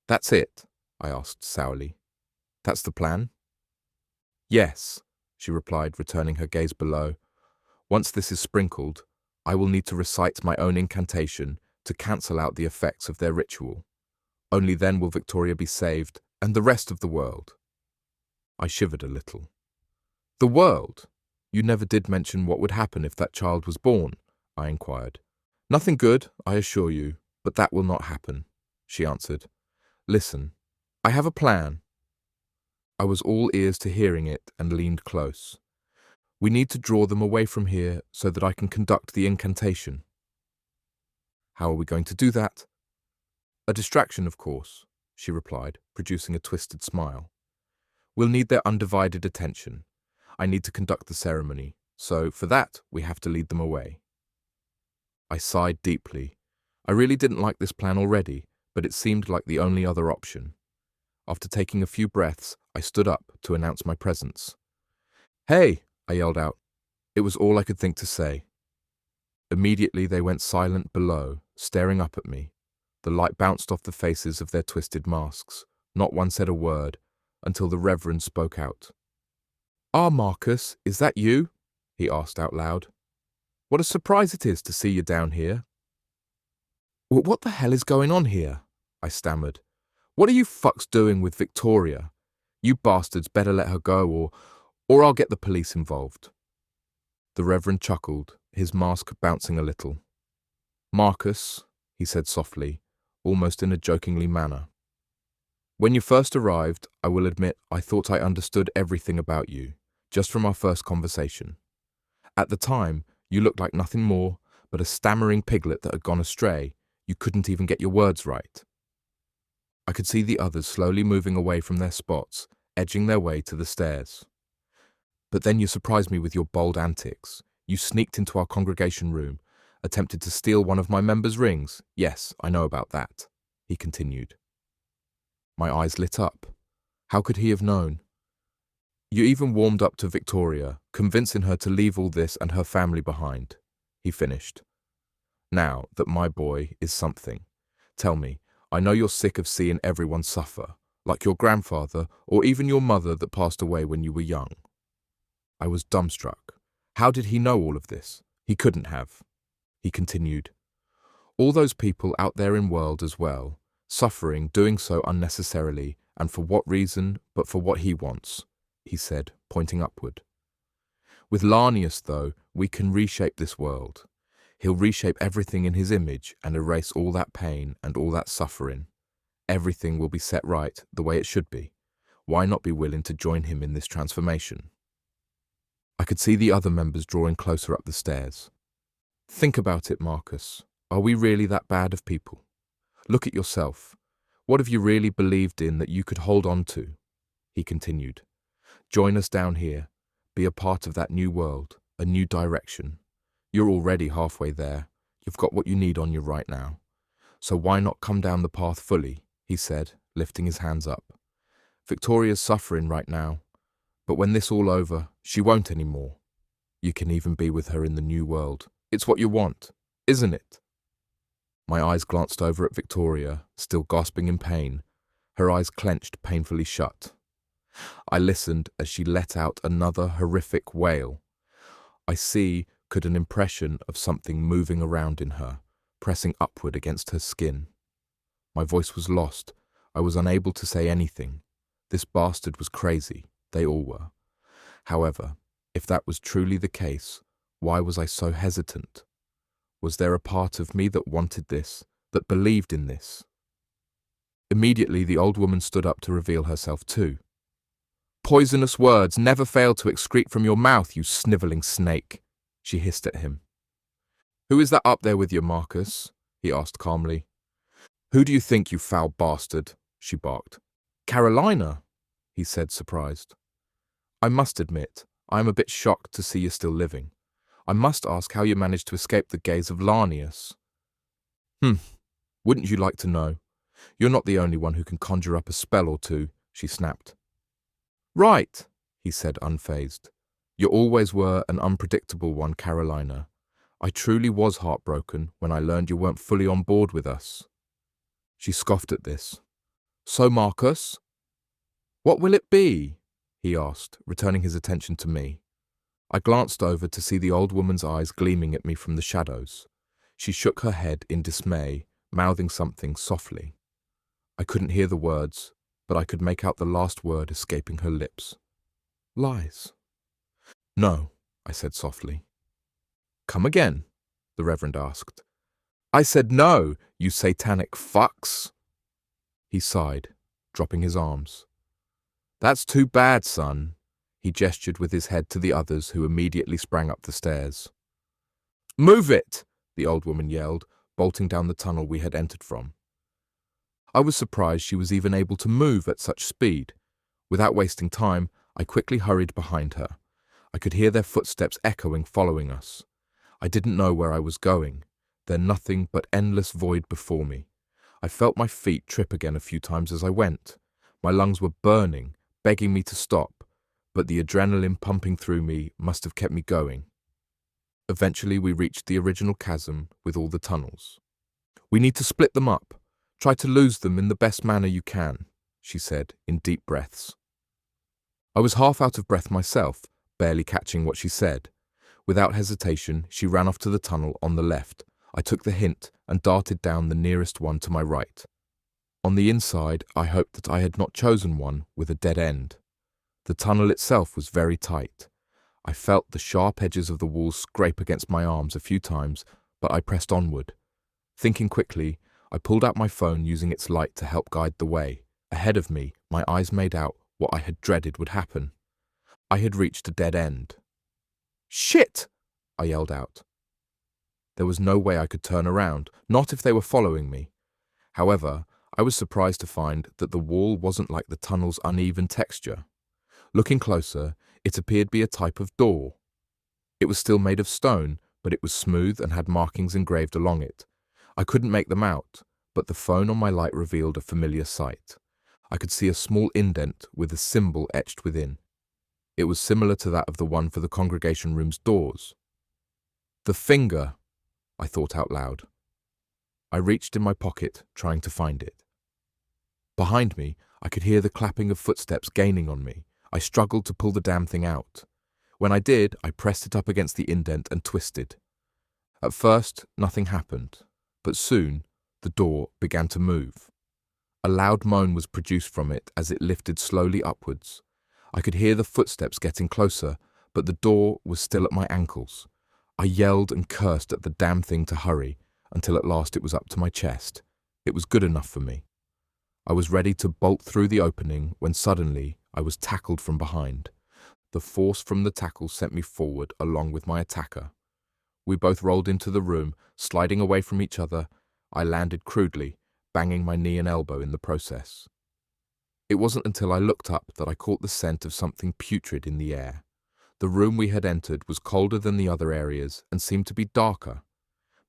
"That's it?" I asked sourly. "That's the plan?" "Yes," she replied, returning her gaze below. "Once this is sprinkled, I will need to recite my own incantation to cancel out the effects of their ritual. Only then will Victoria be saved, and the rest of the world." I shivered a little. "The world? You never did mention what would happen if that child was born," I inquired. "Nothing good, I assure you, but that will not happen," she answered. "Listen, I have a plan." I was all ears to hearing it and leaned close. "We need to draw them away from here so that I can conduct the incantation." "How are we going to do that?" "A distraction, of course," she replied, producing a twisted smile. "We'll need their undivided attention. I need to conduct the ceremony, so for that we have to lead them away." I sighed deeply. I really didn't like this plan already, but it seemed like the only other option. After taking a few breaths, I stood up to announce my presence. "Hey!" I yelled out. It was all I could think to say. Immediately they went silent below, staring up at me. The light bounced off the faces of their twisted masks. Not one said a word, until the Reverend spoke out. "Ah, Marcus, is that you?" he asked out loud. "What a surprise it is to see you down here." "What the hell is going on here?" I stammered. "What are you fucks doing with Victoria? You bastards better let her go or I'll get the police involved." The Reverend chuckled, his mask bouncing a little. "Marcus," he said softly, almost in a jokingly manner. "When you first arrived, I will admit I thought I understood everything about you, just from our first conversation. At the time, you looked like nothing more but a stammering piglet that had gone astray. You couldn't even get your words right." I could see the others slowly moving away from their spots, edging their way to the stairs. "But then you surprised me with your bold antics. You sneaked into our congregation room, attempted to steal one of my members' rings. Yes, I know about that," he continued. My eyes lit up. How could he have known? "You even warmed up to Victoria, convincing her to leave all this and her family behind," he finished. "Now that my boy is something, tell me, I know you're sick of seeing everyone suffer, like your grandfather or even your mother that passed away when you were young." I was dumbstruck. How did he know all of this? He couldn't have. He continued. "All those people out there in world as well, suffering, doing so unnecessarily, and for what reason but for what he wants," he said, pointing upward. "With Larnius, though, we can reshape this world. He'll reshape everything in his image and erase all that pain and all that suffering. Everything will be set right the way it should be. Why not be willing to join him in this transformation?" I could see the other members drawing closer up the stairs. "Think about it, Marcus. Are we really that bad of people? Look at yourself. What have you really believed in that you could hold on to?" he continued. "Join us down here. Be a part of that new world, a new direction. You're already halfway there. You've got what you need on you right now. So why not come down the path fully?" he said, lifting his hands up. "Victoria's suffering right now, but when this all over, she won't anymore. You can even be with her in the new world. It's what you want, isn't it?" My eyes glanced over at Victoria, still gasping in pain, her eyes clenched painfully shut. I listened as she let out another horrific wail. I could an impression of something moving around in her, pressing upward against her skin. My voice was lost. I was unable to say anything. This bastard was crazy. They all were. However, if that was truly the case, why was I so hesitant? Was there a part of me that wanted this, that believed in this? Immediately, the old woman stood up to reveal herself too. "Poisonous words never fail to excrete from your mouth, you snivelling snake," she hissed at him. "Who is that up there with you, Marcus?" he asked calmly. "Who do you think, you foul bastard?" she barked. "Carolina," he said, surprised. "I must admit, I am a bit shocked to see you still living. I must ask how you managed to escape the gaze of Larnius." Wouldn't you like to know? You're not the only one who can conjure up a spell or two," she snapped. "Right," he said, unfazed. "You always were an unpredictable one, Carolina. I truly was heartbroken when I learned you weren't fully on board with us." She scoffed at this. "So, Marcus, what will it be?" he asked, returning his attention to me. I glanced over to see the old woman's eyes gleaming at me from the shadows. She shook her head in dismay, mouthing something softly. I couldn't hear the words, but I could make out the last word escaping her lips. "Lies." "No," I said softly. "Come again?" the Reverend asked. "I said no, you satanic fucks." He sighed, dropping his arms. "That's too bad, son." He gestured with his head to the others, who immediately sprang up the stairs. "Move it!" the old woman yelled, bolting down the tunnel we had entered from. I was surprised she was even able to move at such speed. Without wasting time, I quickly hurried behind her. I could hear their footsteps echoing, following us. I didn't know where I was going. There nothing but endless void before me. I felt my feet trip again a few times as I went. My lungs were burning, begging me to stop, but the adrenaline pumping through me must have kept me going. Eventually, we reached the original chasm with all the tunnels. "We need to split them up. Try to lose them in the best manner you can," she said in deep breaths. I was half out of breath myself, barely catching what she said. Without hesitation, she ran off to the tunnel on the left. I took the hint and darted down the nearest one to my right. On the inside, I hoped that I had not chosen one with a dead end. The tunnel itself was very tight. I felt the sharp edges of the walls scrape against my arms a few times, but I pressed onward. Thinking quickly, I pulled out my phone using its light to help guide the way. Ahead of me, my eyes made out what I had dreaded would happen. I had reached a dead end. "Shit!" I yelled out. There was no way I could turn around, not if they were following me. However, I was surprised to find that the wall wasn't like the tunnel's uneven texture. Looking closer, it appeared to be a type of door. It was still made of stone, but it was smooth and had markings engraved along it. I couldn't make them out, but the phone on my light revealed a familiar sight. I could see a small indent with a symbol etched within. It was similar to that of the one for the congregation room's doors. "The finger," I thought out loud. I reached in my pocket, trying to find it. Behind me, I could hear the clapping of footsteps gaining on me. I struggled to pull the damn thing out. When I did, I pressed it up against the indent and twisted. At first, nothing happened, but soon, the door began to move. A loud moan was produced from it as it lifted slowly upwards. I could hear the footsteps getting closer, but the door was still at my ankles. I yelled and cursed at the damn thing to hurry, until at last it was up to my chest. It was good enough for me. I was ready to bolt through the opening when suddenly I was tackled from behind. The force from the tackle sent me forward along with my attacker. We both rolled into the room, sliding away from each other. I landed crudely, banging my knee and elbow in the process. It wasn't until I looked up that I caught the scent of something putrid in the air. The room we had entered was colder than the other areas and seemed to be darker.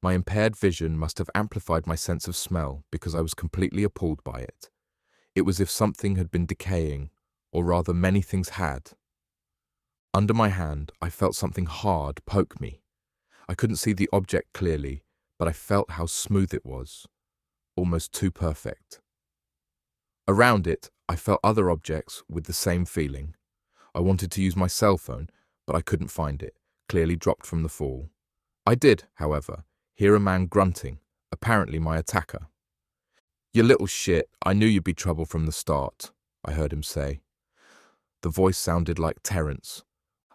My impaired vision must have amplified my sense of smell because I was completely appalled by it. It was as if something had been decaying, or rather many things had. Under my hand, I felt something hard poke me. I couldn't see the object clearly, but I felt how smooth it was. Almost too perfect. Around it, I felt other objects with the same feeling. I wanted to use my cell phone, but I couldn't find it, clearly dropped from the fall. I did, however, hear a man grunting, apparently my attacker. "You little shit, I knew you'd be trouble from the start," I heard him say. The voice sounded like Terence.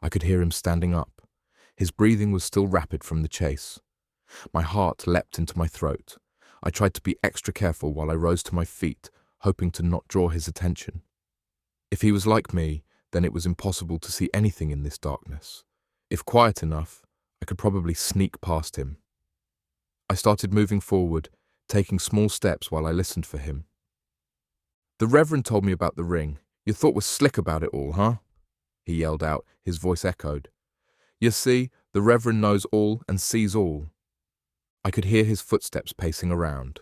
I could hear him standing up. His breathing was still rapid from the chase. My heart leapt into my throat. I tried to be extra careful while I rose to my feet, hoping to not draw his attention. If he was like me, then it was impossible to see anything in this darkness. If quiet enough, I could probably sneak past him. I started moving forward, taking small steps while I listened for him. "The Reverend told me about the ring. You thought we're slick about it all, huh?" he yelled out, his voice echoed. "You see, the Reverend knows all and sees all." I could hear his footsteps pacing around.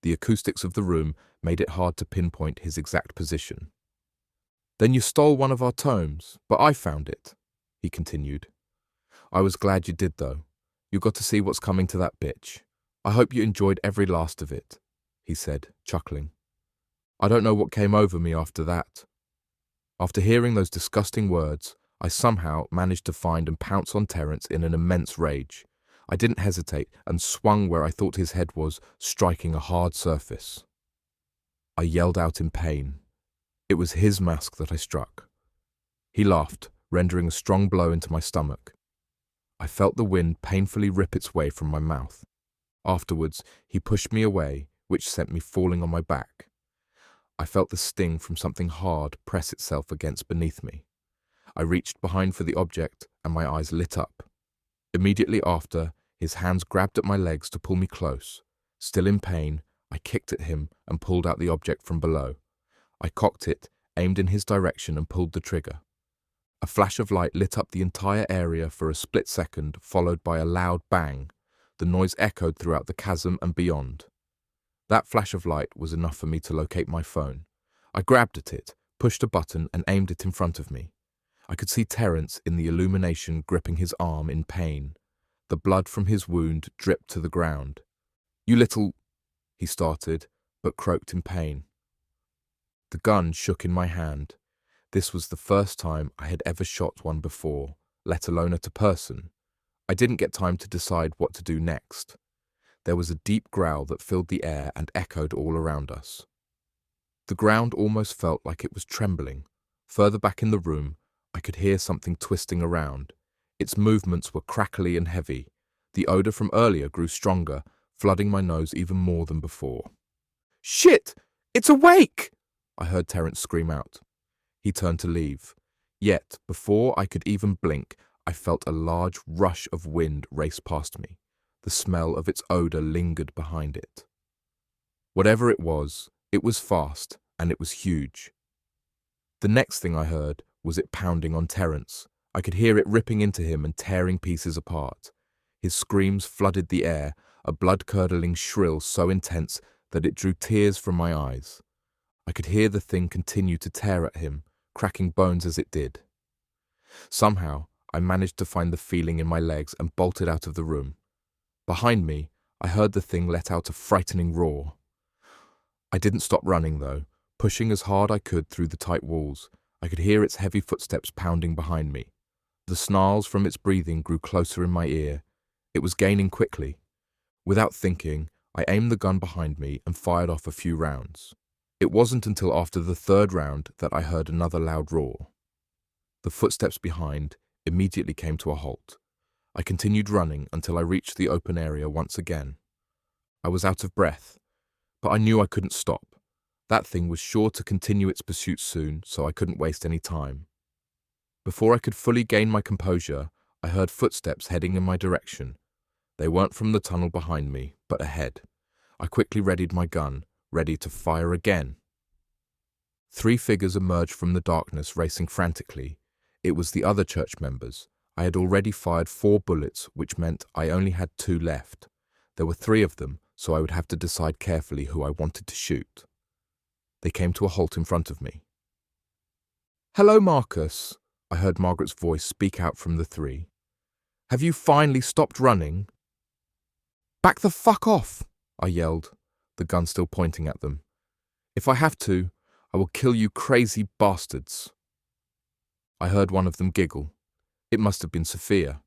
The acoustics of the room made it hard to pinpoint his exact position. "Then you stole one of our tomes, but I found it," he continued. "I was glad you did, though. You got to see what's coming to that bitch. I hope you enjoyed every last of it," he said, chuckling. I don't know what came over me after that. After hearing those disgusting words, I somehow managed to find and pounce on Terence in an immense rage. I didn't hesitate and swung where I thought his head was, striking a hard surface. I yelled out in pain. It was his mask that I struck. He laughed, rendering a strong blow into my stomach. I felt the wind painfully rip its way from my mouth. Afterwards, he pushed me away, which sent me falling on my back. I felt the sting from something hard press itself against beneath me. I reached behind for the object, and my eyes lit up. Immediately after, his hands grabbed at my legs to pull me close. Still in pain, I kicked at him and pulled out the object from below. I cocked it, aimed in his direction, and pulled the trigger. A flash of light lit up the entire area for a split second, followed by a loud bang. The noise echoed throughout the chasm and beyond. That flash of light was enough for me to locate my phone. I grabbed at it, pushed a button, and aimed it in front of me. I could see Terence in the illumination gripping his arm in pain. The blood from his wound dripped to the ground. "You little—" he started, but croaked in pain. The gun shook in my hand. This was the first time I had ever shot one before, let alone at a person. I didn't get time to decide what to do next. There was a deep growl that filled the air and echoed all around us. The ground almost felt like it was trembling. Further back in the room, I could hear something twisting around. Its movements were crackly and heavy. The odor from earlier grew stronger, flooding my nose even more than before. "Shit! It's awake!" I heard Terence scream out. He turned to leave. Yet, before I could even blink, I felt a large rush of wind race past me. The smell of its odor lingered behind it. Whatever it was fast, and it was huge. The next thing I heard was it pounding on Terence. I could hear it ripping into him and tearing pieces apart. His screams flooded the air, a blood-curdling shrill so intense that it drew tears from my eyes. I could hear the thing continue to tear at him, cracking bones as it did. Somehow, I managed to find the feeling in my legs and bolted out of the room. Behind me, I heard the thing let out a frightening roar. I didn't stop running, though, pushing as hard I could through the tight walls. I could hear its heavy footsteps pounding behind me. The snarls from its breathing grew closer in my ear. It was gaining quickly. Without thinking, I aimed the gun behind me and fired off a few rounds. It wasn't until after the third round that I heard another loud roar. The footsteps behind immediately came to a halt. I continued running until I reached the open area once again. I was out of breath, but I knew I couldn't stop. That thing was sure to continue its pursuit soon, so I couldn't waste any time. Before I could fully gain my composure, I heard footsteps heading in my direction. They weren't from the tunnel behind me, but ahead. I quickly readied my gun, ready to fire again. 3 figures emerged from the darkness, racing frantically. It was the other church members. I had already fired 4 bullets, which meant I only had 2 left. There were 3 of them, so I would have to decide carefully who I wanted to shoot. They came to a halt in front of me. "Hello, Marcus," I heard Margaret's voice speak out from the 3. "Have you finally stopped running?" "Back the fuck off," I yelled, the gun still pointing at them. "If I have to, I will kill you crazy bastards." I heard one of them giggle. It must have been Sophia.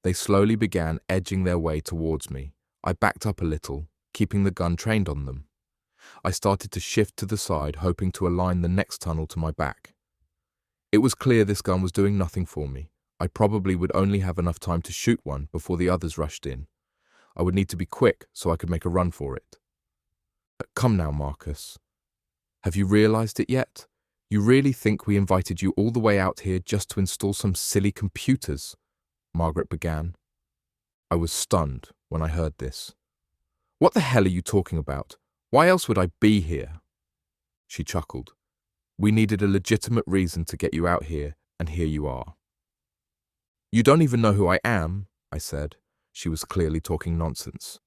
They slowly began edging their way towards me. I backed up a little, keeping the gun trained on them. I started to shift to the side, hoping to align the next tunnel to my back. It was clear this gun was doing nothing for me. I probably would only have enough time to shoot one before the others rushed in. I would need to be quick so I could make a run for it. "Come now, Marcus. Have you realized it yet? You really think we invited you all the way out here just to install some silly computers?" Margaret began. I was stunned when I heard this. "What the hell are you talking about? Why else would I be here?" She chuckled. "We needed a legitimate reason to get you out here, and here you are." "You don't even know who I am," I said. She was clearly talking nonsense.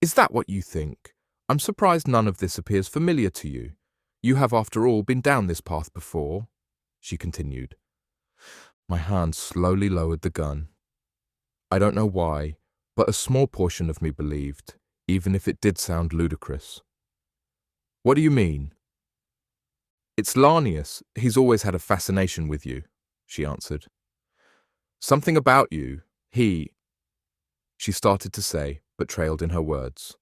"Is that what you think? I'm surprised none of this appears familiar to you. You have, after all, been down this path before," she continued. My hand slowly lowered the gun. I don't know why, but a small portion of me believed, even if it did sound ludicrous. "What do you mean?" "It's Larnius. He's always had a fascination with you," she answered. "Something about you. She started to say, but trailed in her words.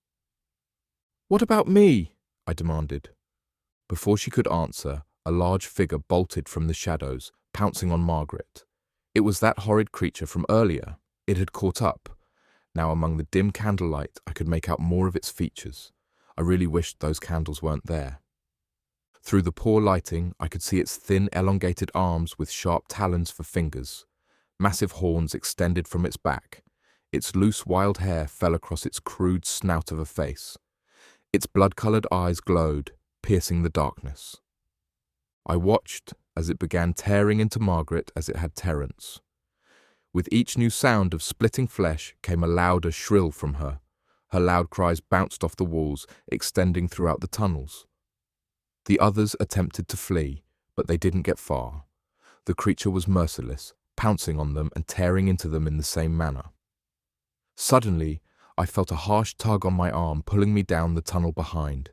"What about me?" I demanded. Before she could answer, a large figure bolted from the shadows, pouncing on Margaret. It was that horrid creature from earlier. It had caught up. Now among the dim candlelight, I could make out more of its features. I really wished those candles weren't there. Through the poor lighting, I could see its thin, elongated arms with sharp talons for fingers. Massive horns extended from its back. Its loose, wild hair fell across its crude snout of a face. Its blood-colored eyes glowed, piercing the darkness. I watched as it began tearing into Margaret as it had Terence. With each new sound of splitting flesh came a louder shrill from her. Her loud cries bounced off the walls, extending throughout the tunnels. The others attempted to flee, but they didn't get far. The creature was merciless, pouncing on them and tearing into them in the same manner. Suddenly, I felt a harsh tug on my arm pulling me down the tunnel behind.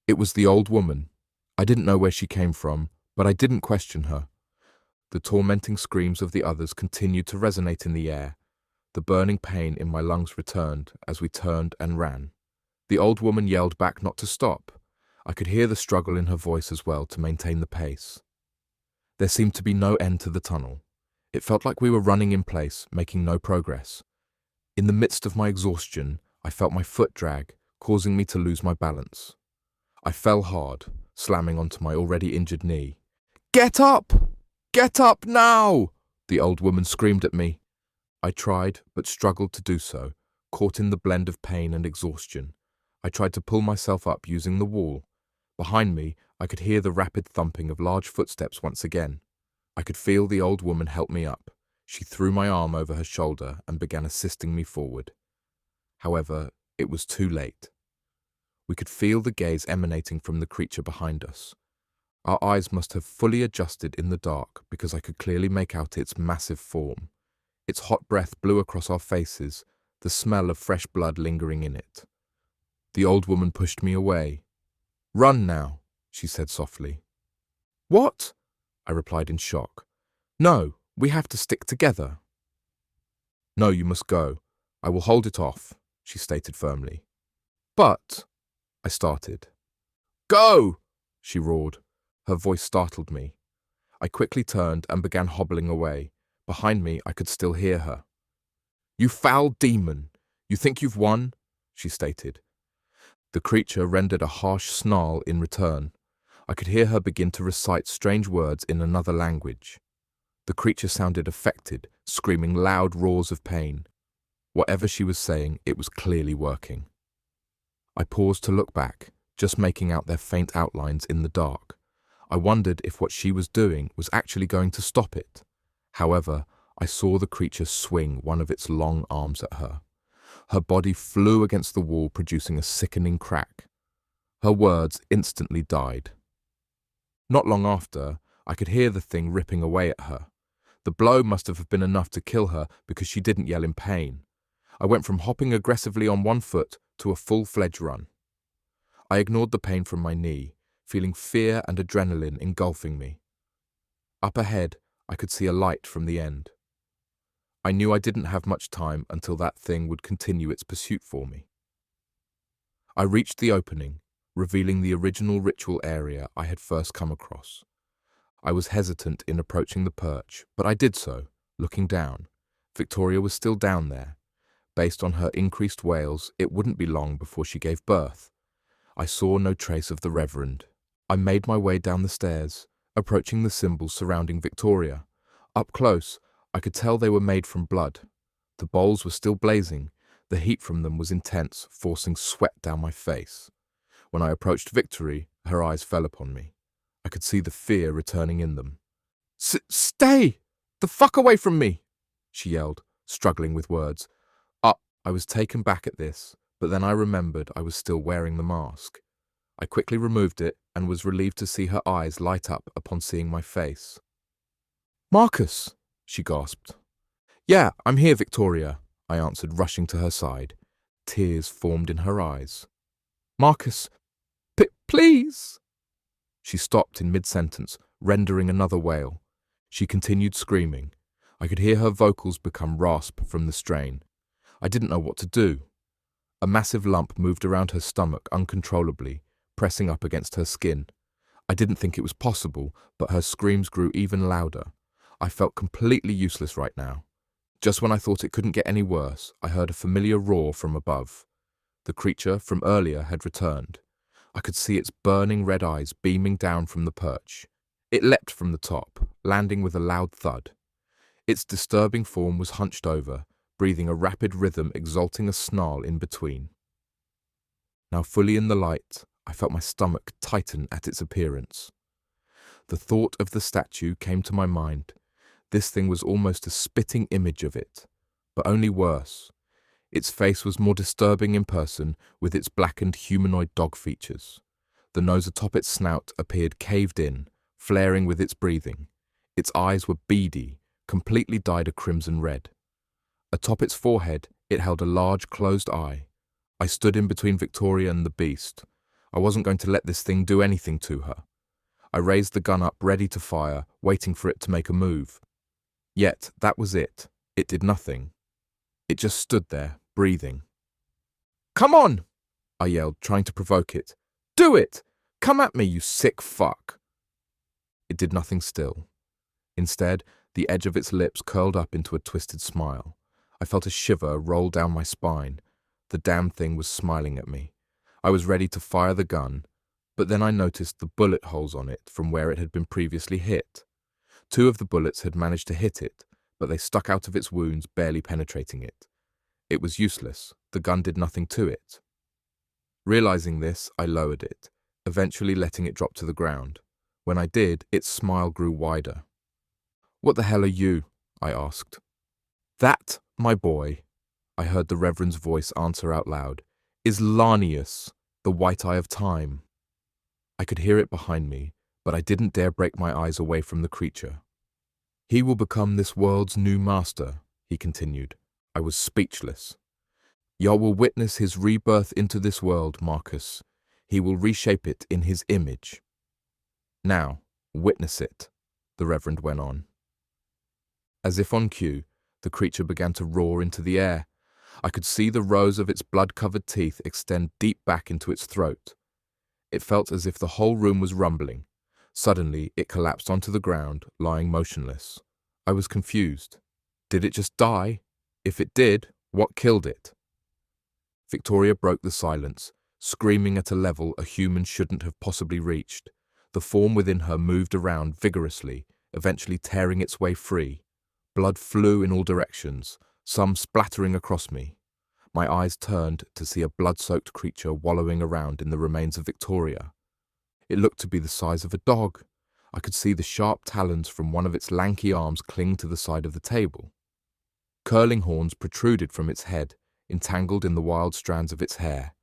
It was the old woman. I didn't know where she came from, but I didn't question her. The tormenting screams of the others continued to resonate in the air. The burning pain in my lungs returned as we turned and ran. The old woman yelled back not to stop. I could hear the struggle in her voice as well to maintain the pace. There seemed to be no end to the tunnel. It felt like we were running in place, making no progress. In the midst of my exhaustion, I felt my foot drag, causing me to lose my balance. I fell hard, slamming onto my already injured knee. "Get up! Get up now!" the old woman screamed at me. I tried, but struggled to do so, caught in the blend of pain and exhaustion. I tried to pull myself up using the wall. Behind me, I could hear the rapid thumping of large footsteps once again. I could feel the old woman help me up. She threw my arm over her shoulder and began assisting me forward. However, it was too late. We could feel the gaze emanating from the creature behind us. Our eyes must have fully adjusted in the dark because I could clearly make out its massive form. Its hot breath blew across our faces, the smell of fresh blood lingering in it. The old woman pushed me away. "Run now," she said softly. "What?" I replied in shock. "No, we have to stick together." "No, you must go. I will hold it off," she stated firmly. "But," I started. "Go!" she roared. Her voice startled me. I quickly turned and began hobbling away. Behind me, I could still hear her. "You foul demon! You think you've won?" she stated. The creature rendered a harsh snarl in return. I could hear her begin to recite strange words in another language. The creature sounded affected, screaming loud roars of pain. Whatever she was saying, it was clearly working. I paused to look back, just making out their faint outlines in the dark. I wondered if what she was doing was actually going to stop it. However, I saw the creature swing one of its long arms at her. Her body flew against the wall, producing a sickening crack. Her words instantly died. Not long after, I could hear the thing ripping away at her. The blow must have been enough to kill her because she didn't yell in pain. I went from hopping aggressively on one foot to a full-fledged run. I ignored the pain from my knee, feeling fear and adrenaline engulfing me. Up ahead, I could see a light from the end. I knew I didn't have much time until that thing would continue its pursuit for me. I reached the opening, revealing the original ritual area I had first come across. I was hesitant in approaching the perch, but I did so, looking down. Victoria was still down there. Based on her increased wails, it wouldn't be long before she gave birth. I saw no trace of the Reverend. I made my way down the stairs, approaching the symbols surrounding Victoria. Up close, I could tell they were made from blood. The bowls were still blazing. The heat from them was intense, forcing sweat down my face. When I approached Victory, her eyes fell upon me. I could see the fear returning in them. Stay! The fuck away from me! She yelled, struggling with words. I was taken back at this, but then I remembered I was still wearing the mask. I quickly removed it and was relieved to see her eyes light up upon seeing my face. Marcus, she gasped. Yeah, I'm here, Victoria, I answered, rushing to her side. Tears formed in her eyes. Marcus, please! She stopped in mid-sentence, rendering another wail. She continued screaming. I could hear her vocals become rasp from the strain. I didn't know what to do. A massive lump moved around her stomach uncontrollably, pressing up against her skin. I didn't think it was possible, but her screams grew even louder. I felt completely useless right now. Just when I thought it couldn't get any worse, I heard a familiar roar from above. The creature from earlier had returned. I could see its burning red eyes beaming down from the perch. It leapt from the top, landing with a loud thud. Its disturbing form was hunched over, breathing a rapid rhythm, exalting a snarl in between. Now fully in the light, I felt my stomach tighten at its appearance. The thought of the statue came to my mind. This thing was almost a spitting image of it, but only worse. Its face was more disturbing in person, with its blackened humanoid dog features. The nose atop its snout appeared caved in, flaring with its breathing. Its eyes were beady, completely dyed a crimson red. Atop its forehead, it held a large closed eye. I stood in between Victoria and the beast. I wasn't going to let this thing do anything to her. I raised the gun up, ready to fire, waiting for it to make a move. Yet, that was it. It did nothing. It just stood there, breathing. Come on! I yelled, trying to provoke it. Do it! Come at me, you sick fuck! It did nothing still. Instead, the edge of its lips curled up into a twisted smile. I felt a shiver roll down my spine. The damn thing was smiling at me. I was ready to fire the gun, but then I noticed the bullet holes on it from where it had been previously hit. 2 of the bullets had managed to hit it, but they stuck out of its wounds, barely penetrating it. It was useless. The gun did nothing to it. Realizing this, I lowered it, eventually letting it drop to the ground. When I did, its smile grew wider. What the hell are you? I asked. That, my boy, I heard the Reverend's voice answer out loud, is Larnius, the White Eye of Time. I could hear it behind me, but I didn't dare break my eyes away from the creature. He will become this world's new master, he continued. I was speechless. Y'all will witness his rebirth into this world, Marcus. He will reshape it in his image. Now, witness it, the Reverend went on. As if on cue, the creature began to roar into the air. I could see the rows of its blood-covered teeth extend deep back into its throat. It felt as if the whole room was rumbling. Suddenly, it collapsed onto the ground, lying motionless. I was confused. Did it just die? If it did, what killed it? Victoria broke the silence, screaming at a level a human shouldn't have possibly reached. The form within her moved around vigorously, eventually tearing its way free. Blood flew in all directions, some splattering across me. My eyes turned to see a blood-soaked creature wallowing around in the remains of Victoria. It looked to be the size of a dog. I could see the sharp talons from one of its lanky arms cling to the side of the table. Curling horns protruded from its head, entangled in the wild strands of its hair.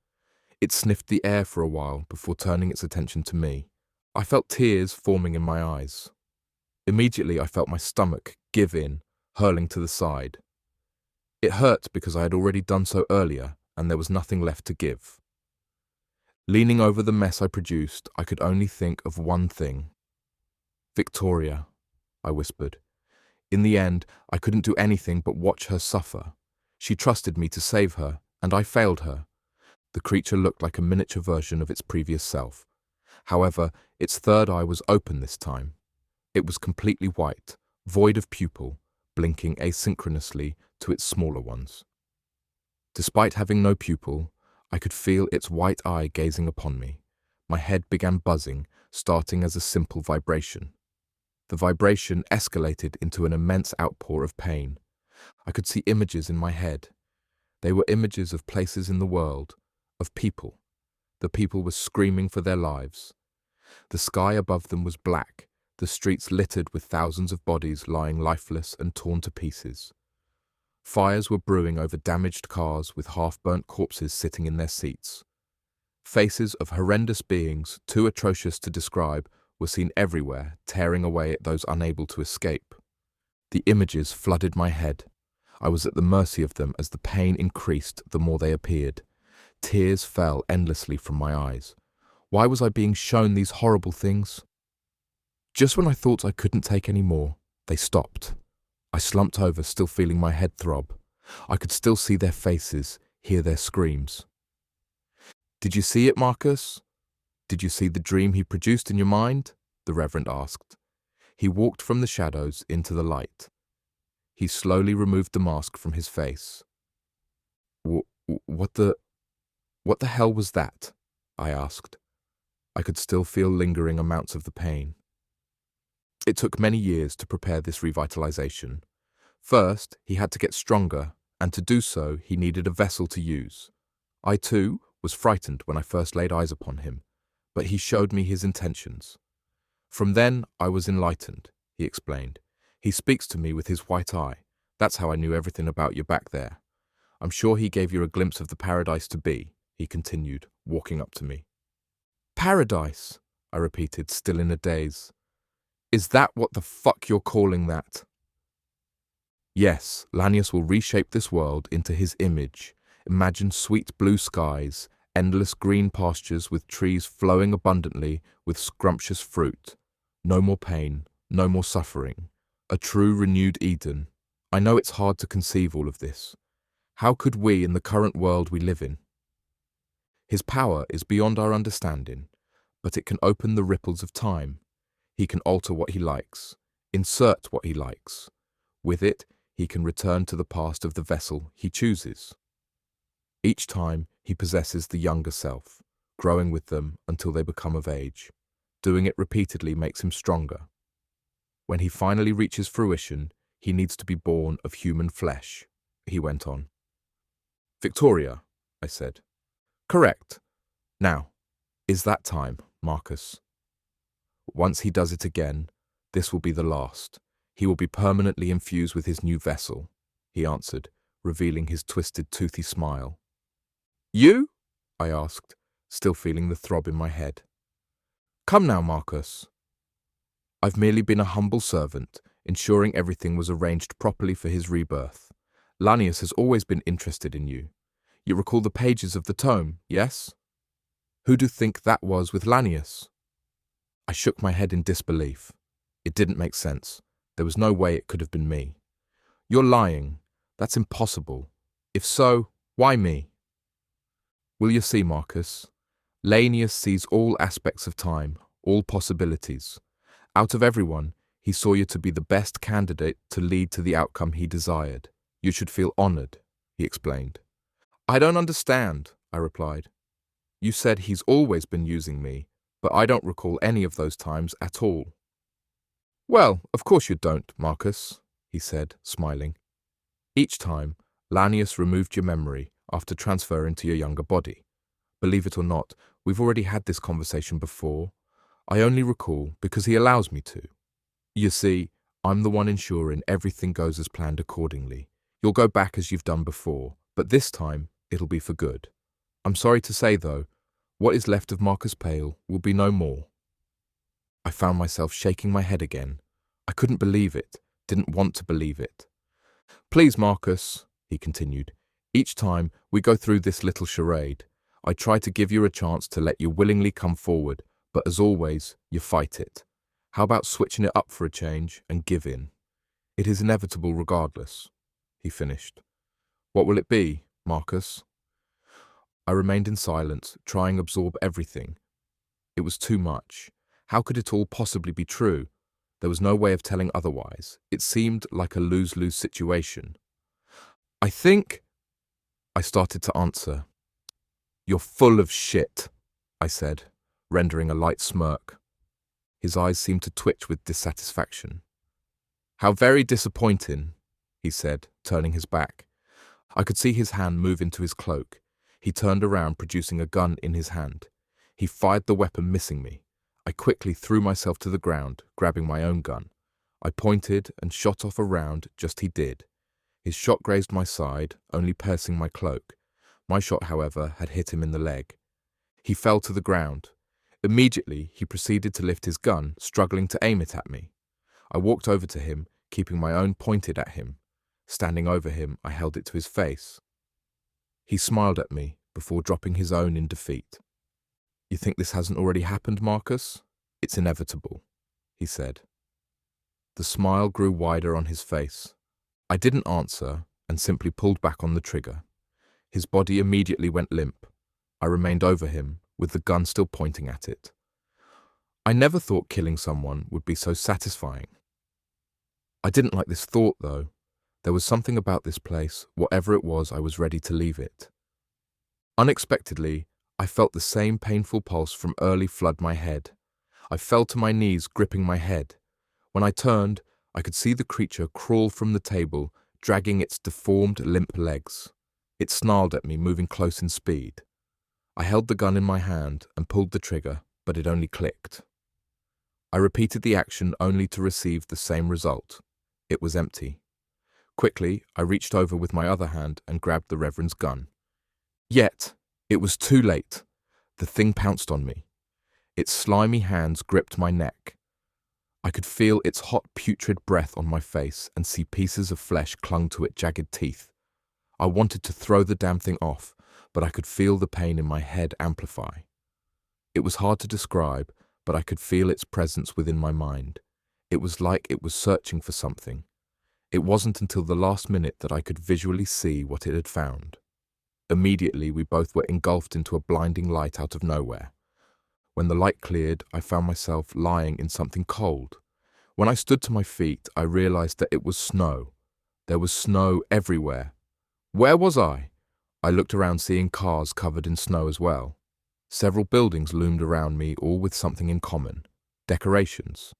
It sniffed the air for a while before turning its attention to me. I felt tears forming in my eyes. Immediately, I felt my stomach give in, hurling to the side. It hurt because I had already done so earlier, and there was nothing left to give. Leaning over the mess I produced, I could only think of one thing. Victoria, I whispered. In the end, I couldn't do anything but watch her suffer. She trusted me to save her, and I failed her. The creature looked like a miniature version of its previous self. However, its third eye was open this time. It was completely white, void of pupil, blinking asynchronously to its smaller ones. Despite having no pupil, I could feel its white eye gazing upon me. My head began buzzing, starting as a simple vibration. The vibration escalated into an immense outpour of pain. I could see images in my head. They were images of places in the world, of people. The people were screaming for their lives. The sky above them was black, the streets littered with thousands of bodies lying lifeless and torn to pieces. Fires were brewing over damaged cars with half-burnt corpses sitting in their seats. Faces of horrendous beings, too atrocious to describe, were seen everywhere, tearing away at those unable to escape. The images flooded my head. I was at the mercy of them as the pain increased the more they appeared. Tears fell endlessly from my eyes. Why was I being shown these horrible things? Just when I thought I couldn't take any more, they stopped. I slumped over, still feeling my head throb. I could still see their faces, hear their screams. "Did you see it, Marcus? Did you see the dream he produced in your mind?" the Reverend asked. He walked from the shadows into the light. He slowly removed the mask from his face. What the hell was that?" I asked. I could still feel lingering amounts of the pain. It took many years to prepare this revitalization. First, he had to get stronger, and to do so, he needed a vessel to use. I, too, was frightened when I first laid eyes upon him, but he showed me his intentions. From then, I was enlightened, he explained. He speaks to me with his white eye. That's how I knew everything about you back there. I'm sure he gave you a glimpse of the paradise to be, he continued, walking up to me. Paradise, I repeated, still in a daze. Is that what the fuck you're calling that? Yes, Lanius will reshape this world into his image. Imagine sweet blue skies, endless green pastures with trees flowing abundantly with scrumptious fruit. No more pain, no more suffering. A true renewed Eden. I know it's hard to conceive all of this. How could we in the current world we live in? His power is beyond our understanding, but it can open the ripples of time. He can alter what he likes, insert what he likes. With it, he can return to the past of the vessel he chooses. Each time, he possesses the younger self, growing with them until they become of age. Doing it repeatedly makes him stronger. When he finally reaches fruition, he needs to be born of human flesh, he went on. Victoria, I said. Correct. Now, is that time, Marcus? Once he does it again, this will be the last. He will be permanently infused with his new vessel, he answered, revealing his twisted, toothy smile. You? I asked, still feeling the throb in my head. Come now, Marcus. I've merely been a humble servant, ensuring everything was arranged properly for his rebirth. Lanius has always been interested in you. You recall the pages of the tome, yes? Who do you think that was with Lanius? I shook my head in disbelief. It didn't make sense. There was no way it could have been me. You're lying. That's impossible. If so, why me? Will you see, Marcus? Lanius sees all aspects of time, all possibilities. Out of everyone, he saw you to be the best candidate to lead to the outcome he desired. You should feel honored, he explained. I don't understand, I replied. You said he's always been using me, but I don't recall any of those times at all. Well, of course you don't, Marcus, he said, smiling. Each time, Lanius removed your memory after transferring to your younger body. Believe it or not, we've already had this conversation before. I only recall because he allows me to. You see, I'm the one ensuring everything goes as planned accordingly. You'll go back as you've done before, but this time, it'll be for good. I'm sorry to say, though, what is left of Marcus Pale will be no more. I found myself shaking my head again. I couldn't believe it, didn't want to believe it. Please, Marcus, he continued, each time we go through this little charade, I try to give you a chance to let you willingly come forward, but as always, you fight it. How about switching it up for a change and give in? It is inevitable regardless, he finished. What will it be, Marcus? I remained in silence, trying to absorb everything. It was too much. How could it all possibly be true? There was no way of telling otherwise. It seemed like a lose-lose situation. I think... I started to answer. You're full of shit, I said, rendering a light smirk. His eyes seemed to twitch with dissatisfaction. How very disappointing, he said, turning his back. I could see his hand move into his cloak. He turned around, producing a gun in his hand. He fired the weapon, missing me. I quickly threw myself to the ground, grabbing my own gun. I pointed and shot off a round, just he did. His shot grazed my side, only piercing my cloak. My shot, however, had hit him in the leg. He fell to the ground. Immediately, he proceeded to lift his gun, struggling to aim it at me. I walked over to him, keeping my own pointed at him. Standing over him, I held it to his face. He smiled at me before dropping his own in defeat. You think this hasn't already happened, Marcus? It's inevitable, he said. The smile grew wider on his face. I didn't answer and simply pulled back on the trigger. His body immediately went limp. I remained over him, with the gun still pointing at it. I never thought killing someone would be so satisfying. I didn't like this thought, though. There was something about this place, whatever it was, I was ready to leave it. Unexpectedly, I felt the same painful pulse from early flood my head. I fell to my knees, gripping my head. When I turned, I could see the creature crawl from the table, dragging its deformed, limp legs. It snarled at me, moving close in speed. I held the gun in my hand and pulled the trigger, but it only clicked. I repeated the action only to receive the same result. It was empty. Quickly, I reached over with my other hand and grabbed the Reverend's gun. Yet, it was too late. The thing pounced on me. Its slimy hands gripped my neck. I could feel its hot, putrid breath on my face and see pieces of flesh clung to its jagged teeth. I wanted to throw the damn thing off, but I could feel the pain in my head amplify. It was hard to describe, but I could feel its presence within my mind. It was like it was searching for something. It wasn't until the last minute that I could visually see what it had found. Immediately, we both were engulfed into a blinding light out of nowhere. When the light cleared, I found myself lying in something cold. When I stood to my feet, I realized that it was snow. There was snow everywhere. Where was I? I looked around, seeing cars covered in snow as well. Several buildings loomed around me, all with something in common: decorations.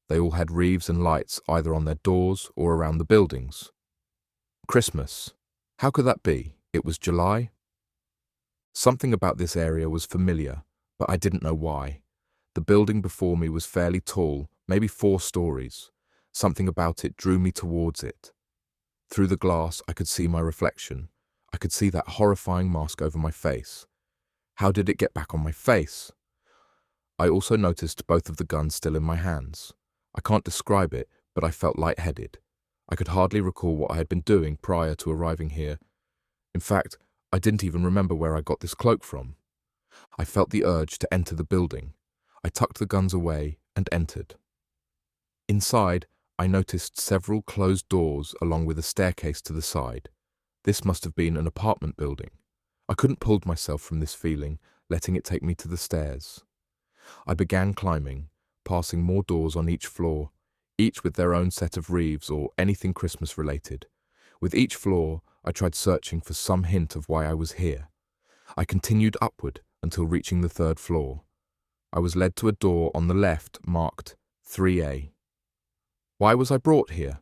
They all had wreaths and lights either on their doors or around the buildings. Christmas. How could that be? It was July. Something about this area was familiar, but I didn't know why. The building before me was fairly tall, maybe 4 stories. Something about it drew me towards it. Through the glass, I could see my reflection. I could see that horrifying mask over my face. How did it get back on my face? I also noticed both of the guns still in my hands. I can't describe it, but I felt lightheaded. I could hardly recall what I had been doing prior to arriving here. In fact, I didn't even remember where I got this cloak from. I felt the urge to enter the building. I tucked the guns away and entered. Inside, I noticed several closed doors along with a staircase to the side. This must have been an apartment building. I couldn't pull myself from this feeling, letting it take me to the stairs. I began climbing, passing more doors on each floor, each with their own set of wreaths or anything Christmas-related. With each floor, I tried searching for some hint of why I was here. I continued upward until reaching the 3rd floor. I was led to a door on the left marked 3A. Why was I brought here?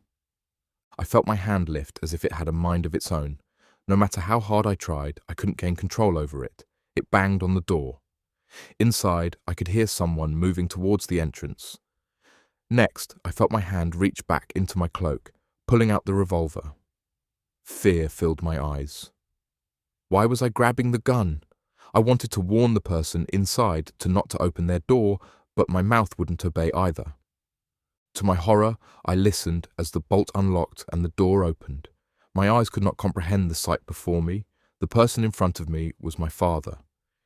I felt my hand lift as if it had a mind of its own. No matter how hard I tried, I couldn't gain control over it. It banged on the door. Inside, I could hear someone moving towards the entrance. Next, I felt my hand reach back into my cloak, pulling out the revolver. Fear filled my eyes. Why was I grabbing the gun? I wanted to warn the person inside not to open their door, but my mouth wouldn't obey either. To my horror, I listened as the bolt unlocked and the door opened. My eyes could not comprehend the sight before me. The person in front of me was my father.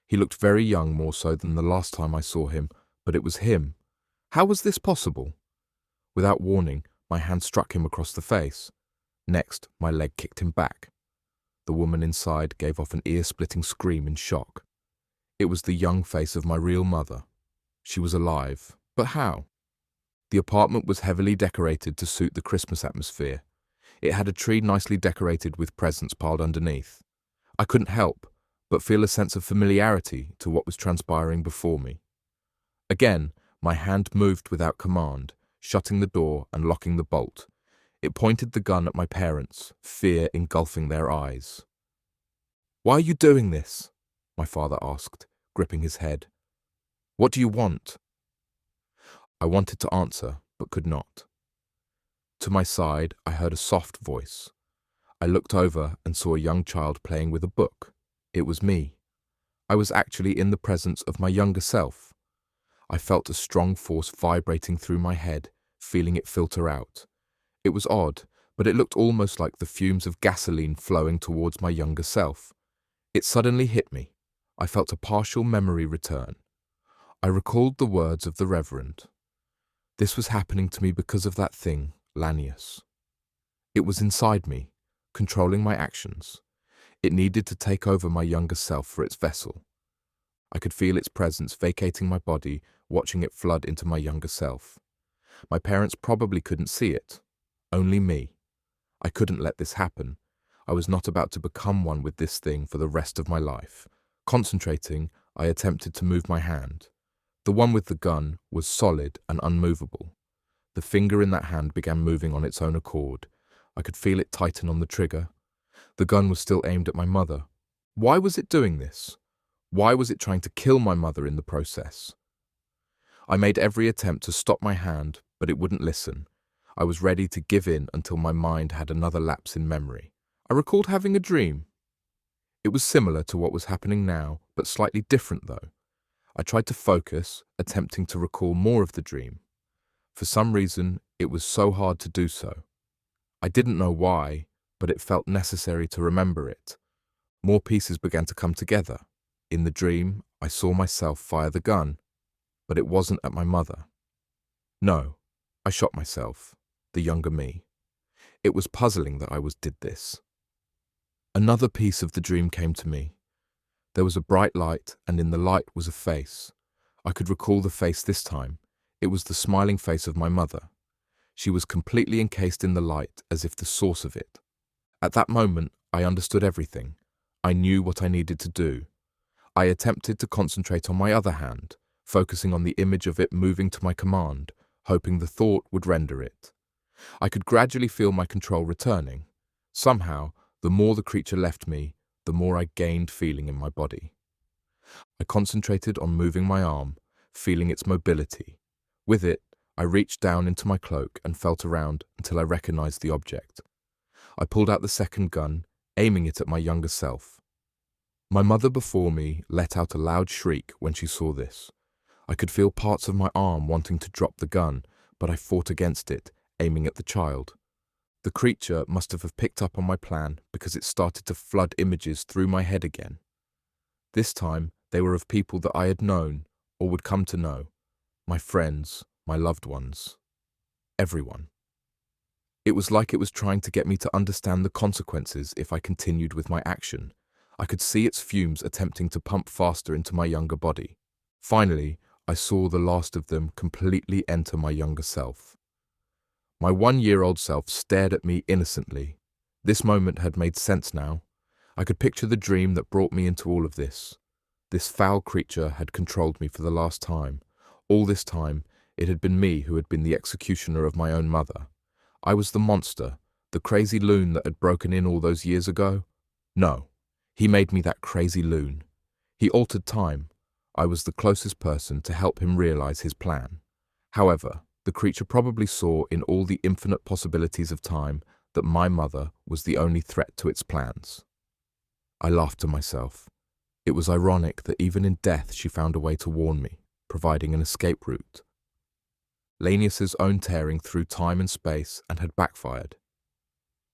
He looked very young, more so than the last time I saw him, but it was him. How was this possible? Without warning, my hand struck him across the face. Next, my leg kicked him back. The woman inside gave off an ear-splitting scream in shock. It was the young face of my real mother. She was alive, but how? The apartment was heavily decorated to suit the Christmas atmosphere. It had a tree nicely decorated with presents piled underneath. I couldn't help but feel a sense of familiarity to what was transpiring before me. Again, my hand moved without command, shutting the door and locking the bolt. It pointed the gun at my parents, fear engulfing their eyes. "Why are you doing this?" my father asked, gripping his head. "What do you want?" I wanted to answer, but could not. To my side, I heard a soft voice. I looked over and saw a young child playing with a book. It was me. I was actually in the presence of my younger self. I felt a strong force vibrating through my head, feeling it filter out. It was odd, but it looked almost like the fumes of gasoline flowing towards my younger self. It suddenly hit me. I felt a partial memory return. I recalled the words of the Reverend. This was happening to me because of that thing, Lanius. It was inside me, controlling my actions. It needed to take over my younger self for its vessel. I could feel its presence vacating my body, watching it flood into my younger self. My parents probably couldn't see it. Only me. I couldn't let this happen. I was not about to become one with this thing for the rest of my life. Concentrating, I attempted to move my hand. The one with the gun was solid and unmovable. The finger in that hand began moving on its own accord. I could feel it tighten on the trigger. The gun was still aimed at my mother. Why was it doing this? Why was it trying to kill my mother in the process? I made every attempt to stop my hand, but it wouldn't listen. I was ready to give in until my mind had another lapse in memory. I recalled having a dream. It was similar to what was happening now, but slightly different though. I tried to focus, attempting to recall more of the dream. For some reason, it was so hard to do so. I didn't know why, but it felt necessary to remember it. More pieces began to come together. In the dream, I saw myself fire the gun, but it wasn't at my mother. No, I shot myself, the younger me. It was puzzling that I did this. Another piece of the dream came to me. There was a bright light, and in the light was a face. I could recall the face this time. It was the smiling face of my mother. She was completely encased in the light, as if the source of it. At that moment, I understood everything. I knew what I needed to do. I attempted to concentrate on my other hand, focusing on the image of it moving to my command, hoping the thought would render it. I could gradually feel my control returning. Somehow, the more the creature left me, the more I gained feeling in my body. I concentrated on moving my arm, feeling its mobility. With it, I reached down into my cloak and felt around until I recognized the object. I pulled out the second gun, aiming it at my younger self. My mother before me let out a loud shriek when she saw this. I could feel parts of my arm wanting to drop the gun, but I fought against it, aiming at the child. The creature must have picked up on my plan because it started to flood images through my head again. This time, they were of people that I had known or would come to know. My friends, my loved ones, everyone. It was like it was trying to get me to understand the consequences if I continued with my action. I could see its fumes attempting to pump faster into my younger body. Finally, I saw the last of them completely enter my younger self. My 1-year-old self stared at me innocently. This moment had made sense now. I could picture the dream that brought me into all of this. This foul creature had controlled me for the last time. All this time, it had been me who had been the executioner of my own mother. I was the monster, the crazy loon that had broken in all those years ago. No, he made me that crazy loon. He altered time. I was the closest person to help him realize his plan. However, the creature probably saw in all the infinite possibilities of time that my mother was the only threat to its plans. I laughed to myself. It was ironic that even in death she found a way to warn me, providing an escape route. Lanius's own tearing through time and space and had backfired.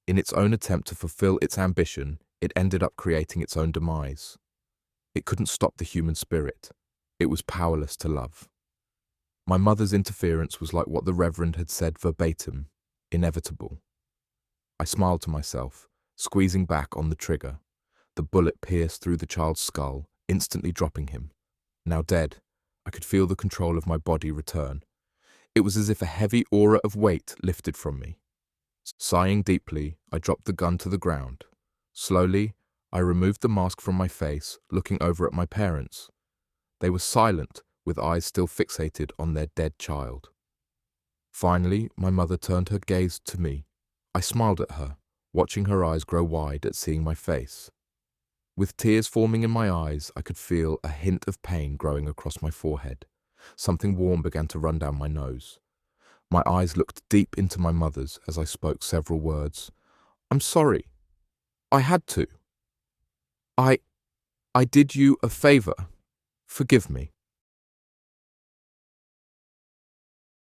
In its own attempt to fulfill its ambition, it ended up creating its own demise. It couldn't stop the human spirit. It was powerless to love. My mother's interference was like what the Reverend had said verbatim, inevitable. I smiled to myself, squeezing back on the trigger. The bullet pierced through the child's skull, instantly dropping him. Now dead, I could feel the control of my body return. It was as if a heavy aura of weight lifted from me. Sighing deeply, I dropped the gun to the ground. Slowly, I removed the mask from my face, looking over at my parents. They were silent, with eyes still fixated on their dead child. Finally, my mother turned her gaze to me. I smiled at her, watching her eyes grow wide at seeing my face. With tears forming in my eyes, I could feel a hint of pain growing across my forehead. Something warm began to run down my nose. My eyes looked deep into my mother's as I spoke several words. "I'm sorry. I had to. I did you a favor. Forgive me."